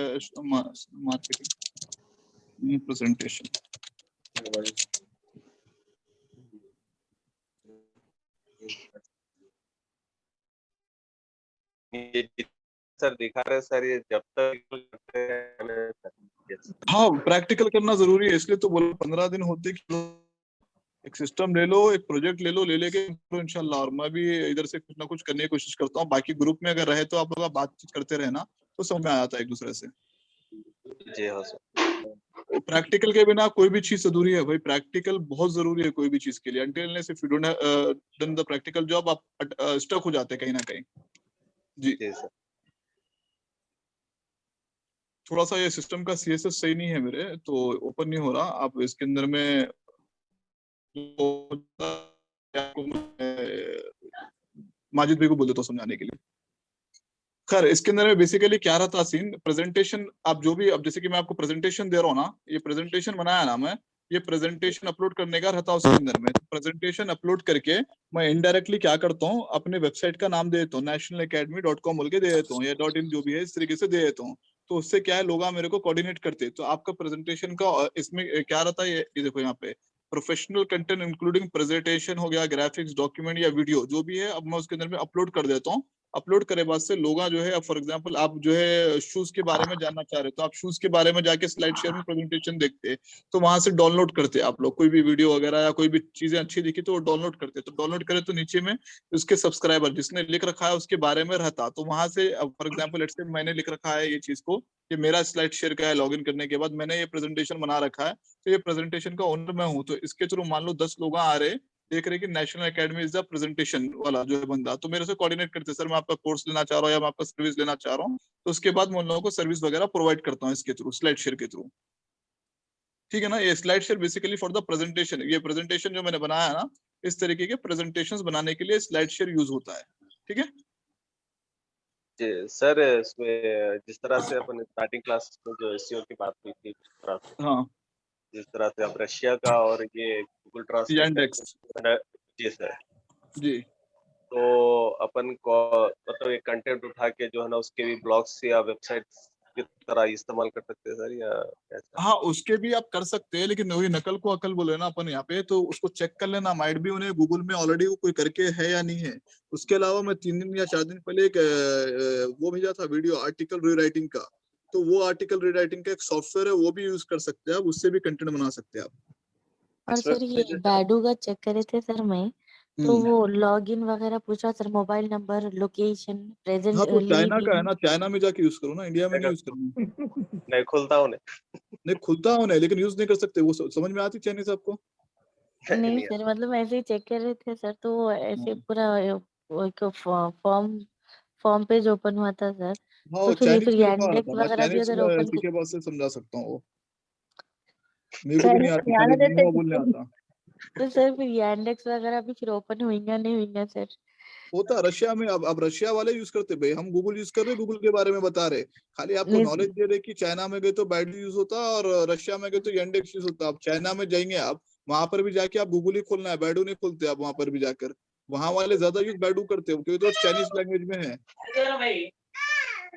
मार्केटिंग प्रेजेंटेशन। सर दिखा रहे सर, ये जब तक करते हैं सर। हाँ प्रैक्टिकल करना जरूरी है, इसलिए तो बोलो 15 दिन होते कि एक सिस्टम ले लो, एक प्रोजेक्ट ले लो, ले लेके तो इंशाल्लाह। और मैं भी इधर से कुछ ना कुछ करने की कोशिश करता हूँ। बाकी ग्रुप में अगर रहे तो आप लोग बातचीत करते रहे ना, तो समझ में आ जाता है एक दूसरे से। जी हाँ सर। प्रैक्टिकल के बिना कोई भी चीज अधूरी है भाई, प्रैक्टिकल बहुत जरूरी है कोई भी चीज के लिए। Until if you don't done the practical job, आप स्टक हो जाते हैं कहीं ना कहीं। जी जी सर। थोड़ा सा ये सिस्टम का सीएसएस सही नहीं है मेरे, तो ओपन नहीं हो रहा। आप इसके अंदर में माजिद भाई को बोल देता हूँ समझाने के लिए। खैर इसके अंदर में बेसिकली क्या रहता सीन, प्रेजेंटेशन आप जो भी, अब जैसे कि मैं आपको प्रेजेंटेशन दे रहा हूँ ना, ये प्रेजेंटेशन बनाया ना मैं, ये प्रेजेंटेशन अपलोड करने का रहता है उसके अंदर में। प्रेजेंटेशन अपलोड करके मैं इनडायरेक्टली क्या करता हूँ, अपने वेबसाइट का नाम दे देता हूँ, nationalacademy.com बोल के दे देता हूँ, या .in जो भी है इस तरीके से दे देता हूँ। तो उससे क्या है, लोग मेरे को कोऑर्डिनेट करते हैं। तो आपका प्रेजेंटेशन का इसमें क्या रहता है, ये देखो यहाँ पे प्रोफेशनल कंटेंट इंक्लूडिंग प्रेजेंटेशन हो गया, ग्राफिक्स, डॉक्यूमेंट या वीडियो जो भी है, अब मैं उसके अंदर में अपलोड कर देता हूँ। अपलोड करे बाद से लोग जो है, फॉर एग्जांपल आप जो है शूज के बारे में जानना चाह रहे हो, तो आप शूज के बारे में जाके स्लाइड शेयर में प्रेजेंटेशन देखते हैं, तो वहां से डाउनलोड करते हैं आप लोग। कोई भी वीडियो वगैरह या कोई भी चीजें अच्छी दिखी तो वो डाउनलोड करते हैं। तो डाउनलोड करे तो नीचे में उसके सब्सक्राइबर जिसने लिख रखा है उसके बारे में रहता, तो वहां से फॉर एग्जाम्पल लेट्स से मैंने लिख रखा है ये चीज को, ये मेरा स्लाइड शेयर का है, लॉगिन करने के बाद मैंने ये प्रेजेंटेशन बना रखा है, तो ये प्रेजेंटेशन का ओनर मैं हूँ। तो इसके थ्रू मान लो 10 लोग आ रहे, देख रहे कि national academy is the presentation वाला जो है बंदा, तो मेरे से कोऑर्डिनेट करते सर मैं आपका कोर्स लेना चाह रहा हूँ या मैं आपका सर्विस लेना चाह रहा हूँ, तो उसके बाद मैं उन लोगों को सर्विस वगैरह प्रोवाइड करता हूँ इसके थ्रू, स्लाइड शेयर के थ्रू। ठीक है ना, ये slide share basically for the presentation, ये प्रेजेंटेशन जो मैंने बनाया है ना, इस तरीके के प्रेजेंटेशंस बनाने के लिए स्लाइड शेयर यूज होता है। ठीक है जी सर, इसमें जिस तरह से अपन स्टार्टिंग क्लास में जो एसईओ की बात हुई थी, हाँ, जिस तरह से अब रशिया का और ये गूगल Yandex ट्रांसलेट। जी सर। जी। तो अपन को मतलब एक कंटेंट उठा के जो है ना उसके भी ब्लॉग्स या वेबसाइट्स की तरह इस्तेमाल कर सकते हैं सर, या कैसा? हाँ उसके भी आप कर सकते हैं, लेकिन वही नकल को अकल बोले ना अपन यहाँ पे, तो उसको चेक कर लेना, माइट भी उन्हें गूगल में ऑलरेडी वो कोई करके है या नहीं है। उसके अलावा मैं 3 दिन या 4 दिन पहले एक वो भेजा था वीडियो आर्टिकल रीराइटिंग का, तो वो आर्टिकल रीराइटिंग का एक सॉफ्टवेयर है, वो भी यूज कर सकते हैं आप, उससे भी कंटेंट बना सकते हैं आप। और सर ये बैडू का चेक करे थे सर मैं, तो वो लॉगिन वगैरह पूछा sir, mobile number, location, present, हाँ तो चाइना का है लिविंग। ना, चाइना में जाके यूज करो ना, इंडिया में नहीं यूज करना। नहीं खुलता हूँ नहीं खुलता हो नहीं, लेकिन यूज नहीं कर सकते, वो समझ में आती चाइनीज आपको? नहीं सर, मतलब ऐसे ही चेक कर रहे थे सर, तो वो ऐसे पूरा वो एक फॉर्म पेज ओपन हुआ था सर, हाँ तो वो फिर चाइनीज मेरे को आ यांडेक्स था, मैं वगैरह भी चाइनीज अगर में ओपन इसी कर। के बाद से समझा सकता हूँ वो, मेरे को भी नहीं चाइनीज आती, समझाने खाली देते नीवा बोलने आता। तो सर फिर यांडेक्स वगैरह भी फिर ओपन हुई नहीं हुई सर? होता रशिया में। अब रशिया वाले यूज करते, भाई हम गूगल यूज कर रहे, गूगल के बारे में बता रहे, खाली आपको नहीं नॉलेज दे रहे कि चाइना में गए तो बैडू यूज होता और रशिया में गए तो यांडेक्स यूज होता। अब चाइना में जाएंगे आप, वहां पर भी जाके आप गूगल ही खोलना है, बैडू नहीं खोलते आप वहां पर भी जाकर। वहां वाले ज्यादा यूज बैडू करते हैं क्योंकि तो चाइनीज लैंग्वेज में है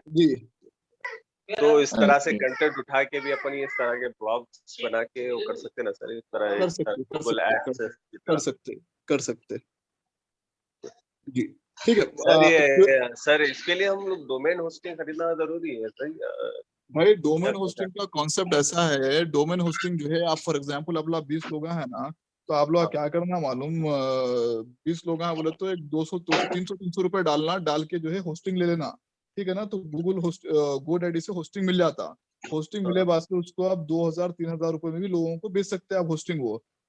जी। तो इस तरह से कंटेंट उठा के भी अपन इस तरह के ब्लॉग्स बना के वो कर सकते हैं ना सर, इस तरह कर सकते कर गूगल सकते एड्स की कर तरह। सकते कर सकते जी। ठीक है सर ये सर इसके लिए हम लोग डोमेन होस्टिंग खरीदना जरूरी है सही? भाई डोमेन होस्टिंग का कॉन्सेप्ट ऐसा है, डोमेन होस्टिंग जो है, आप फॉर एग्जांपल अब लोग 20 लोग हैं ना, तो आप लोग क्या करना मालूम, 20 लोग हैं बोले तो एक 200 300 रुपए डालना, डाल के जो है होस्टिंग ले लेना, ठीक है ना। तो गूगल होस्ट गोडैडी से होस्टिंग मिल जाता। होस्टिंग मिले बाद से उसको आप 2000-3000 रुपए में भी लोगों को बेच सकते हैं आप होस्टिंग।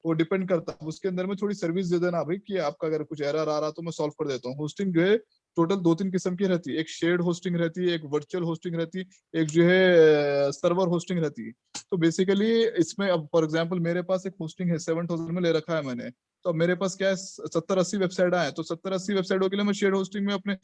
वो डिपेंड करता है उसके अंदर में थोड़ी सर्विस दे देना भाई कि आपका अगर कुछ एरर आ रहा तो मैं सॉल्व कर देता हूँ। होस्टिंग जो है टोटल 2-3 किस्म की रहती है, एक शेयर्ड होस्टिंग रहती है, एक वर्चुअल होस्टिंग रहती है, एक जो है सर्वर होस्टिंग रहती है। तो बेसिकली इसमें अब फॉर एग्जांपल मेरे पास एक होस्टिंग है 7000 में ले रखा है मैंने, तो अब मेरे पास क्या है 70-80 वेबसाइट आए, तो 70-80 वेबसाइटों के लिए मैं शेयर्ड होस्टिंग में अपने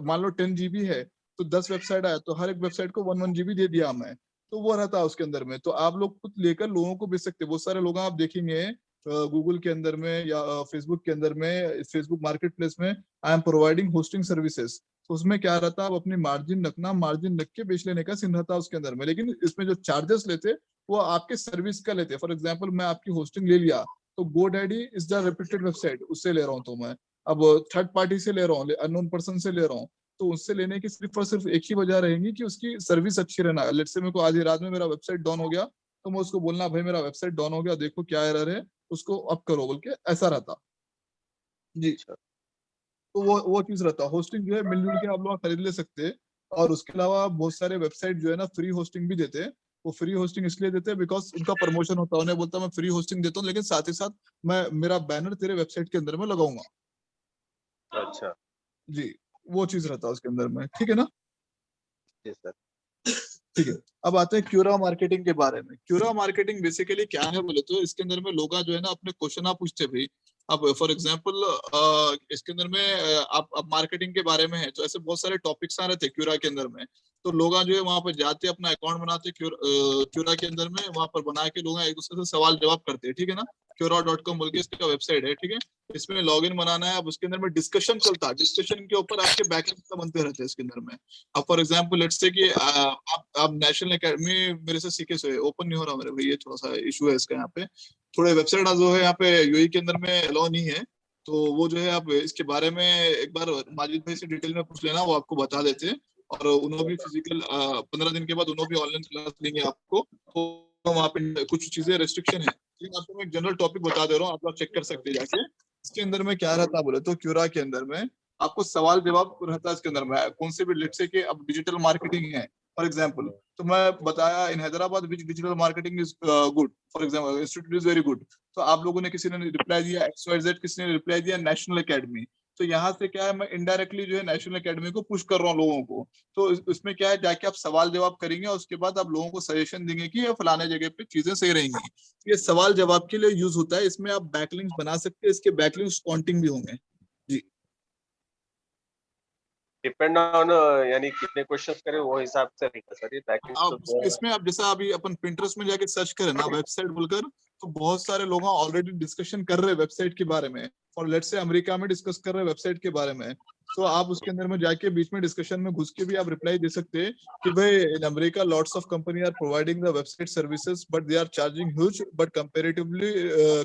मान लो 10 GB है तो 10 वेबसाइट आए तो हर एक वेबसाइट को 1 GB दे दिया मैं, तो वो रहता है उसके अंदर में। तो आप लोग खुद लेकर लोगों को बेच सकते हैं। बहुत सारे लोग आप देखेंगे गूगल के अंदर में या फेसबुक के अंदर में, फेसबुक मार्केट प्लेस में I am providing hosting services, तो उसमें क्या रहता है आप अपनी मार्जिन रखना, मार्जिन रख के बेच लेने का सीन रहता है उसके अंदर में। लेकिन इसमें जो चार्जेस लेते वो आपके सर्विस का लेते। फॉर एग्जांपल मैं आपकी होस्टिंग ले लिया तो GoDaddy is the reputed website, उससे ले रहा हूँ, तो मैं अब थर्ड पार्टी से ले रहा हूँ, अननोन पर्सन से ले रहा हूँ, तो उससे लेने की सिर्फ और सिर्फ एक ही वजह रहेगी कि उसकी सर्विस अच्छी रहना। लेट्स से मेरे को आज ही रात में मेरा वेबसाइट डाउन हो गया तो मैं उसको बोलना भाई मेरा वेबसाइट डाउन हो गया, देखो क्या एरर है, उसको अप करो बोल के, ऐसा रहता जी। तो वो चीज रहता। होस्टिंग जो है मिलजुल के आप लोग खरीद ले सकते हैं। और उसके अलावा बहुत सारे वेबसाइट जो है ना फ्री होस्टिंग भी देते हैं। वो फ्री होस्टिंग इसलिए देते हैं बिकॉज उनका प्रमोशन होता है, उन्हें बोलता है मैं फ्री होस्टिंग देता हूँ लेकिन साथ ही साथ मैं मेरा बैनर तेरे वेबसाइट के अंदर में लगाऊंगा। अच्छा जी वो चीज रहता है उसके अंदर में, ठीक है ना। जी सर। ठीक है, अब आते हैं क्यूरा मार्केटिंग के बारे में। क्यूरा मार्केटिंग बेसिकली क्या है बोले तो इसके अंदर में लोग जो है ना अपने क्वेश्चन आप पूछते भाई। अब फॉर एग्जांपल इसके अंदर में आप मार्केटिंग के बारे में है तो ऐसे बहुत सारे टॉपिक्स आ रहे थे क्यूरा के अंदर में। तो लोग जो है वहां पर जाते अपना अकाउंट बनाते क्यूरा के अंदर में, वहां पर बना के लोग एक दूसरे से सवाल जवाब करते हैं, ठीक है ना। Quora.com बोल के इसका वेबसाइट है, ठीक है। इसमें लॉगिन बनाना है। अब उसके अंदर में डिस्कशन चलता है, डिस्कशन के ऊपर आपके बैकलिंक्स बनते रहते हैं इसके अंदर में। अब फॉर एग्जांपल लेट्स से कि आप नेशनल एकेडमी मेरे से सीखे से ओपन नहीं हो रहा मेरे भाई, ये थोड़ा सा इशू है इसका। यहाँ पे थोड़े वेबसाइट जो है यहाँ पे यूएई के अंदर में अलाउ नहीं है, तो वो जो है आप इसके बारे में एक बार माजिद भाई से डिटेल में पूछ लेना, वो आपको बता देते हैं। और उन्होंने भी फिजिकल 15 दिन के बाद उन्होंने भी ऑनलाइन क्लास लेंगे आपको, तो वहाँ पे कुछ चीजें रेस्ट्रिक्शन है। लेकिन आपको मैं एक जनरल टॉपिक बता दे रहा हूँ, आप लोग चेक कर सकते हैं जाके। इसके अंदर में क्या रहता है बोले तो क्यूरा के अंदर में आपको सवाल जवाब रहता है इसके अंदर में। कौन से भी लेट्स से कि अब डिजिटल मार्केटिंग है फॉर एग्जांपल, तो मैं बताया in Hyderabad which digital marketing is good, for example institute is very good. तो आप लोगों ने, किसी ने रिप्लाई दिया XYZ, किसी ने रिप्लाई दिया नेशनल एकेडमी। तो यहाँ से क्या है मैं इनडायरेक्टली जो है नेशनल एकेडमी को पुश कर रहा हूँ लोगों को। तो इसमें क्या है जाके आप सवाल जवाब करेंगे और उसके बाद आप लोगों को सजेशन देंगे कि ये फलाने जगह पे चीजें सही रहेंगी। ये सवाल जवाब के लिए यूज होता है। इसमें आप बैकलिंक्स बना सकते हैं, इसके बैकलिंक्स काउंटिंग भी होंगे जी। डिपेंड ऑन यानी कितने क्वेश्चंस करें वो हिसाब से रहेगा सर ये बैकलिंक्स आप इसमें आप जैसा अभी अपन पिंटरेस्ट में जाके सर्च करें ना वेबसाइट बोलकर, तो बहुत सारे लोग ऑलरेडी डिस्कशन कर रहे हैं वेबसाइट के बारे में। और लेट्स से अमेरिका में डिस्कस कर रहे हैं वेबसाइट के बारे में, तो आप उसके अंदर में जाके बीच में डिस्कशन में घुस के भी आप रिप्लाई दे सकते हैं कि भाई in America lots of company are providing the website services but they are charging huge, but comparatively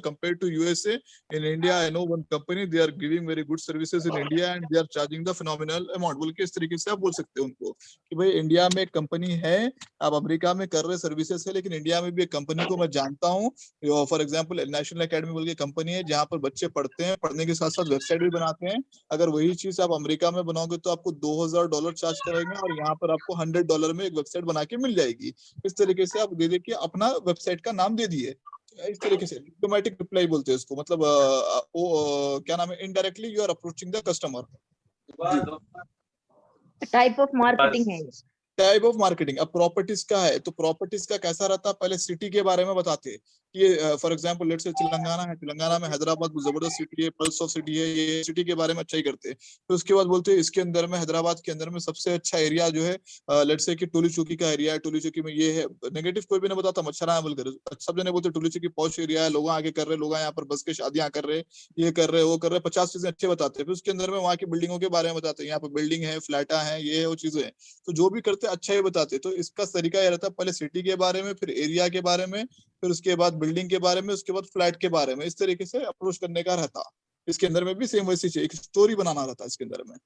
compared to USA in India I know one company they are giving very good services in India and they are charging the phenomenal amount बोल के इस तरीके से आप बोल सकते हैं उनको कि भाई इंडिया में एक कंपनी है, आप अमेरिका में कर रहे सर्विसेज है, लेकिन इंडिया में भी एक कंपनी को मैं जानता हूँ। फॉर एग्जांपल नेशनल एकेडमी बोल के कंपनी है जहाँ पर बच्चे पढ़ते हैं, पढ़ने के साथ साथ वेबसाइट भी बनाते हैं। अगर वही चीज आप अमेरिका में बनाओगे तो आपको $2000 चार्ज करेंगे और यहाँ पर आपको $100 में एक वेबसाइट बना के मिल जाएगी। इस तरीके से आप दे दे के अपना वेबसाइट का नाम दे दिए। इस तरीके से डिप्लोमेटिक रिप्लाई बोलते हैं इसको, मतलब क्या नाम है, indirectly you are approaching the customer. Type of marketing है ये। Type of marketing. अब प्रॉपर्टीज का है तो प्रॉपर्टीज का कैसा रहता है, पहले सिटी के बारे में बताते ये फॉर एग्जांपल लेट्स से तेलंगाना है, तेलंगाना में हैदराबाद जबरदस्त सिटी है, पल्स ऑफ सिटी है, ये सिटी के बारे में अच्छा ही करते हैं। फिर उसके बाद बोलते हैं इसके अंदर में हैदराबाद के अंदर में सबसे अच्छा एरिया जो है लेट्स से कि टोली चौकी का एरिया है, टोली चौकी में ये है। नेगेटिव कोई भी नहीं बताता, मच्छरा बोलकर सब जने बोलते टोली चौकी पॉश एरिया है, लोग आगे कर रहे, लोग यहाँ पर बस के शादियां कर रहे, ये कर रहे वो कर रहे, 50 चीजें अच्छे बताते हैं। फिर उसके अंदर में वहाँ की बिल्डिंगों के बारे में बताते हैं, यहाँ पर बिल्डिंग है, फ्लैटा है, ये है वो चीजें हैं। तो जो भी करते अच्छा ही बताते। तो इसका तरीका यह रहता है पहले सिटी के बारे में, फिर एरिया के बारे में, फिर उसके बाद बिल्डिंग के बारे में, उसके बाद फ्लैट के बारे में, इस तरीके से अप्रोच करने का रहता। इसके अंदर में भी सेम वैसी चीज, एक स्टोरी बनाना रहता है इसके अंदर में।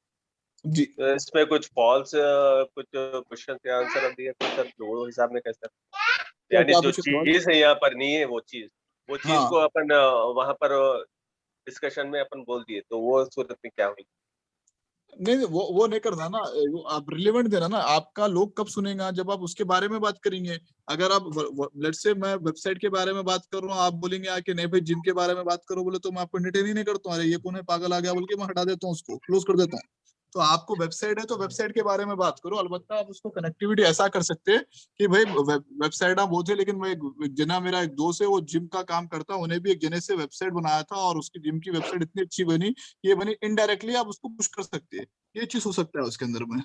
जी तो इसमें कुछ फॉल्स कुछ क्वेश्चन के आंसर अब दिए तो सर वो हिसाब में कैसे, क्या यानी क्या जो पूछे सवाल? चीज है यहाँ पर नहीं है वो चीज हाँ को अपन वहां पर डिस्कशन में अपन बोल दिए तो वो सूरत में क्या हुई? नहीं वो नहीं करना ना, वो आप रिलेवेंट देना ना। आपका लोग कब सुनेगा, जब आप उसके बारे में बात करेंगे। अगर आप लेट्स से मैं वेबसाइट के बारे में बात कर रहा हूँ, आप बोलेंगे आके नहीं भाई जिम के बारे में बात करो, बोले तो मैं आपको एंटरटेन ही नहीं करता हूँ, अरे ये कौन है पागल आ गया बोल के मैं हटा देता हूँ, उसको क्लोज कर देता हूँ। तो आपको वेबसाइट है तो वेबसाइट के बारे में बात करो। अलबत्ता आप उसको कनेक्टिविटी ऐसा कर सकते हैं कि भाई वेबसाइट आप वो थे, लेकिन मैं जना मेरा एक दोस्त है वो जिम का काम करता है, उन्हें भी एक जने से वेबसाइट बनाया था और उसकी जिम की वेबसाइट इतनी अच्छी बनी, ये बनी इनडायरेक्टली आप उसको पुश कर सकते हैं। ये चीज हो सकता है उसके अंदर में।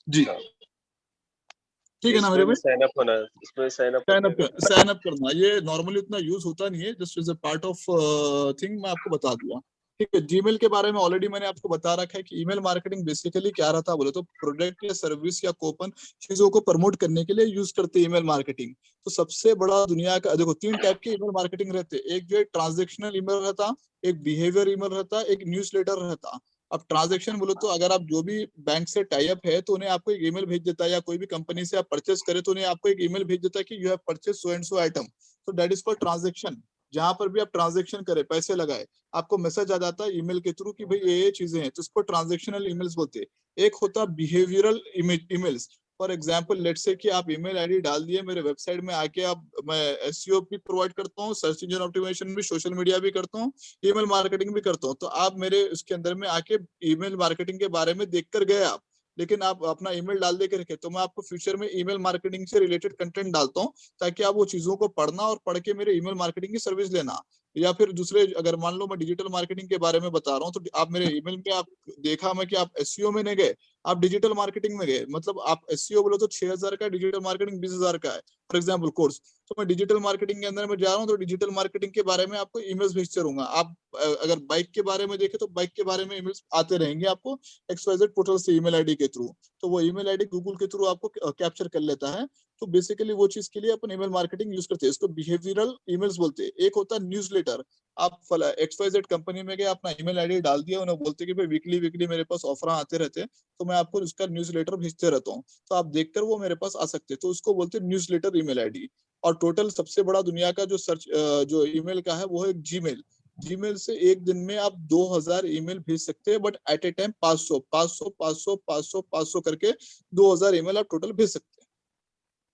जी ठीक है ना मेरे भाई। साइन अप होना, इसमें साइन अप साइन होने अप साइन अप करना ये नॉर्मली उतना यूज होता नहीं है, just is a part of thing, मैं आपको बता दिया। ठीक है, जीमेल के बारे में ऑलरेडी मैंने आपको बता रखा है कि ईमेल मार्केटिंग बेसिकली क्या रहता है बोले तो प्रोडक्ट या सर्विस या कूपन चीजों को प्रमोट करने के लिए यूज करते हैं ईमेल मार्केटिंग। तो सबसे बड़ा दुनिया का देखो 3 टाइप के ईमेल मार्केटिंग रहते हैं, एक जो है ट्रांजेक्शनल ईमेल रहता, एक बिहेवियर ईमेल रहता, एक न्यूज़लेटर रहता। अब ट्रांजैक्शन बोलो तो अगर आप जो भी बैंक से टाई अप है तो उन्हें आपको एक ईमेल भेज देता है, या कोई भी कंपनी से आप परचेस करें तो उन्हें आपको एक ईमेल भेज देता है कि you have purchase so and so item. तो दैट इज कॉल्ड ट्रांजैक्शन। जहां पर भी आप ट्रांजैक्शन करें, पैसे लगाए, आपको मैसेज आ जाता है ईमेल के थ्रू कि भाई ये चीजें हैं, तो इसको ट्रांजैक्शनल ईमेल्स बोलते हैं। एक होता है behavioural emails. For example let's say कि आप ईमेल आईडी डाल दिए मेरे वेबसाइट में आके, आप मैं एसईओ भी प्रोवाइड करता हूँ, सर्च इंजन ऑप्टिमाइजेशन भी, सोशल मीडिया भी करता हूँ, ईमेल मार्केटिंग भी करता हूँ। तो आप मेरे उसके अंदर में आके ईमेल मार्केटिंग के बारे में देखकर गए आप, लेकिन आप अपना ईमेल डाल दे के रखे, तो मैं आपको फ्यूचर में ईमेल मार्केटिंग से रिलेटेड कंटेंट डालता हूँ, ताकि आप वो चीजों को पढ़ना और पढ़ के मेरे ईमेल मार्केटिंग की सर्विस लेना। या फिर दूसरे अगर मान लो मैं डिजिटल मार्केटिंग के बारे में बता रहा हूँ, तो आप मेरे ईमेल में आप देखा मैं कि आप एसईओ में नहीं गए, आप डिजिटल मार्केटिंग में गए। मतलब आप एसईओ बोलो तो 6,000 का, डिजिटल मार्केटिंग 20,000 का है फॉर एग्जाम्पल कोर्स। तो मैं डिजिटल मार्केटिंग के अंदर में जा रहा हूँ, तो डिजिटल मार्केटिंग के बारे में आपको ईमेल्स भेजते रहूंगा। आप अगर बाइक के बारे में देखें तो बाइक के बारे में ईमेल्स आते रहेंगे आपको XYZ पोर्टल से ईमेल आईडी के थ्रू। तो वो ईमेल आईडी गूगल के थ्रू आपको कैप्चर कर लेता है। तो बेसिकली वो चीज के लिए अपन ईमेल मार्केटिंग यूज करते हैं, इसको बिहेवियरल ईमेल्स बोलते हैं। एक होता है न्यूज़लेटर। आप XYZ कंपनी में गए, अपना ईमेल आईडी डाल दिया, उन्हें बोलते कि भाई वीकली वीकली मेरे पास ऑफर आते रहते हैं, तो मैं आपको उसका न्यूज़लेटर भेजते रहता हूँ, तो आप देखकर वो मेरे पास आ सकते हैं। तो उसको बोलते हैं न्यूज़लेटर ईमेल आईडी। और टोटल सबसे बड़ा दुनिया का जो सर्च जो ईमेल का है वो है जीमेल। जीमेल से एक दिन में आप 2000 ईमेल भेज सकते हैं, बट एट ए टाइम 500 करके 2000 ईमेल आप टोटल भेज सकते हैं।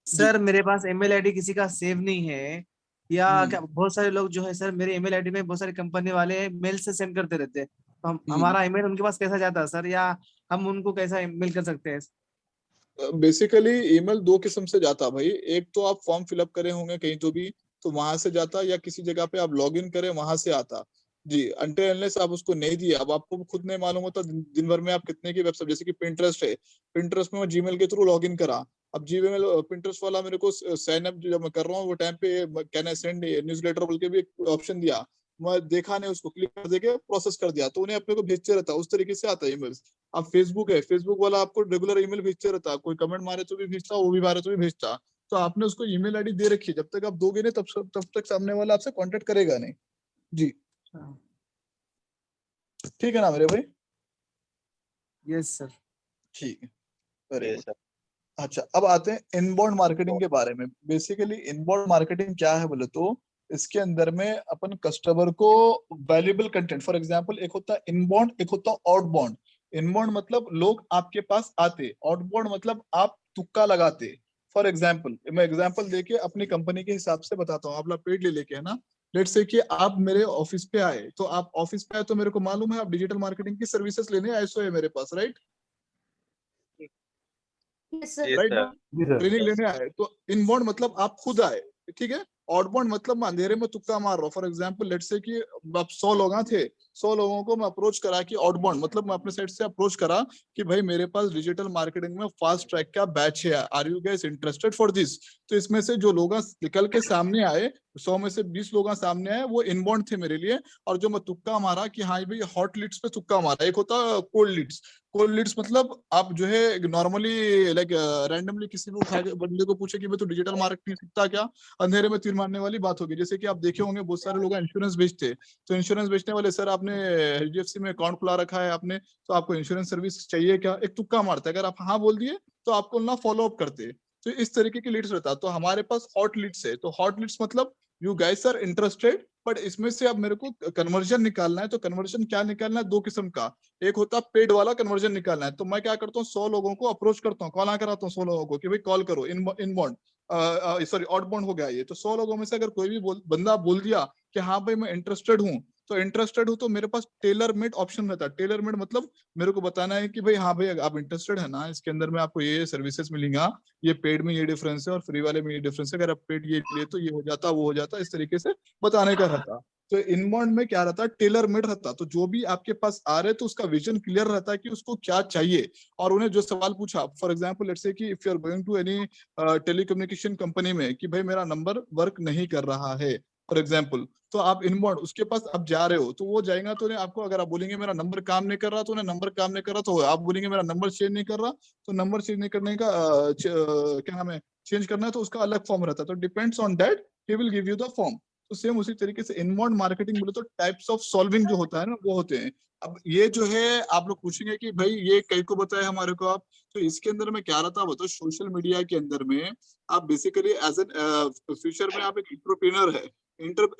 सर मेरे पास ईमेल आईडी किसी का सेव नहीं है, या क्या बहुत सारे लोग जो है सर मेरे ईमेल आईडी में बहुत सारी कंपनी वाले मेल से सेंड करते रहते हैं, तो हमारा ईमेल उनके पास कैसा जाता है सर, या हम उनको कैसा ईमेल कर सकते हैं? बेसिकली ईमेल 2 किस्म से जाता है भाई। एक तो आप फॉर्म फिलअप करे होंगे कहीं तो भी, तो वहां से जाता, या किसी जगह पे आप लॉग इन करें वहां से आता। जी अनटिल अनलेस आप उसको नहीं दिए, अब आपको खुद नहीं मालूम होता दिन भर में आप कितने की वेबसाइट, जैसे कि पिंटरेस्ट है, पिंटरेस्ट में मैं जीमेल के थ्रू लॉग इन करा। अब जीमेल पिंटरेस्ट वाला मेरे को साइन अप जब मैं कर रहा हूँ वो टाइम पे कैन आई सेंड न्यूज़लेटर बोल के भी एक ऑप्शन दिया, मैं देखा नहीं, उसको क्लिक कर देके प्रोसेस कर दिया, तो उन्हें अपने को भेजते रहता है। उस तरीके से आता है ईमेल्स। अब फेसबुक है, फेसबुक वाला आपको रेगुलर ईमेल भेजते रहता है, कोई कमेंट मारे तो भी भेजता, वो भी मारे तो भी भेजता। तो आपने उसको ईमेल आईडी दे रखी है, जब तक आप दोगे नहीं तब तक सामने वाला आपसे कांटेक्ट करेगा नहीं। जी ठीक है ना मेरे भाई। Yes sir. ठीक है, वेरी ये गुड। सर अच्छा अब आते हैं इनबाउंड मार्केटिंग के बारे में। बेसिकली इनबाउंड मार्केटिंग क्या है बोले तो इसके अंदर में अपन कस्टमर को वैल्यूएबल कंटेंट, फॉर एग्जांपल एक होता है इनबाउंड, एक होता है आउटबाउंड। इनबाउंड मतलब लोग आपके पास आते, आउटबाउंड मतलब आप तुक्का लगाते। फॉर एग्जांपल मैं एग्जांपल देके अपनी कंपनी के हिसाब से बताता हूँ, आप लोग पेड ले लेके है ना। लेट्स से कि आप मेरे ऑफिस पे आए, तो आप ऑफिस पे आए तो मेरे को मालूम है आप डिजिटल मार्केटिंग की सर्विसेज लेने आए सो है मेरे पास, right. Yes, sir. Yes, right sir. ना, ट्रेनिंग लेने आए तो इनबाउंड मतलब आप खुद आए, ठीक है। आउटबाउंड मतलब मैं अंधेरे में तुक्का मार रहा हूँ। फॉर एग्जांपल लेट्स से कि आप 100 लोग थे, 100 लोगों को मैं अप्रोच करा कि आउटबाउंड मतलब मैं अपने साइड से अप्रोच करा कि भाई मेरे पास डिजिटल मार्केटिंग में फास्ट ट्रैक का बैच है, are you guys interested for this. तो इसमें से जो लोग निकल के सामने आए, 100 में से 20 लोग सामने आए, वो इनबाउंड थे मेरे लिए। और जो मैं तुक्का मारा कि हाँ भाई हॉट लीड्स पे तुक्का मारा, एक होता कोल्ड लीड्स। कोल्ड लीड्स मतलब आप जो है नॉर्मली लाइक रैंडमली किसी को उठा के बंदे को पूछे कि भाई तू डिजिटल मार्केटिंग सीखता क्या, अंधेरे में तीर मारने वाली बात होगी। जैसे कि आप देखे होंगे बहुत सारे लोग इंश्योरेंस बेचते, तो इंश्योरेंस बेचने वाले, सर आपने HDFC में अकाउंट खुला रखा है आपने, तो आपको इंश्योरेंस सर्विस चाहिए क्या, एक तुक्का मारता है। अगर आप हाँ बोल दिए तो आपको ना फॉलो अप करते। तो इस तरीके की लीड्स रहता है। तो हमारे पास हॉट लीड्स है। तो हॉट लीड्स मतलब you guys are interested, but इसमें से अब मेरे को कन्वर्जन निकालना है। तो कन्वर्जन क्या निकालना है, दो किस्म का। एक होता है पेड वाला कन्वर्जन निकालना है। तो मैं क्या करता हूँ, 100 लोगों को अप्रोच करता हूँ, कॉल आ कराता हूँ 100 लोगों को कि भाई कॉल करो, इनबाउंड सॉरी आउटबाउंड हो गया ये। तो 100 लोगों में से अगर कोई भी बंदा बोल दिया कि हाँ भाई मैं इंटरेस्टेड हूँ, तो इंटरेस्टेड हूँ, तो मेरे पास टेलर मेड ऑप्शन रहता है। टेलर मेड मतलब मेरे को बताना है कि भाई हाँ भाई आप इंटरेस्टेड है ना, इसके अंदर में आपको ये सर्विसेज मिलेंगे, ये पेड में ये डिफरेंस है और फ्री वाले में ये डिफरेंस है, अगर आप पेड ये लिए तो ये हो जाता, वो हो जाता, इस तरीके से बताने का रहता। तो इनबाउंड में क्या रहता है, टेलर मेड रहता। तो जो भी आपके पास आ रहे तो उसका विजन क्लियर रहता है कि उसको क्या चाहिए। और उन्हें जो सवाल पूछा, फॉर एग्जांपल लेट्स से कि if you are going to any telecommunication company में कि भाई मेरा नंबर वर्क नहीं कर रहा है फॉर एग्जांपल, तो आप इनबाउंड उसके पास आप जा रहे हो, तो वो जाएगा तो आपको, अगर आप बोलेंगे मेरा नंबर काम नहीं कर रहा, तो उन्हें नंबर काम नहीं कर रहा, तो आप बोलेंगे मेरा नंबर चेंज नहीं कर रहा, तो नंबर चेंज नहीं करने का क्या नाम है, चेंज करना है तो उसका अलग फॉर्म रहता है। तो depends on that he will give you the form. तो सेम उसी तरीके से इनबाउंड मार्केटिंग बोले तो टाइप्स ऑफ सॉल्विंग जो होता है ना, वो होते हैं। अब ये जो है आप लोग पूछेंगे कि भाई ये कई को बताया हमारे को आप, तो इसके अंदर में क्या रहता है बताओ। सोशल मीडिया के अंदर में आप बेसिकली एज एन फ्यूचर में आप एक एंटरप्रेन्योर है।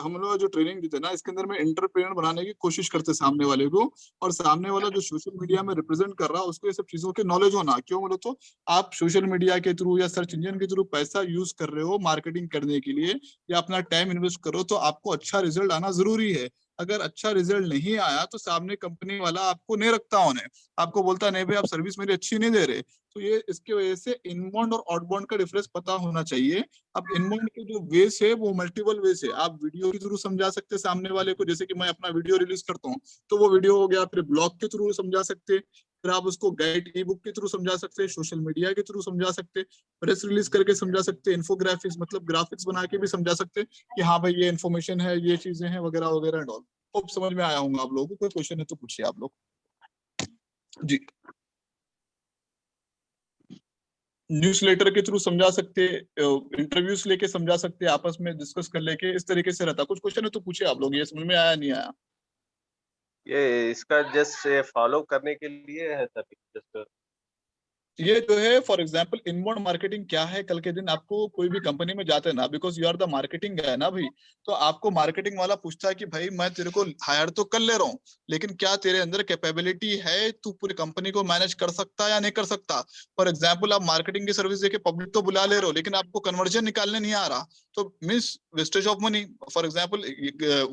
हम लोग जो ट्रेनिंग देते हैं ना, इसके अंदर में एंटरप्रेन्योर बनाने की कोशिश करते हैं सामने वाले को, और सामने वाला जो सोशल मीडिया में रिप्रेजेंट कर रहा है उसको ये सब चीजों के नॉलेज होना। क्यों बोलो तो आप सोशल मीडिया के थ्रू या सर्च इंजन के थ्रू पैसा यूज कर रहे हो मार्केटिंग करने के लिए, या अपना टाइम इन्वेस्ट करो, तो आपको अच्छा रिजल्ट आना जरूरी है। अगर अच्छा रिजल्ट नहीं आया तो सामने कंपनी वाला आपको नहीं रखता, उन्हें आपको बोलता नहीं भाई आप सर्विस मेरी अच्छी नहीं दे रहे। तो ये इसके वजह से इनबाउंड और आउटबाउंड का डिफरेंस पता होना चाहिए। अब इनबाउंड के जो वेज है वो मल्टीपल वेज है। आप वीडियो के थ्रू समझा सकते हैं सामने वाले को, जैसे कि मैं अपना वीडियो रिलीज करता हूँ तो वो वीडियो हो गया, फिर ब्लॉग के थ्रू समझा सकते, फिर आप उसको गाइड ई बुक के थ्रू समझा सकते हैं, सोशल मीडिया के थ्रू समझा सकते, प्रेस रिलीज करके समझा सकते, इन्फोग्राफिक्स मतलब ग्राफिक्स बना के भी समझा सकते कि हाँ भाई ये इन्फॉर्मेशन है, ये चीजें हैं वगैरह वगैरह एंड ऑल। होप समझ में आया होगा आप लोगों को। कोई क्वेश्चन है तो पूछिए आप लोग जी। न्यूज़लेटर के थ्रू समझा सकते, इंटरव्यूज लेके समझा सकते, आपस में डिस्कस कर लेके, इस तरीके से रहता। कुछ क्वेश्चन है तो पूछिए आप लोग, ये समझ में आया नहीं आया। ये इसका जस्ट फॉलो करने के लिए है सर, जस्ट ये जो है फॉर एग्जांपल इनबाउंड मार्केटिंग क्या है, कल के दिन आपको कोई भी कंपनी में जाते हैं ना, because you are the marketing guy ना भाई, तो आपको मार्केटिंग वाला पूछता है कि भाई मैं तेरे को हायर तो कर ले रहा हूँ, लेकिन क्या तेरे अंदर कैपेबिलिटी है, तू पूरी कंपनी को मैनेज कर सकता है या नहीं कर सकता। फॉर एग्जाम्पल आप मार्केटिंग की सर्विस देके पब्लिक तो बुला ले रहे हो, लेकिन आपको कन्वर्जन निकालने नहीं आ रहा, तो means wastage of money. For example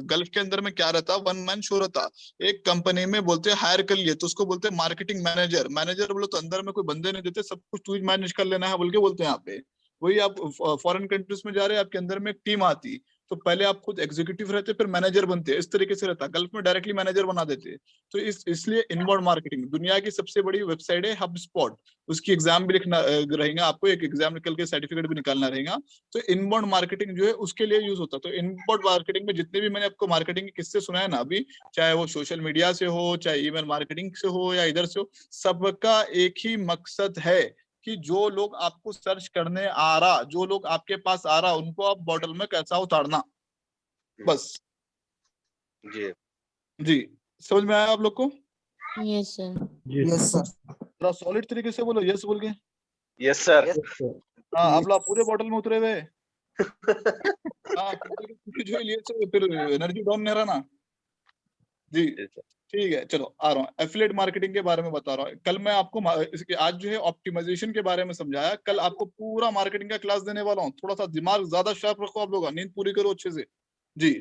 gulf के अंदर में क्या रहता, वन मैन शो रहता। एक कंपनी में बोलते हैं हायर कर लिए तो उसको बोलते हैं मार्केटिंग मैनेजर। मैनेजर बोलो तो अंदर में कोई बंदे नहीं देते, सब कुछ तू ही मैनेज कर लेना है बोल के बोलते हैं यहाँ पे। वही आप फॉरेन कंट्रीज में जा रहे हैं, आपके अंदर में एक टीम आती, तो पहले आप खुद एग्जीक्यूटिव रहते फिर मैनेजर बनते, इस तरीके से रहता। गल्फ में डायरेक्टली मैनेजर बना देते। तो इसलिए इनबाउंड मार्केटिंग दुनिया की सबसे बड़ी वेबसाइट है हब स्पॉट, उसकी एग्जाम भी लिखना रहेगा आपको, एक एग्जाम निकल के सर्टिफिकेट भी निकालना रहेगा। तो इनबाउंड मार्केटिंग जो है उसके लिए यूज होता है। तो इनबाउंड मार्केटिंग में जितने भी मैंने आपको मार्केटिंग के किस्से सुनाए ना अभी, चाहे वो सोशल मीडिया से हो, चाहे ईमेल मार्केटिंग से हो, या इधर से हो, सबका एक ही मकसद है कि जो लोग आपको सर्च करने आ रहा, जो लोग आपके पास आ रहा, उनको आप बॉटल में कैसा उतारना, बस। जी जी समझ में आया आप लोग को? Yes sir. Yes sir. थोड़ा सॉलिड तरीके से बोलो, यस बोल के। Yes sir. हाँ आप लोग पूरे बॉटल में उतरे हुए। हाँ क्योंकि जो लिए तो फिर एनर्जी डाउन नहीं रहा ना जी। ठीक है चलो आ रहा हूँ, एफिलिएट मार्केटिंग के बारे में बता रहा हूँ। कल मैं आपको इसके आज जो है ऑप्टिमाइजेशन के बारे में समझाया, कल आपको पूरा मार्केटिंग का क्लास देने वाला हूँ। थोड़ा सा दिमाग ज्यादा शार्प रखो आप लोग, नींद पूरी करो अच्छे से जी।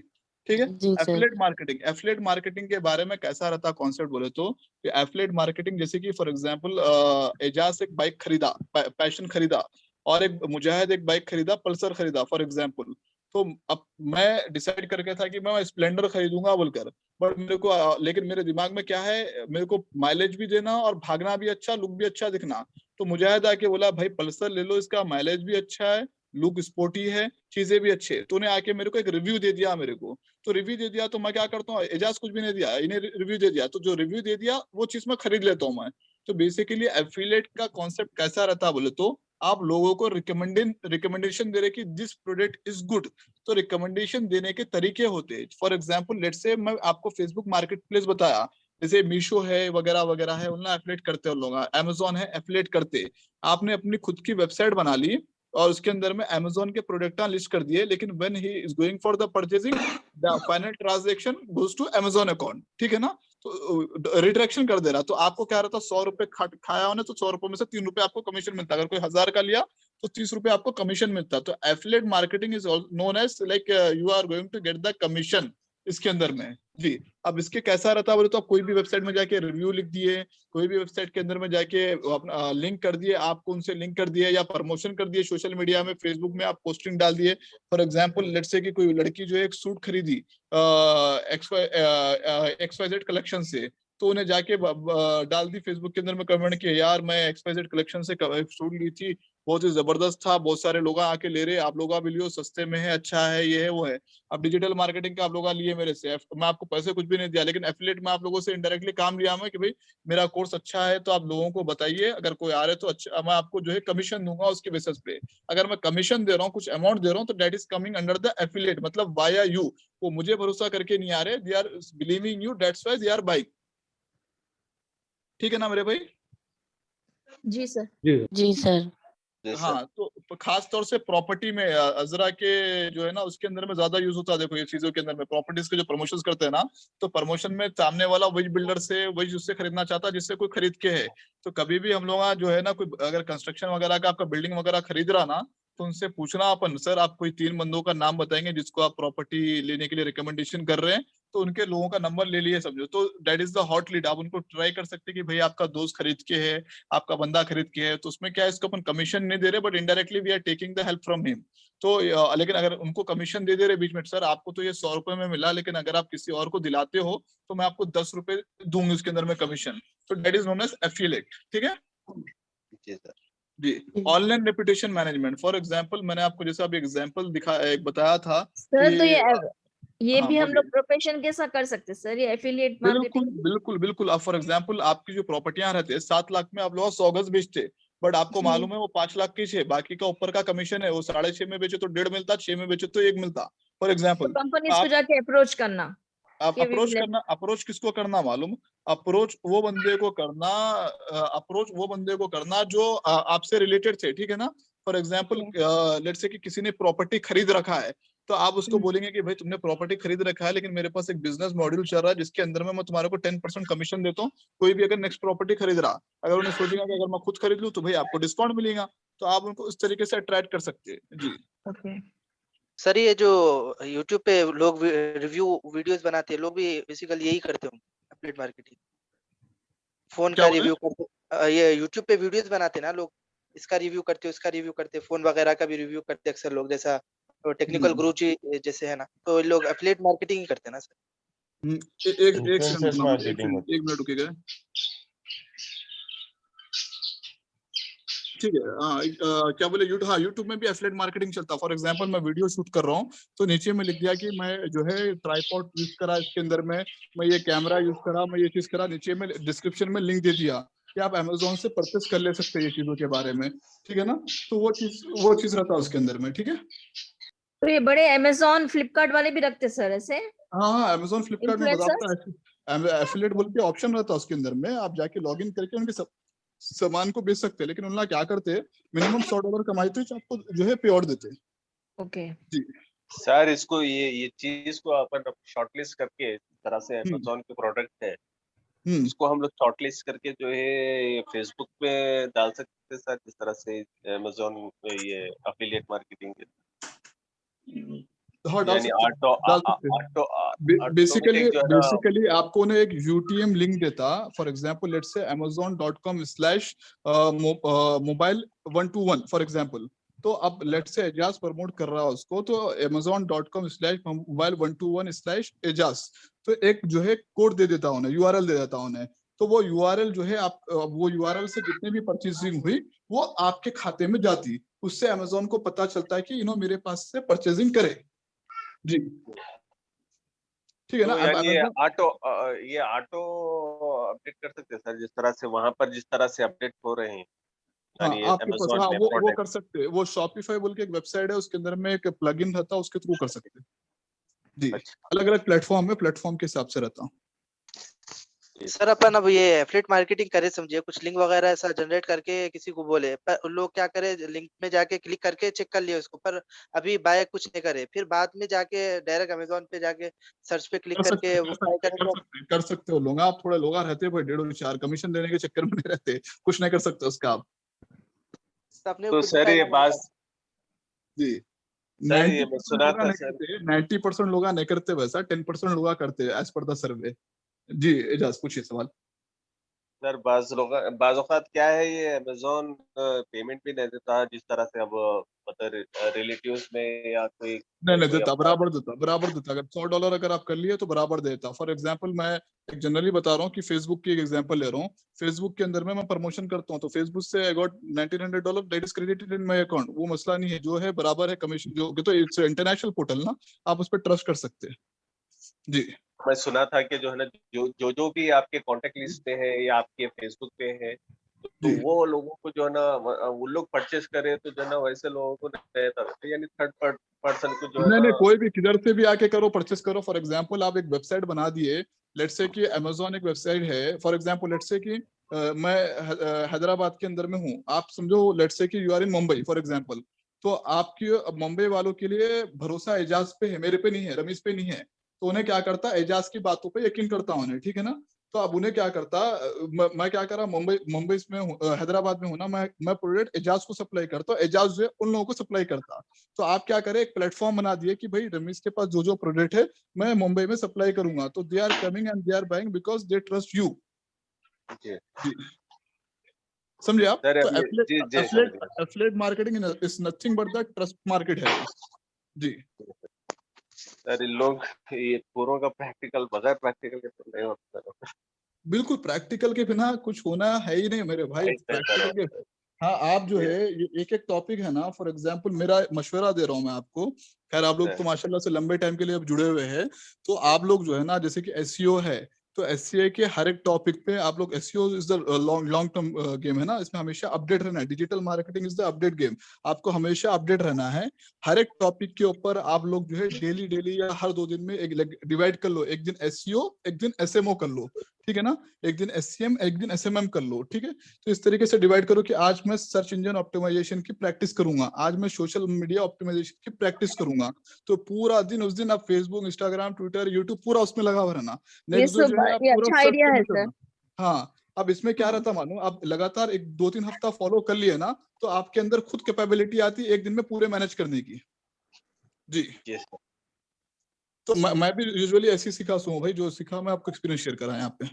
ठीक है। जी सर। एफिलिएट मार्केटिंग के बारे में कैसा रहता कॉन्सेप्ट बोले तो एफिलिएट मार्केटिंग जैसे कि फॉर एग्जांपल एजाज एक बाइक खरीदा, पैशन खरीदा, और एक मुजाहिद एक बाइक खरीदा, पल्सर खरीदा फॉर एग्जांपल। तो अब मैं डिसाइड करके था कि मैं स्प्लेंडर खरीदूंगा बोलकर, बट मेरे को लेकिन मेरे दिमाग में क्या है, मेरे को माइलेज भी देना और भागना भी अच्छा, लुक भी अच्छा दिखना। तो मुजाहिद आके बोला भाई पल्सर ले लो, इसका माइलेज भी अच्छा है, लुक स्पोर्टी है, चीजें भी अच्छे। तो उन्हें आके मेरे को एक रिव्यू दे दिया मेरे को। तो रिव्यू दे दिया तो मैं क्या करता हूँ, एजाज कुछ भी नहीं दिया, इन्हें रिव्यू दे दिया, तो जो रिव्यू दे दिया वो चीज मैं खरीद लेता हूँ मैं। तो बेसिकली एफिलिएट का कॉन्सेप्ट कैसा रहता है बोले तो आप लोगों को रिकमेंडेशन दे रहे कि दिस प्रोडक्ट इज गुड। तो रिकमेंडेशन देने के तरीके होते हैं। फॉर एग्जाम्पल लेट्स से मैं आपको फेसबुक मार्केट प्लेस बताया, जैसे मीशो है वगैरह वगैरह है, उनमें एफिलिएट करते हैं लोग, अमेजोन है एफिलिएट करते। आपने अपनी खुद की वेबसाइट बना ली और उसके अंदर में अमेजोन के प्रोडक्ट लिस्ट कर दिए, लेकिन when he is going for the purchasing the final transaction goes to Amazon account, ठीक है ना। तो रिट्रैक्शन कर दे रहा, तो आपको क्या रहता, 100 रुपए खाया होने तो 100 रुपए में से 3 रुपए आपको कमीशन मिलता। अगर कोई 1000 का लिया तो 30 रुपए आपको कमीशन मिलता। तो affiliate marketing is known as like you are going to get the commission इसके अंदर में जी। अब इसके कैसा रहता है बोले तो आप कोई भी वेबसाइट में जाके रिव्यू लिख दिए, कोई भी वेबसाइट के अंदर में जाके अपना लिंक कर दिए, आपको उनसे लिंक कर दिए या प्रमोशन कर दिए सोशल मीडिया में, फेसबुक में आप पोस्टिंग डाल दिए। फॉर एग्जांपल लेट्स से कि कोई लड़की जो है एक सूट खरीदी XYZ कलेक्शन से, तो उन्हें जाके डाल दी फेसबुक के अंदर में कमेंट किया, यार मैं XYZ कलेक्शन से सूट ली थी, बहुत ही जबरदस्त था, बहुत सारे लोग आके ले रहे, आप लोग भी लियो, सस्ते में है, अच्छा है, ये है वो है। अब डिजिटल मार्केटिंग का आप लोग लिए मेरे से, मैं आपको पैसे कुछ भी नहीं दिया, लेकिन एफिलिएट में आप लोगों से इनडायरेक्टली काम लिया मैं कि भाई मेरा कोर्स अच्छा है तो आप लोगों को बताइए, अगर कोई आ रहे तो अच्छा, मैं आपको जो है कमीशन दूंगा उसके बेसिस पे। अगर मैं कमीशन दे रहा हूँ, कुछ अमाउंट दे रहा हूँ, तो that is coming under the affiliate, मतलब वाया यू। वो मुझे भरोसा करके नहीं आ रहे, they are believing you, that's why they are buying. ठीक है ना मेरे भाई। जी सर। जी सर। हाँ, तो खास तौर से प्रॉपर्टी में अजरा के जो है ना उसके अंदर में ज्यादा यूज होता है। देखो ये चीजों के अंदर में प्रॉपर्टीज के जो प्रमोशंस करते हैं ना, तो प्रमोशन में सामने वाला वही बिल्डर से वही उससे खरीदना चाहता है जिससे कोई खरीद के है। तो कभी भी हम लोग जो है ना, कोई अगर कंस्ट्रक्शन वगैरह का आपका बिल्डिंग वगैरह खरीद रहा ना, तो उनसे पूछना अपन, सर आप कोई 3 बंदों का नाम बताएंगे जिसको आप प्रॉपर्टी लेने के लिए रिकमेंडेशन कर रहे हैं, तो उनके लोगों का नंबर ले लिए समझो, तो that is the hot lead. आप उनको ट्राई कर सकते हैं कि भाई आपका दोस्त खरीद के है, आपका बंदा खरीद के है, तो उसमें क्या है, इसको अपन कमीशन नहीं दे रहे, but indirectly we are taking the help from him. तो लेकिन अगर उनको कमीशन दे दे रहे बीच में, सर आपको तो ये 100 रुपए में मिला, लेकिन अगर आप किसी और को दिलाते हो तो मैं आपको 10 रुपए दूंगी उसके अंदर में कमीशन। तो that is known as affiliate. ठीक है जी सर। जी। Online reputation management, for example मैंने आपको जैसा अभी एग्जांपल एक बताया था सर तो कि ये हाँ भी हम बोलिए। लोग प्रोफेशन के साथ कर सकते हैं सर, ये एफिलिएट बिल्कुल मार्केटिंग। बिल्कुल बिल्कुल। आप फॉर एग्जांपल आपकी जो प्रॉपर्टियां रहती है 7 लाख में आप लोग 100 गज बेचते, बट आपको जी। मालूम है वो 5 लाख की है, बाकी का ऊपर का कमीशन है, वो 6.5 में बेचे तो 1.5 मिलता, 6 में बेचे तो 1 मिलता फॉर तो एग्जाम्पल। कंपनीज को आप जाके अप्रोच करना आप कि वी अप्रोच विल। करना, अप्रोच किसको करना मालूम, अप्रोच वो बंदे को करना, अप्रोच वो बंदे को करना जो आपसे रिलेटेड थे, ठीक है ना। फॉर एग्जाम्पल लेट्स से कि किसी ने प्रॉपर्टी खरीद रखा है, तो आप उसको बोलेंगे कि भाई तुमने प्रॉपर्टी खरीद रखा है, लेकिन मेरे पास एक बिजनेस मॉड्यूल चल रहा है जिसके अंदर में मैं तुम्हारे को 10% कमीशन देता हूँ, कोई भी अगर नेक्स्ट प्रॉपर्टी खरीद रहा, अगर उन्हें सोचेगा कि अगर मैं खुद खरीद लूँ तो भाई आपको डिस्काउंट मिलेगा, तो आप उनको इस तरीके से अट्रैक्ट कर सकते हैं जी। ओके। सर ये जो YouTube पे लोग रिव्यू वीडियोस बनाते हैं, लोग भी बेसिकली यही करते होंगे, एफिलिएट मार्केटिंग, फोन क्या का बोले? रिव्यू करते। ये YouTube पे वीडियोस बनाते ना लोग, इसका रिव्यू करते, उसका रिव्यू करते, फोन वगैरह का भी रिव्यू करते अक्सर लोग, जैसा टेक्निकल गुरु जी जैसे है ना, तो लोग एफिलिएट मार्केटिंग ही करते हैं ना सर। एक सेकंड इन्फ्लुएंसर्स रुकना, मार्केटिंग होता एक मिनट रुकिएगा। ठीक है। क्या बोले, यूट्यूब, हाँ यूट्यूब में भी एफिलिएट मार्केटिंग चलता है। फॉर एग्जांपल मैं वीडियो शूट कर रहा हूँ, तो नीचे में लिख दिया कि मैं जो है ट्राइपॉड यूज करा इसके अंदर में, मैं ये कैमरा यूज करा, मैं ये चीज करा, नीचे में डिस्क्रिप्शन में लिंक दे दिया कि आप अमेजोन से परचेस कर ले सकते हैं ये चीजों के बारे में, ठीक है ना। तो वो चीज रहता है उसके अंदर में, ठीक है। तो ये बड़े अमेजोन फ्लिपकार्ट वाले भी रखते सर ऐसे हाँ हाँ, अमेजोन फ्लिपकार्ट में इन्फ्लुएंसर्स। बताता है, एफिलिएट बोल के ऑप्शन रहता है उसके अंदर में, आप जाके लॉग इन करके उनके सामान को बेच सकते हैं, लेकिन उनका क्या करते हैं, मिनिमम $100 कमाई तो आपको जो है पे और देते हैं ओके जी। सर इसको ये चीज को अपन शॉर्टलिस्ट करके, इस तरह से अमेजोन के प्रोडक्ट है, इसको हम लोग शॉर्टलिस्ट करके जो है फेसबुक पे डाल सकते हैं सर, जिस तरह से अमेजोन ये एफिलिएट मार्केटिंग के। हाँ डाल यानी सकते हैं, ऑटो डाल सकते हैं। बेसिकली ऑटोमेटिक जो है ना, बेसिकली आपको ना एक यूटीएम लिंक देता, फॉर एग्जांपल लेट्स से amazon.com/mobile121 फॉर एग्जांपल। तो अब लेट्स से एजाज प्रमोट कर रहा है उसको, तो amazon.com/mobile121/एजाज, तो एक जो है कोड दे देता उन्हें, यूआरएल दे देता उन्हें। तो वो यूआरएल जो है आप वो यूआरएल से जितने भी परचेसिंग हुई वो आपके खाते में जाती, उससे अमेजोन को पता चलता है कि मेरे पास से परचेजिंग करे। जी ठीक है ना। तो अब यानी अमेजोन ये ऑटो अपडेट कर सकते हैं सर, जिस तरह से वहां पर जिस तरह से अपडेट हो रहे हैं, हाँ यानी आपके पास, अमेजोन हाँ में वो प्रोडक्ट। कर सकते हैं। वो शॉपिफाई बोल के एक वेबसाइट है, उसके अंदर में एक प्लगइन रहता है, उसके थ्रू कर सकते हैं। जी अच्छा अलग अलग प्लेटफॉर्म में, प्लेटफॉर्म के हिसाब से रहता। सर अपन अब ये एफिलिएट मार्केटिंग करे, समझिए कुछ लिंक वगैरह ऐसा जनरेट करके किसी को बोले, पर उन लोग क्या करे, लिंक में जाके क्लिक करके चेक कर लिया उसको, पर अभी बाय कुछ नहीं करे, फिर बाद में जाके डायरेक्ट अमेजोन पे जाके सर्च पे क्लिक कर सकते करके कर वो बाय सकते करे कर तो सकते कर सकते हो लोग। आप थोड़े लोग रहते हैं भाई, 1.5 कमीशन देने के चक्कर में नहीं रहते, कुछ नहीं कर सकते उसका आप। अपने को तो खुद ही सर ये फायदा मिल बात, रहा जी सर ये मैं 90% सुना लोग था नहीं सर। करते, 90% लोग नहीं करते वैसा, 10% लोग करते एज पर द सर्वे। जी एजाज पूछिए सवाल। सर बाज़ औक़ात क्या है, ये अमेज़न पेमेंट भी नहीं देता, जिस तरह से अब मतलब रिलेटिव्स में या कोई नहीं कोई देता, अपना। बराबर देता, बराबर देता। अगर $100 अगर आप कर लिए तो बराबर देता। फॉर एग्जांपल मैं एक जनरली बता रहा हूँ कि फेसबुक की एक एग्जांपल ले रहा हूँ। फेसबुक के अंदर में मैं प्रमोशन करता हूँ, तो फेसबुक से I got $1900 that is credited in my account. वो मसला नहीं है, जो है बराबर है कमीशन जो, तो इट्स इंटरनेशनल पोर्टल ना, आप उस पर ट्रस्ट कर सकते हैं। जी मैं सुना था कि जो है ना, जो भी आपके कॉन्टेक्ट लिस्ट पे है या आपके फेसबुक पे है, तो जी वो लोगों को जो है ना, वो लोग परचेज करें तो जो है ना, वैसे लोगों को नहीं देता, यानी थर्ड पर्सन को जो है नहीं ना। नहीं, कोई भी किधर से भी आके करो, परचेस करो। फॉर एग्जांपल आप एक वेबसाइट बना दिए, लेट्स से कि अमेजोन एक वेबसाइट है, फॉर एग्जांपल लेट्स से कि मैं हैदराबाद के अंदर में हूँ, आप समझो लेट्स से कि you are in Mumbai for example. तो आपकी मुंबई वालों के लिए भरोसा एजाज पे है, मेरे पे नहीं है, रमीज पे नहीं है। तो उन्हें क्या करता, एजाज की बातों पे यकीन करता उन्हें, ठीक है ना। तो अब उन्हें क्या करता, मैं क्या करा, मुंबई मुंबई में हैदराबाद में हूँ ना, मैं प्रोडक्ट एजाज को सप्लाई करता हूँ, एजाज जो है उन लोगों को सप्लाई करता। तो आप क्या करें, एक प्लेटफॉर्म बना दिए कि भाई रमीज के पास जो जो प्रोडक्ट है मैं मुंबई में सप्लाई करूंगा, तो they are coming and they are buying because they trust you. जी समझे आप। सर, तो अभी जी जी समझ गया। Affiliate marketing is nothing but the trust market है वो। जी सर इन लोग ये पूरों का प्रैक्टिकल, बगैर प्रैक्टिकल के तो नहीं होता। बिल्कुल, प्रैक्टिकल के बिना कुछ होना है ही नहीं मेरे भाई, राइट है सर। प्रैक्टिकल के। हाँ आप जो है ये एक एक टॉपिक है ना, फॉर एग्जांपल मेरा मशवरा दे रहा हूँ मैं आपको। खैर आप लोग तो माशाल्लाह से लंबे टाइम के लिए अब जुड़े हुए हैं, तो आप लोग जो है ना, जैसे कि एसईओ है, तो एसईओ के हर एक टॉपिक पे आप लोग, SEO is the long term game है ना, इसमें हमेशा अपडेट रहना है। Digital marketing is the update game, आपको हमेशा अपडेट रहना है। हर एक टॉपिक के ऊपर आप लोग जो है डेली डेली या हर 2 दिन में एक डिवाइड कर लो, एक दिन एसईओ एक दिन एसएमओ कर लो, ठीक है ना। एक दिन एससीएम एक दिन एसएमएम कर लो, ठीक है। तो इस तरीके से डिवाइड करो कि आज मैं सर्च इंजन ऑप्टिमाइजेशन की प्रैक्टिस करूंगा, आज मैं सोशल मीडिया ऑप्टिमाइजेशन की प्रैक्टिस करूंगा। तो पूरा दिन उस दिन आप फेसबुक, इंस्टाग्राम, ट्विटर, यूट्यूब पूरा उसमें लगा हुआ रहना। ये नेक्स्ट सब जो है आप ये पूरा अच्छा सर्च आइडिया है करना सर। करना। हाँ अब इसमें क्या रहता मानो, आप लगातार 1-2-3 हफ्ता फॉलो कर लिए ना, तो आपके अंदर खुद कैपेबिलिटी आती है एक दिन में पूरे मैनेज करने की। जी जी सर। तो मैं भी यूजुअली ऐसी सीखा हूँ भाई, जो सीखा मैं आपको एक्सपीरियंस शेयर करा है यहाँ पे।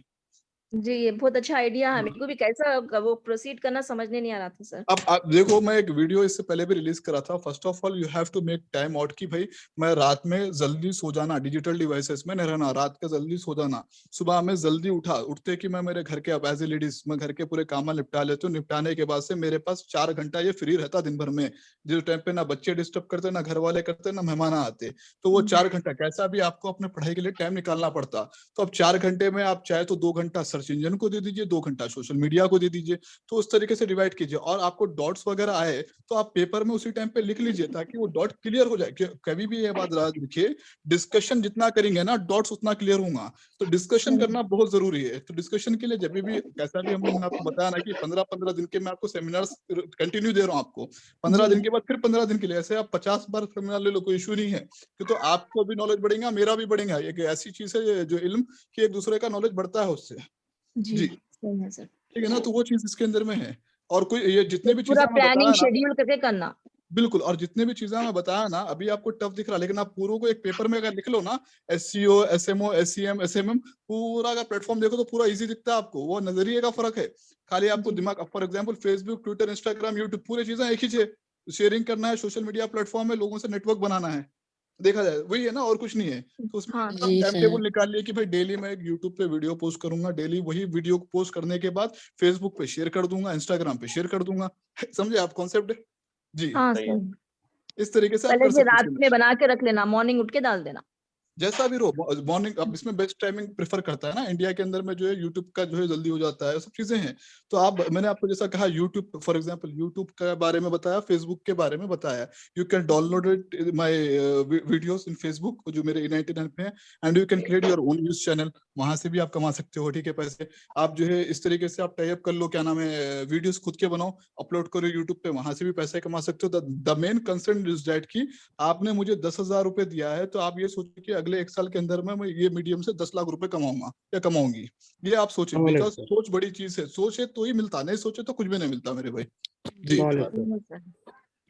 जी, ये बहुत अच्छा आइडिया है। मेरे को भी कैसा वो प्रोसीड करना समझने नहीं आ रहा था सर। अब आप देखो, मैं एक वीडियो इससे पहले भी रिलीज करा था। First of all you have to make time out कि भाई मैं रात में जल्दी सो जाना, डिजिटल डिवाइसेस में नहीं रहना, रात का जल्दी सो जाना, सुबह में जल्दी उठते कि मैं मेरे घर के, अब एज ए लेडीज मैं घर के पूरे काम निपटा लेती हूँ। निपटाने के बाद से मेरे पास 4 घंटा ये फ्री रहता दिन भर में, जिस टाइम पे ना बच्चे डिस्टर्ब करते, ना घर वाले करते, ना मेहमान आते। तो वो 4 घंटा कैसा भी आपको अपने पढ़ाई के लिए टाइम निकालना पड़ता। तो अब 4 घंटे में आप चाहे तो 2 घंटा सर्च इंजन को दे दीजिए, 2 घंटा सोशल मीडिया को दे दीजिए। तो उस तरीके से डिवाइड कीजिए, और आपको डॉट्स वगैरह आए तो आप पेपर में उसी टाइम पे लिख लीजिए, ताकि वो डॉट क्लियर हो जाए। कभी भी ये बात याद रखिए, डिस्कशन जितना करेंगे ना डॉट्स उतना क्लियर होगा। तो डिस्कशन करना बहुत जरूरी है। तो डिस्कशन के लिए जब भी कैसा भी, हम लोग ने आपको बताया ना कि 15-15 दिन के मैं आपको सेमिनार्स कंटिन्यू दे रहा हूँ आपको, 15 दिन के बाद फिर 15 दिन के लिए, ऐसे आप 50 बार सेमिनार ले लो, कोई इशू नहीं है। कि तो आपको भी नॉलेज बढ़ेगा, मेरा भी बढ़ेगा। एक ऐसी चीज है जो इल्म कि एक दूसरे का नॉलेज बढ़ता है उससे। जी सही है सर। ठीक है ना, तो वो चीज इसके अंदर में है। और कोई ये जितने भी पूरा चीजें मैं प्लानिंग बताया ना, शेड्यूल करके करना। बिल्कुल। और जितने भी चीजें मैं बताया ना, अभी आपको टफ दिख रहा है, लेकिन आप पूरों को एक पेपर में अगर लिख लो ना, SEO, SMO, SEM, SMM, पूरा अगर प्लेटफॉर्म देखो तो पूरा इजी दिखता है आपको। वो नजरिए का फर्क है, खाली आपको दिमाग। For example Facebook, Twitter, Instagram, YouTube, पूरी चीजें एक ही चीज, शेयरिंग करना है, सोशल मीडिया प्लेटफॉर्म है, लोगों से नेटवर्क बनाना है, देखा जाए वही है ना, और कुछ नहीं है। तो उसमें हाँ, हम जी टाइम सर। टेबल निकाल लिए कि भाई डेली मैं एक यूट्यूब पे वीडियो पोस्ट करूंगा, डेली वही वीडियो पोस्ट करने के बाद फेसबुक पे शेयर कर दूंगा, इंस्टाग्राम पे शेयर कर दूंगा। समझे आप कॉन्सेप्ट? जी, हाँ सही है। सर। इस तरीके से आप पहले कर से सकते रात हैं। में बना के रख लेना, मॉर्निंग उठ के डाल देना। जैसा भी रहो, मॉर्निंग अब इसमें बेस्ट टाइमिंग प्रेफर करता है ना, इंडिया के अंदर में जो है यूट्यूब का जो है जल्दी हो जाता है, सब चीजें हैं। तो आप, मैंने आपको जैसा कहा यूट्यूब, फॉर एग्जांपल यूट्यूब के बारे में बताया, फेसबुक के बारे में बताया, you can download it my videos in Facebook जो मेरे E99 पे हैं, and you can create your own news channel, वहां से भी आप कमा सकते हो, ठीक है, पैसे। आप जो है इस तरीके से आप टाई अप कर लो, क्या नाम है, वीडियोस खुद के बनाओ, अपलोड करो यूट्यूब पे, वहां से भी पैसे कमा सकते हो। The main concern is that कि आपने मुझे 10,000 रुपए दिया है, तो आप ये सोचिए कि अगले 1 साल के अंदर में मैं ये मीडियम से 10 लाख रुपए कमाऊंगा या कमाऊंगी, ये आप सोचिए। बिकॉज सोच बड़ी चीज है, सोचे तो ही मिलता, नहीं सोचे तो कुछ भी नहीं मिलता मेरे भाई। जी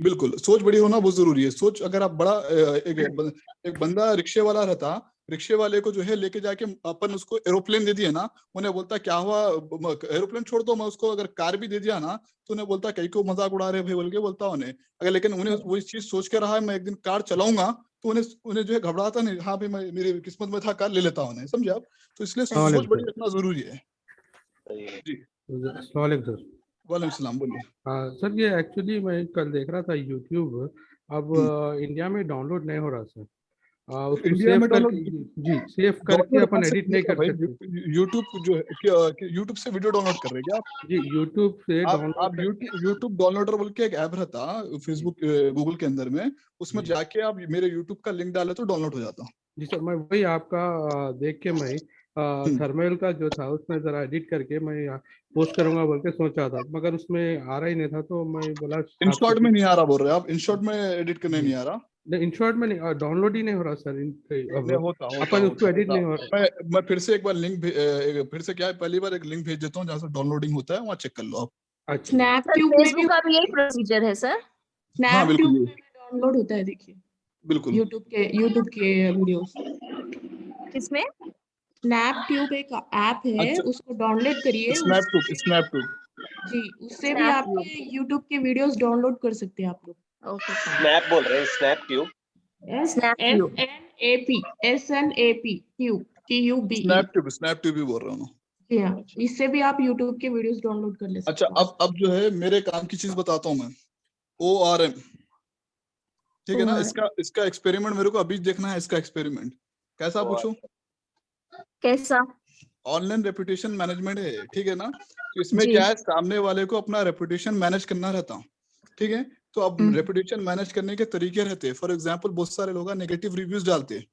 बिल्कुल, सोच बड़ी होना बहुत जरूरी है। सोच अगर आप बड़ा, एक बंदा रिक्शे वाला रहता, रिक्शे वाले को जो है लेके जाके अपन उसको एरोप्लेन दे दिया ना, उन्हें बोलता क्या हुआ, एरोप्लेन छोड़ दो, मैं उसको अगर कार भी दे दिया ना, तो उन्हें बोलता कहीं को मजाक उड़ा रहे भाई बोल के बोलता उन्हें। अगर लेकिन उन्हें वो इस चीज सोच के रहा है मैं एक दिन कार चलाऊंगा, तो उन्हें जो है घबराता नहीं, हाँ भाई मैं, मेरी किस्मत में था, कार ले लेता उन्हें, समझे आप? तो इसलिए सोच बड़ी रखना जरूरी है। सही है। जी, सर। वालेकुम सलाम, बोलिए। हाँ सर, ये एक्चुअली मैं कल देख रहा था यूट्यूब, अब इंडिया में डाउनलोड नहीं हो रहा सर। उसको इंडिया सेव में करके, डाउनलोड, जी सेव करके डाउनलोड कहाँ अपन से एडिट नहीं कीजिएगा कर भाई? सकते। यूट्यूब जो है, यूट्यूब से वीडियो डाउनलोड कर रहे हैं क्या आप? जी यूट्यूब से आप डाउनलोड कर। यूट्यूब डाउनलोडर बोल के एक ऐप रहता फेसबुक, गूगल के अंदर में, उसमें जी जाके आप मेरे यूट्यूब का लिंक डाले तो डाउनलोड हो जाता। जी सर, मैं वही आपका देख के मैं थर्मल का जो था उसमें जरा एडिट करके मैं पोस्ट करूंगा बोल के सोचा था, मगर उसमें आ रहा ही नहीं था, तो मैं बोला इन आपसे शॉर्ट में नहीं आ रहा बोल रहे आप? इन शॉर्ट में एडिट करने जी नहीं आ रहा? नहीं, इन शॉर्ट में नहीं, डाउनलोड ही नहीं हो रहा सर। नहीं, अब होता होता अपन उसको होता एडिट होता। नहीं हो रहा। मैं फिर से एक बार लिंक, फिर से क्या है, पहली बार एक लिंक भेज देता हूँ जहाँ से डाउनलोडिंग होता है, वहाँ चेक कर लो आप। अच्छा सर स्नैपट्यूब में भी फेसबुक का भी यही प्रोसीजर है सर? हाँ स्नैपट्यूब बिल्कुल, में भी डाउनलोड होता है, देखिए बिल्कुल। यूट्यूब के वीडियोस। किसमें? स्नैपट्यूब एक ऐप है, अच्छा, उसको डाउनलोड करिए, स्नैपट्यूब, उससे स्नैपट्यूब। जी उससे भी स्नैप आपके यूट्यूब के वीडियोस डाउनलोड कर सकते हैं आप लोग। ओके स्नैप बोल रहे हैं, snap tube. Snaptube. SNAP tube, TUBE। Snaptube ही बोल रहा हूँ। जी हाँ, इससे भी आप यूट्यूब के वीडियोस डाउनलोड कर ले अच्छा, सकते हैं। अब जो है मेरे काम की चीज बताता हूँ मैं, ORM, ठीक है ना? इसका एक्सपेरिमेंट मेरे को अभी देखना है। इसका एक्सपेरिमेंट कैसा पूछो? कैसा? ऑनलाइन रेपुटेशन मैनेजमेंट है, ठीक है ना? तो इसमें जी। क्या है, सामने वाले को अपना रेपुटेशन मैनेज करना रहता, ठीक है? तो अब रेपुटेशन मैनेज करने के तरीके रहते हैं। फॉर एग्जांपल बहुत सारे लोग नेगेटिव रिव्यूज डालते हैं,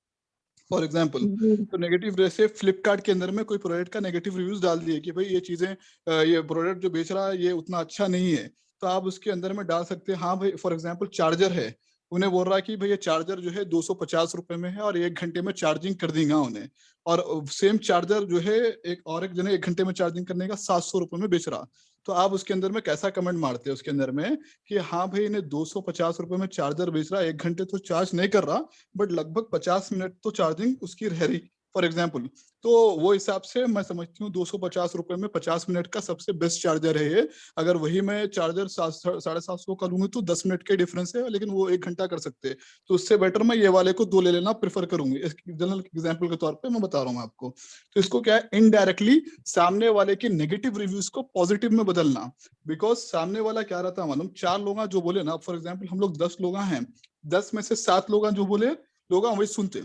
फॉर एग्जाम्पल। तो नेगेटिव, जैसे फ्लिपकार्ट के अंदर में कोई प्रोडक्ट का नेगेटिव रिव्यूज डाल दिए कि भाई ये चीजें, ये प्रोडक्ट जो बेच रहा है ये उतना अच्छा नहीं है, तो आप उसके अंदर में डाल सकते हैं, हाँ भाई, फॉर एग्जाम्पल चार्जर है, उन्हें बोल रहा है कि भाई ये चार्जर जो है 250 रुपए में है और 1 घंटे में चार्जिंग कर देगा उन्हें, और सेम चार्जर जो है एक जने 1 घंटे में चार्जिंग करने का 700 रुपए में बेच रहा। तो आप उसके अंदर में कैसा कमेंट मारते हैं उसके अंदर में कि हाँ भाई इन्हें 250 रुपए में चार्जर बेच रहा है, 1 घंटे तो चार्ज नहीं कर रहा, बट लगभग 50 मिनट तो चार्जिंग उसकी रह रही, फॉर एग्जाम्पल। तो वो हिसाब से मैं समझती हूँ 250 रुपए में 50 मिनट का सबसे बेस्ट चार्जर है ये। अगर वही मैं चार्जर 750 का लूंगी तो 10 मिनट के डिफरेंस है, लेकिन वो 1 घंटा कर सकते हैं। तो उससे बेटर मैं ये वाले को 2 ले लेना प्रेफर करूंगी, जनरल एग्जाम्पल के तौर पर मैं बता रहा हूँ आपको। तो इसको क्या है, इनडायरेक्टली सामने वाले के नेगेटिव रिव्यूज को पॉजिटिव में बदलना। बिकॉज सामने वाला क्या रहता है मालूम, 4 लोग जो बोले ना, फॉर एग्जाम्पल हम लोग 10 लोग हैं, 10 में से 7 लोग जो बोले लोग वही सुनते,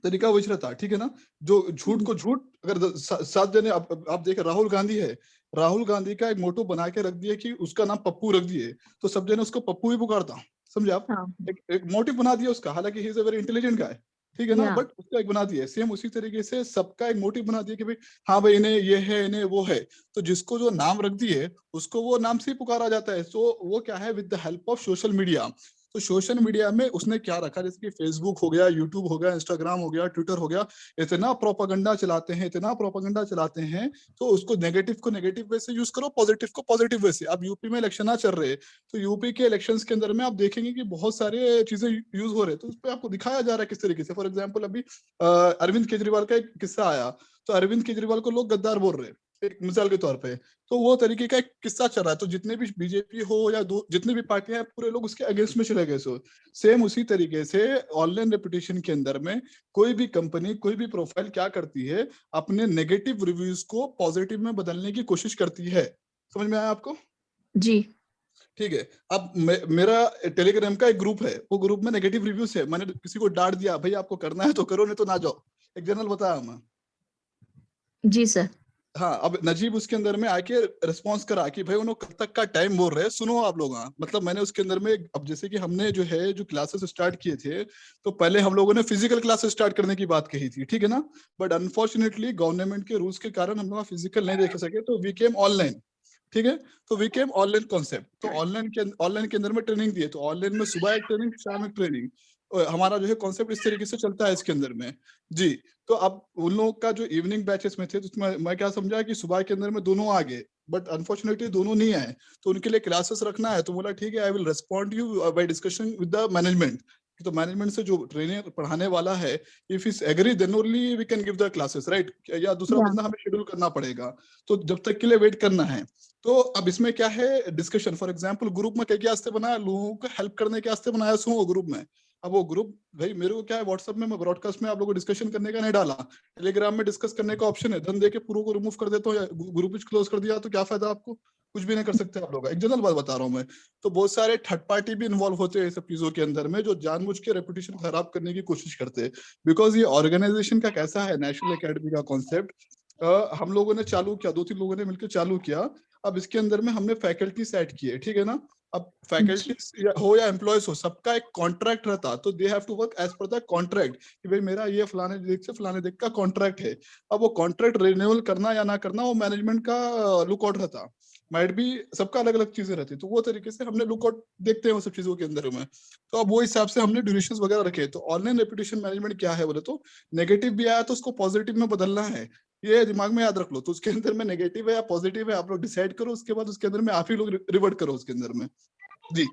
तरीका वही रहता, ठीक है ना? जो झूठ को झूठ, अगर 7 जने, आप देखें राहुल गांधी है, राहुल गांधी का एक मोटो बना के रख दिया कि उसका नाम पप्पू रख दिए, तो सब जने उसको पप्पू ही पुकारता, समझे आप? एक मोटिव बना दिया उसका, हालांकि he is a very intelligent गाय, ठीक है ना? बट उसका एक बना दिया। सेम उसी तरीके से सबका एक मोटिव बना दिया कि भाई हाँ भाई इन्हें ये है, इन्हें वो है, तो जिसको जो नाम रख दिए उसको वो नाम से ही पुकारा जाता है। सो वो क्या है, with the help of social media, तो सोशल मीडिया में उसने क्या रखा, जैसे कि फेसबुक हो गया, यूट्यूब हो गया, इंस्टाग्राम हो गया, ट्विटर हो गया, इतना प्रोपागेंडा चलाते हैं, इतना प्रोपागेंडा चलाते हैं। तो उसको नेगेटिव को नेगेटिव वे से यूज करो, पॉजिटिव को पॉजिटिव वे से। अब यूपी में इलेक्शन आ चल रहे हैं, तो यूपी के इलेक्शंस के अंदर में आप देखेंगे कि बहुत सारे चीजें यूज हो रहे हैं, तो उस पर आपको दिखाया जा रहा है किस तरीके से। फॉर एग्जाम्पल अभी अरविंद केजरीवाल का एक किस्सा आया, तो अरविंद केजरीवाल को लोग गद्दार बोल रहे हैं एक मिसाल के तौर पे, तो वो तरीके का एक किस्सा चल रहा है। तो जितने भी बीजेपी हो या जितने भी पार्टियां हैं, पूरे लोग उसके अगेंस्ट में चले गए। सो सेम उसी तरीके से ऑनलाइन रेपुटेशन के अंदर में कोई भी कंपनी, कोई भी प्रोफाइल क्या करती है, अपने नेगेटिव रिव्यूज को पॉजिटिव में बदलने की कोशिश करती है। समझ में आया आपको? जी ठीक है। अब मेरा टेलीग्राम का एक ग्रुप है, वो ग्रुप में नेगेटिव रिव्यूज है, मैंने किसी को डांट दिया, भाई आपको करना है तो करो, नहीं तो ना जाओ, एक जनरल बताया मैं। जी सर। हाँ, अब नजीब उसके अंदर में आके रिस्पॉन्स करा कि भाई उन्होंने कब तक का टाइम बोल रहे हैं, सुनो आप लोग। हाँ, मतलब मैंने उसके अंदर में, अब जैसे कि हमने जो है जो क्लासेस स्टार्ट किए थे, तो पहले हम लोगों ने फिजिकल क्लासेस स्टार्ट करने की बात कही थी, ठीक है ना। बट अनफॉर्चुनेटली गवर्नमेंट के रूल्स के कारण हम लोग फिजिकल नहीं देख सके, तो वी केम ऑनलाइन। ठीक है, तो वी केम ऑनलाइन कॉन्सेप्ट। तो ऑनलाइन के अंदर में ट्रेनिंग दिए, तो ऑनलाइन में सुबह एक ट्रेनिंग, शाम एक ट्रेनिंग, हमारा जो है कॉन्सेप्ट इस तरीके से चलता है इसके अंदर में जी। तो अब उन लोगों का जो इवनिंग बैचेस में थे, तो उसमें मैं क्या समझा कि सुबह के अंदर में दोनों आ गए, बट अनफॉर्चुनेटली दोनों नहीं आए, तो उनके लिए क्लासेस रखना है। तो बोला ठीक है, I will respond you by discussion with the management. तो मैनेजमेंट से जो ट्रेनर पढ़ाने वाला है, if is agree then only we can give the classes, right. या दूसरा बंदा हमें शेड्यूल करना पड़ेगा, तो जब तक के लिए वेट करना है। तो अब इसमें क्या है, डिस्कशन। फॉर एग्जांपल ग्रुप में क्या वास्ते बनाया, लोगों को हेल्प करने के वास्ते बनाया वो ग्रुप में। अब वो ग्रुप भाई मेरे को क्या है, व्हाट्सएप में मैं ब्रॉडकास्ट में आप लोगों को डिस्कशन करने का नहीं डाला, टेलीग्राम में डिस्कस करने का ऑप्शन है, धन दे के पूरों को रिमूव कर देता हूँ या ग्रुप क्लोज कर दिया, तो क्या फायदा आपको, कुछ भी नहीं कर सकते आप लोग। एक जनरल बात बता रहा हूँ मैं। तो बहुत सारे थर्ड पार्टी भी इन्वॉल्व होते हैं सब चीजों के अंदर में, जो जानबूझ के रेपुटेशन खराब करने की कोशिश करते हैं। बिकॉज ये ऑर्गेनाइजेशन का कैसा है, नेशनल एकेडमी का कॉन्सेप्ट हम लोगों ने चालू किया, 2-3 लोगों ने मिलकर चालू किया। अब इसके अंदर में हमने फैकल्टी सेट किए, ठीक है ना। अब फैकल्टी हो या एम्प्लॉयज हो, सबका एक कॉन्ट्रैक्ट रहता, तो they have to work as per the contract, कि भाई मेरा ये फलाने डेट से फलाने डेट का कॉन्ट्रैक्ट है। अब वो कॉन्ट्रैक्ट रिन्यूअल करना या ना करना, वो मैनेजमेंट का लुकआउट रहता, माइट भी सबका अलग अलग चीजें रहती। तो वो तरीके से हमने लुकआउट देखते हैं वो सब चीजों के अंदर में। तो अब वो हिसाब से हमने ड्यूरेशन वगैरह रखे। तो ऑनलाइन रेपुटेशन मैनेजमेंट क्या है बोले तो, नेगेटिव भी आया तो उसको पॉजिटिव में बदलना है, ये दिमाग में याद रख लो। तो उसके अंदर में नेगेटिव है या पॉजिटिव है, आप लोग डिसाइड करो, उसके बाद उसके अंदर में आप ही लोग रिवर्ट करो उसके अंदर में जी।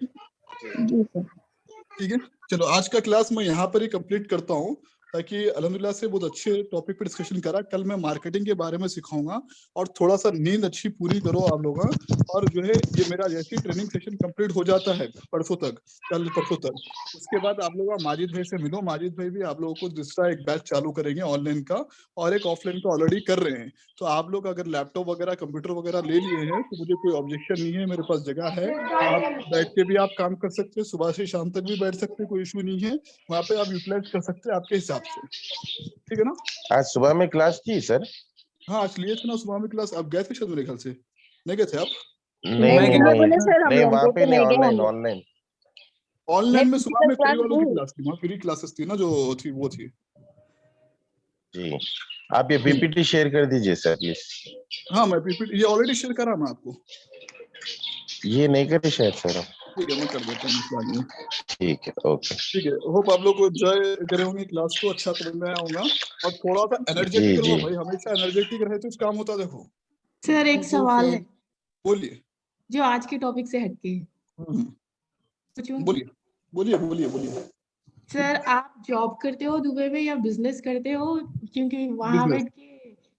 ठीक है, चलो आज का क्लास मैं यहाँ पर ही कंप्लीट करता हूँ, ताकि अल्हम्दुलिल्लाह से बहुत अच्छे टॉपिक पे डिस्कशन करा। कल मैं मार्केटिंग के बारे में सिखाऊंगा, और थोड़ा सा नींद अच्छी पूरी करो आप लोग। और जो है ये मेरा जैसी ट्रेनिंग सेशन कंप्लीट हो जाता है परसों तक, कल परसों तक, उसके बाद आप लोग माजिद भाई से मिलो। माजिद भाई भी आप लोगों को दूसरा एक बैच चालू करेंगे ऑनलाइन का, और एक ऑफलाइन का ऑलरेडी कर रहे हैं। तो आप लोग अगर लैपटॉप वगैरह कंप्यूटर वगैरह ले लिए हैं, तो मुझे कोई ऑब्जेक्शन नहीं है, मेरे पास जगह है, आप बैठ के भी आप काम कर सकते हैं, सुबह से शाम तक भी बैठ सकते हैं, कोई इशू नहीं है। वहाँ पे आप यूटिलाइज कर सकते हैं आपके हिसाब से, ठीक है ना। आज सुबह में क्लास थी सर? हाँ, आज लिए थे ना सुबह में क्लास। आप गए थे शायद मेरे ख्याल से, नहीं गए थे आप? नहीं सर हम नहीं, लोग वहाँ पे तो नहीं, नहीं गए हम ऑनलाइन लोग। ऑनलाइन। ऑनलाइन में सुबह फिजिकल में फ्री क्लास वालों की नहीं। क्लास थी, वहाँ फ्री क्लासेस थी ना जो थी, वो थी जी। आप ये पीपीटी शेयर कर दीजिए सर प्लीज। हाँ, मैं पीपीटी ये ऑलरेडी शेयर करा मैं आपको। ये नहीं करे शायद सर। ठीक है, मैं कर देता हूँ, मसला नहीं। ठीक है, ओके। ठीक है, होप आप लोग को एंजॉय करे होंगे क्लास को, अच्छा समझ में आया होगा। और थोड़ा सा एनर्जेटिक जी रहो जी। भाई, हमेशा एनर्जेटिक रहे तो काम होता। देखो सर एक सवाल है बोलिए। जो आज के टॉपिक से हटके है। पूछूं? बोलिए बोलिए बोलिए बोलिए। सर आप जॉब करते हो दुबई में या बिजनेस करते हो? क्योंकि वहां बिजनेस बैठ के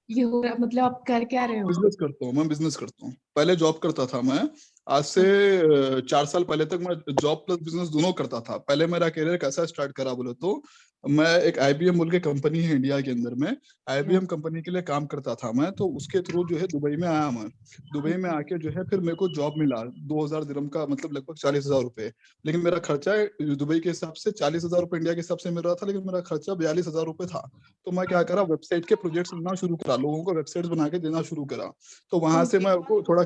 ये हो रहा, मतलब आप कर क्या रहे हो? बिजनेस करता हूँ, मैं बिजनेस करता हूँ। पहले जॉब करता था मैं, आज से 4 साल पहले तक मैं जॉब प्लस बिजनेस दोनों करता था। पहले मेरा करियर कैसा स्टार्ट करा बोले तो, मैं एक IBM बोल के कंपनी है इंडिया के अंदर में, IBM कंपनी के लिए काम करता था मैं। तो उसके थ्रू जो है दुबई में आया मैं। दुबई में आके जो है फिर मेरे को जॉब मिला 2000 दिरहम का, मतलब लगभग 40,000 रुपए। लेकिन मेरा खर्चा दुबई के हिसाब से 40,000 रुपए इंडिया के हिसाब से मिल रहा था, लेकिन मेरा खर्चा 42,000 रुपए था। तो मैं क्या करा, वेबसाइट के प्रोजेक्ट्स बनाना शुरू करा, लोगों को वेबसाइट्स बना के देना शुरू करा। तो वहां से मैं आपको थोड़ा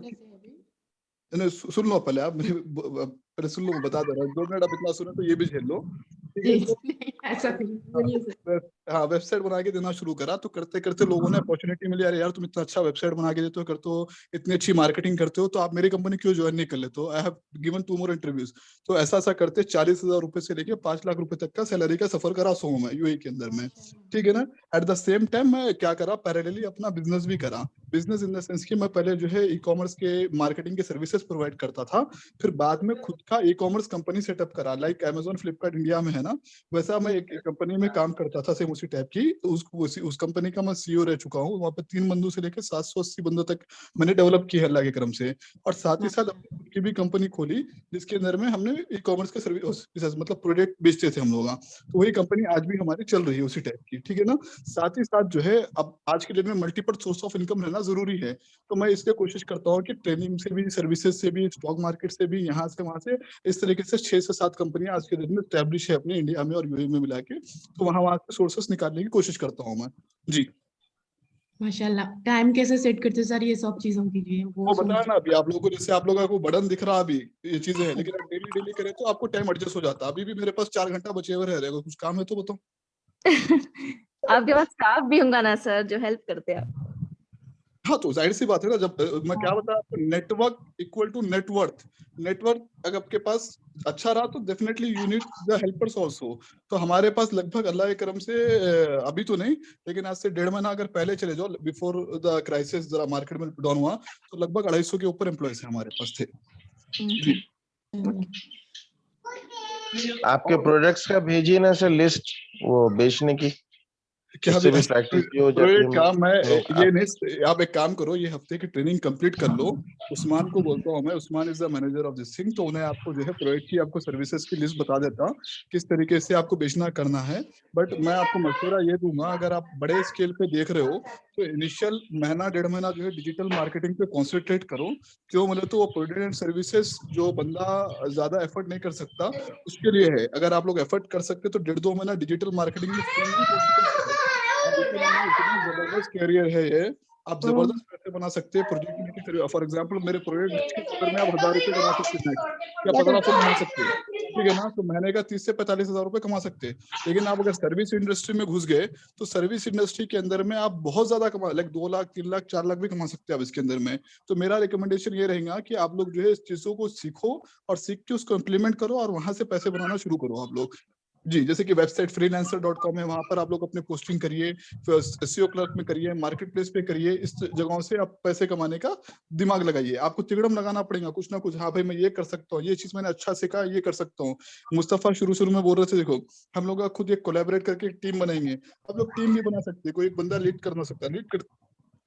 सुन लो पहले, आप पहले सुन लो, बता दे रहा हूँ, 2 मिनट आप इतना सुने तो ये भी झेल लो। जी नहीं, ऐसा नहीं, बोलिए सर। हाँ, वेबसाइट बना के देना शुरू करा, तो करते करते लोगों ने अपॉर्चुनिटी मिली, अरे यार तुम इतना अच्छा वेबसाइट बना के देते हो, करते हो, इतनी अच्छी मार्केटिंग करते हो, तो आप मेरी कंपनी क्यों ज्वाइन नहीं कर लेते हो? I have given 2 more interviews. तो ऐसा ऐसा करते 40,000 रुपए से लेके 5 लाख रुपए तक का सैलरी का सफर करा सो मैं यूएई के अंदर में, ठीक है ना। एट द सेम टाइम मैं क्या करा, पैरेलली अपना बिजनेस भी करा। बिजनेस इन द सेंस कि मैं पहले जो है ई कॉमर्स के मार्केटिंग के सर्विसेज प्रोवाइड करता था, फिर बाद में खुद का ई कॉमर्स कंपनी सेटअप करा, लाइक अमेजोन फ्लिपकार्ट इंडिया में है ना, वैसा मैं एक कंपनी में काम करता था, सेम उसी टाइप की। उस कंपनी का मैं सीईओ रह चुका हूँ। वहाँ पे 3 बंदों से लेकर 780 बंदों तक मैंने डेवलप किया है अल्लाह के करम से। और साथ ही साथ अपनी खुद की भी कंपनी खोली, जिसके अंदर में हमने ई कॉमर्स के सर्विस मतलब प्रोडक्ट बेचते थे हम लोग। तो वही कंपनी आज भी हमारी चल रही है उसी टाइप की, ठीक है ना। साथ ही साथ जो है अब आज के डेट में मल्टीपल सोर्स ऑफ इनकम रहना जरूरी है, तो मैं इसलिए कोशिश करता हूँ कि ट्रेनिंग से भी, सर्विसेज से भी, स्टॉक मार्केट से भी, यहाँ से वहां से, इस तरीके से 6 से 7 कंपनियां आज के डेट में एस्टैब्लिश है अपने इंडिया में और यूएई में मिला के, तो वहां से सोर्सेस निकालने की कोशिश करता हूँ मैं। जी माशाल्लाह। टाइम कैसे सेट करते हो सर ये सब चीजों के लिए? वो बताया ना अभी आप लोगों को, जैसे आप लोगों को बर्डन दिख रहा अभी ये चीजें हैं, लेकिन आप डेली डेली करें तो आपको टाइम एडजस्ट हो जाता है। अभी भी मेरे पास 4 घंटा बचे हुए रह रहे हैं, कुछ काम है तो बताओ। आपके पास स्टाफ भी होगा ना सर जो हेल्प करते हैं? हाँ, तो जाहिर सी बात है ना, जब मैं क्या बता आपको, network equal to net worth. Network अगर आपके पास अच्छा रहा तो definitely you need the helpers also. तो हमारे पास लगभग अल्लाह के करम से अभी तो नहीं, लेकिन आज से 1.5 महीना अगर पहले चले जाओ, बिफोर द क्राइसिस जरा मार्केट में डाउन हुआ, तो लगभग 250 के ऊपर एम्प्लॉयज हमारे पास थे। जी आपके प्रोडक्ट्स का भेजिए ना सर लिस्ट, वो बेचने की, क्या उससे भी प्रैक्टिस भी हो जाती प्रोजेक्ट का मैं है। ये नहीं, आप एक काम करो, ये हफ्ते की ट्रेनिंग कंप्लीट कर लो। उस्मान को बोलता हूँ मैं, Usman is the manager of this thing, तो उन्हें आपको जो है प्रोजेक्ट की आपको सर्विसेज की लिस्ट बता देता किस तरीके से आपको बेचना करना है। बट मैं आपको मशवरा ये दूंगा, अगर आप बड़े स्केल पे देख रहे हो तो इनिशियल महीना 1.5 महीना जो है डिजिटल मार्केटिंग पे कॉन्सेंट्रेट करो। क्यों बोले तो वो प्रोडक्ट एंड सर्विसेज जो बंदा ज्यादा एफर्ट नहीं कर सकता उसके लिए है। अगर आप लोग एफर्ट कर सकते तो 1.5-2 महीना डिजिटल मार्केटिंग में इतना जबरदस्त कैरियर है ये, आप जबरदस्त पैसे बना सकते हैं प्रोजेक्ट लेके। फॉर एग्जांपल मेरे प्रोजेक्ट के अंदर में आप 1000 रुपए कमा सकते हैं या 1500 कमा सकते हैं, ठीक है ना। तो महीने का 30 से 45 हजार रुपए कमा सकते हैं। लेकिन आप अगर सर्विस इंडस्ट्री में घुस गए तो सर्विस इंडस्ट्री के अंदर में आप बहुत ज्यादा कमा, लाइक 2 लाख 3 लाख 4 लाख भी कमा सकते हैं आप इसके अंदर में। तो मेरा रिकमेंडेशन ये रहेगा कि आप लोग जो है इस चीजों को सीखो और सीख के उसको इम्प्लीमेंट करो और वहां से पैसे बनाना शुरू करो आप लोग। जी, जैसे कि वेबसाइट freelancer.com है, वहां पर आप लोग अपने पोस्टिंग करिए, एसईओ क्लर्क में करिए, मार्केट प्लेस पे करिए, इस जगहों से आप पैसे कमाने का दिमाग लगाइए। आपको तिगड़म लगाना पड़ेगा कुछ ना कुछ, हाँ भाई मैं ये कर सकता हूँ, ये चीज मैंने अच्छा सीखा, ये कर सकता हूँ। मुस्तफा शुरू में बोल रहे थे, देखो हम लोग खुद एक कोलैबोरेट करके एक टीम बनाएंगे। आप लोग टीम भी बना सकते हैं, कोई एक बंदा लीड करना सकता है,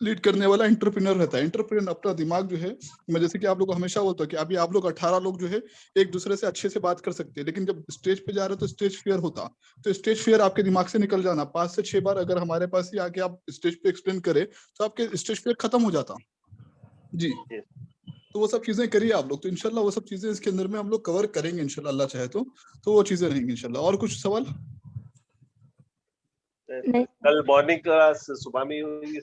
लीड करने वाला एंटरप्रेन्योर रहता है। एंटरप्रेन्योर अपना दिमाग जो है, मैं जैसे कि आप लोग को हमेशा बोलता हूँ कि अभी आप लोग 18 लोग जो है एक दूसरे से अच्छे से बात कर सकते हैं, लेकिन जब स्टेज पे जा रहे हो तो स्टेज फियर होता, तो स्टेज फियर आपके दिमाग से निकल जाना। 5 से 6 बार अगर हमारे पास ही आके आप स्टेज पे एक्सप्लेन करें तो आपके स्टेज फियर खत्म हो जाता। जी, तो वो सब चीजें करिए आप लोग, तो इंशाल्लाह वो सब चीजें इसके अंदर में हम लोग कवर करेंगे इंशाल्लाह, अल्लाह चाहे तो वो चीजें रहेंगी इंशाल्लाह। और कुछ सवाल? कल मॉर्निंग क्लास सुबह में हुई?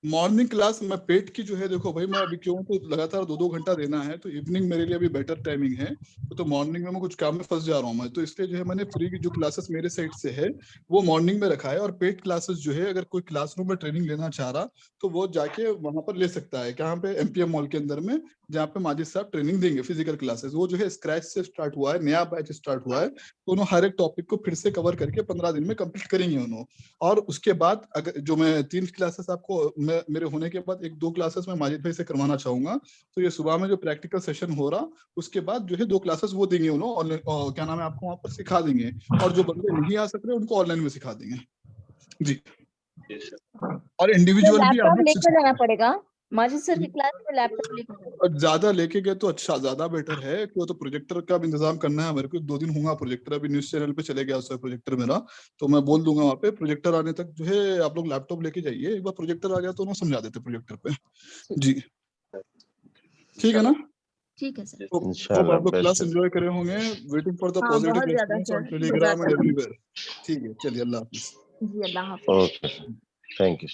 मॉर्निंग क्लास मैं पेट की जो है, देखो भाई मैं अभी क्यों तो लगातार 2-2 घंटा देना है, तो इवनिंग मेरे लिए अभी बेटर टाइमिंग है। तो मॉर्निंग में मैं कुछ काम में फंस जा रहा हूँ मैं, तो इसलिए जो है मैंने फ्री की जो क्लासेस मेरे साइड से है वो मॉर्निंग में रखा है। और पेड क्लासेस जो है अगर कोई क्लासरूम में ट्रेनिंग लेना चाह रहा तो वो जाके वहां पर ले सकता है, कहाँ पे, एमपीएम मॉल के अंदर में, जहाँ पे माजिद साहब ट्रेनिंग देंगे फिजिकल क्लासेस। वो जो है स्क्रैच से स्टार्ट हुआ है, नया बैच स्टार्ट हुआ है, तो उन्होंने हर एक टॉपिक को फिर से कवर करके 15 दिन में कंप्लीट करेंगे उन्होंने। और उसके बाद अगर जो मैं 3 क्लासेस आपको मेरे होने के बाद 1-2 क्लासेस मैं माजिद भाई से करवाना चाहूंगा। तो ये सुबह में जो प्रैक्टिकल सेशन हो रहा, उसके बाद जो है 2 क्लासेस वो देंगे उन्होंने, और क्या नाम है, आपको वहां पर सिखा देंगे। और जो बंदे नहीं आ सक रहे उनको ऑनलाइन में सिखा देंगे। जी, और इंडिविजुअल भी लैपटॉप लेकर जाना पड़ेगा माजिद सर की क्लास में? लैपटॉप लेकर ज्यादा लेके गए तो अच्छा, ज्यादा बेटर है, क्यों तो प्रोजेक्टर का भी इंतजाम करना है मेरे को। 2 दिन होगा प्रोजेक्टर, अभी न्यूज चैनल पे चले गया उसका प्रोजेक्टर मेरा, तो मैं बोल दूंगा वहाँ पे प्रोजेक्टर आने तक जो है आप लोग लैपटॉप लेके जाइए। एक बार प्रोजेक्टर आ गया तो उन्हें समझा देते प्रोजेक्टर पे। जी, ठीक है ना? ठीक है सर। तो आप लोग क्लास एंजॉय करे होंगे। Waiting for the positive response on Telegram and everywhere. ठीक है, चलिए अल्लाह हाफिज। जी अल्लाह हाफिज। Okay, thank you.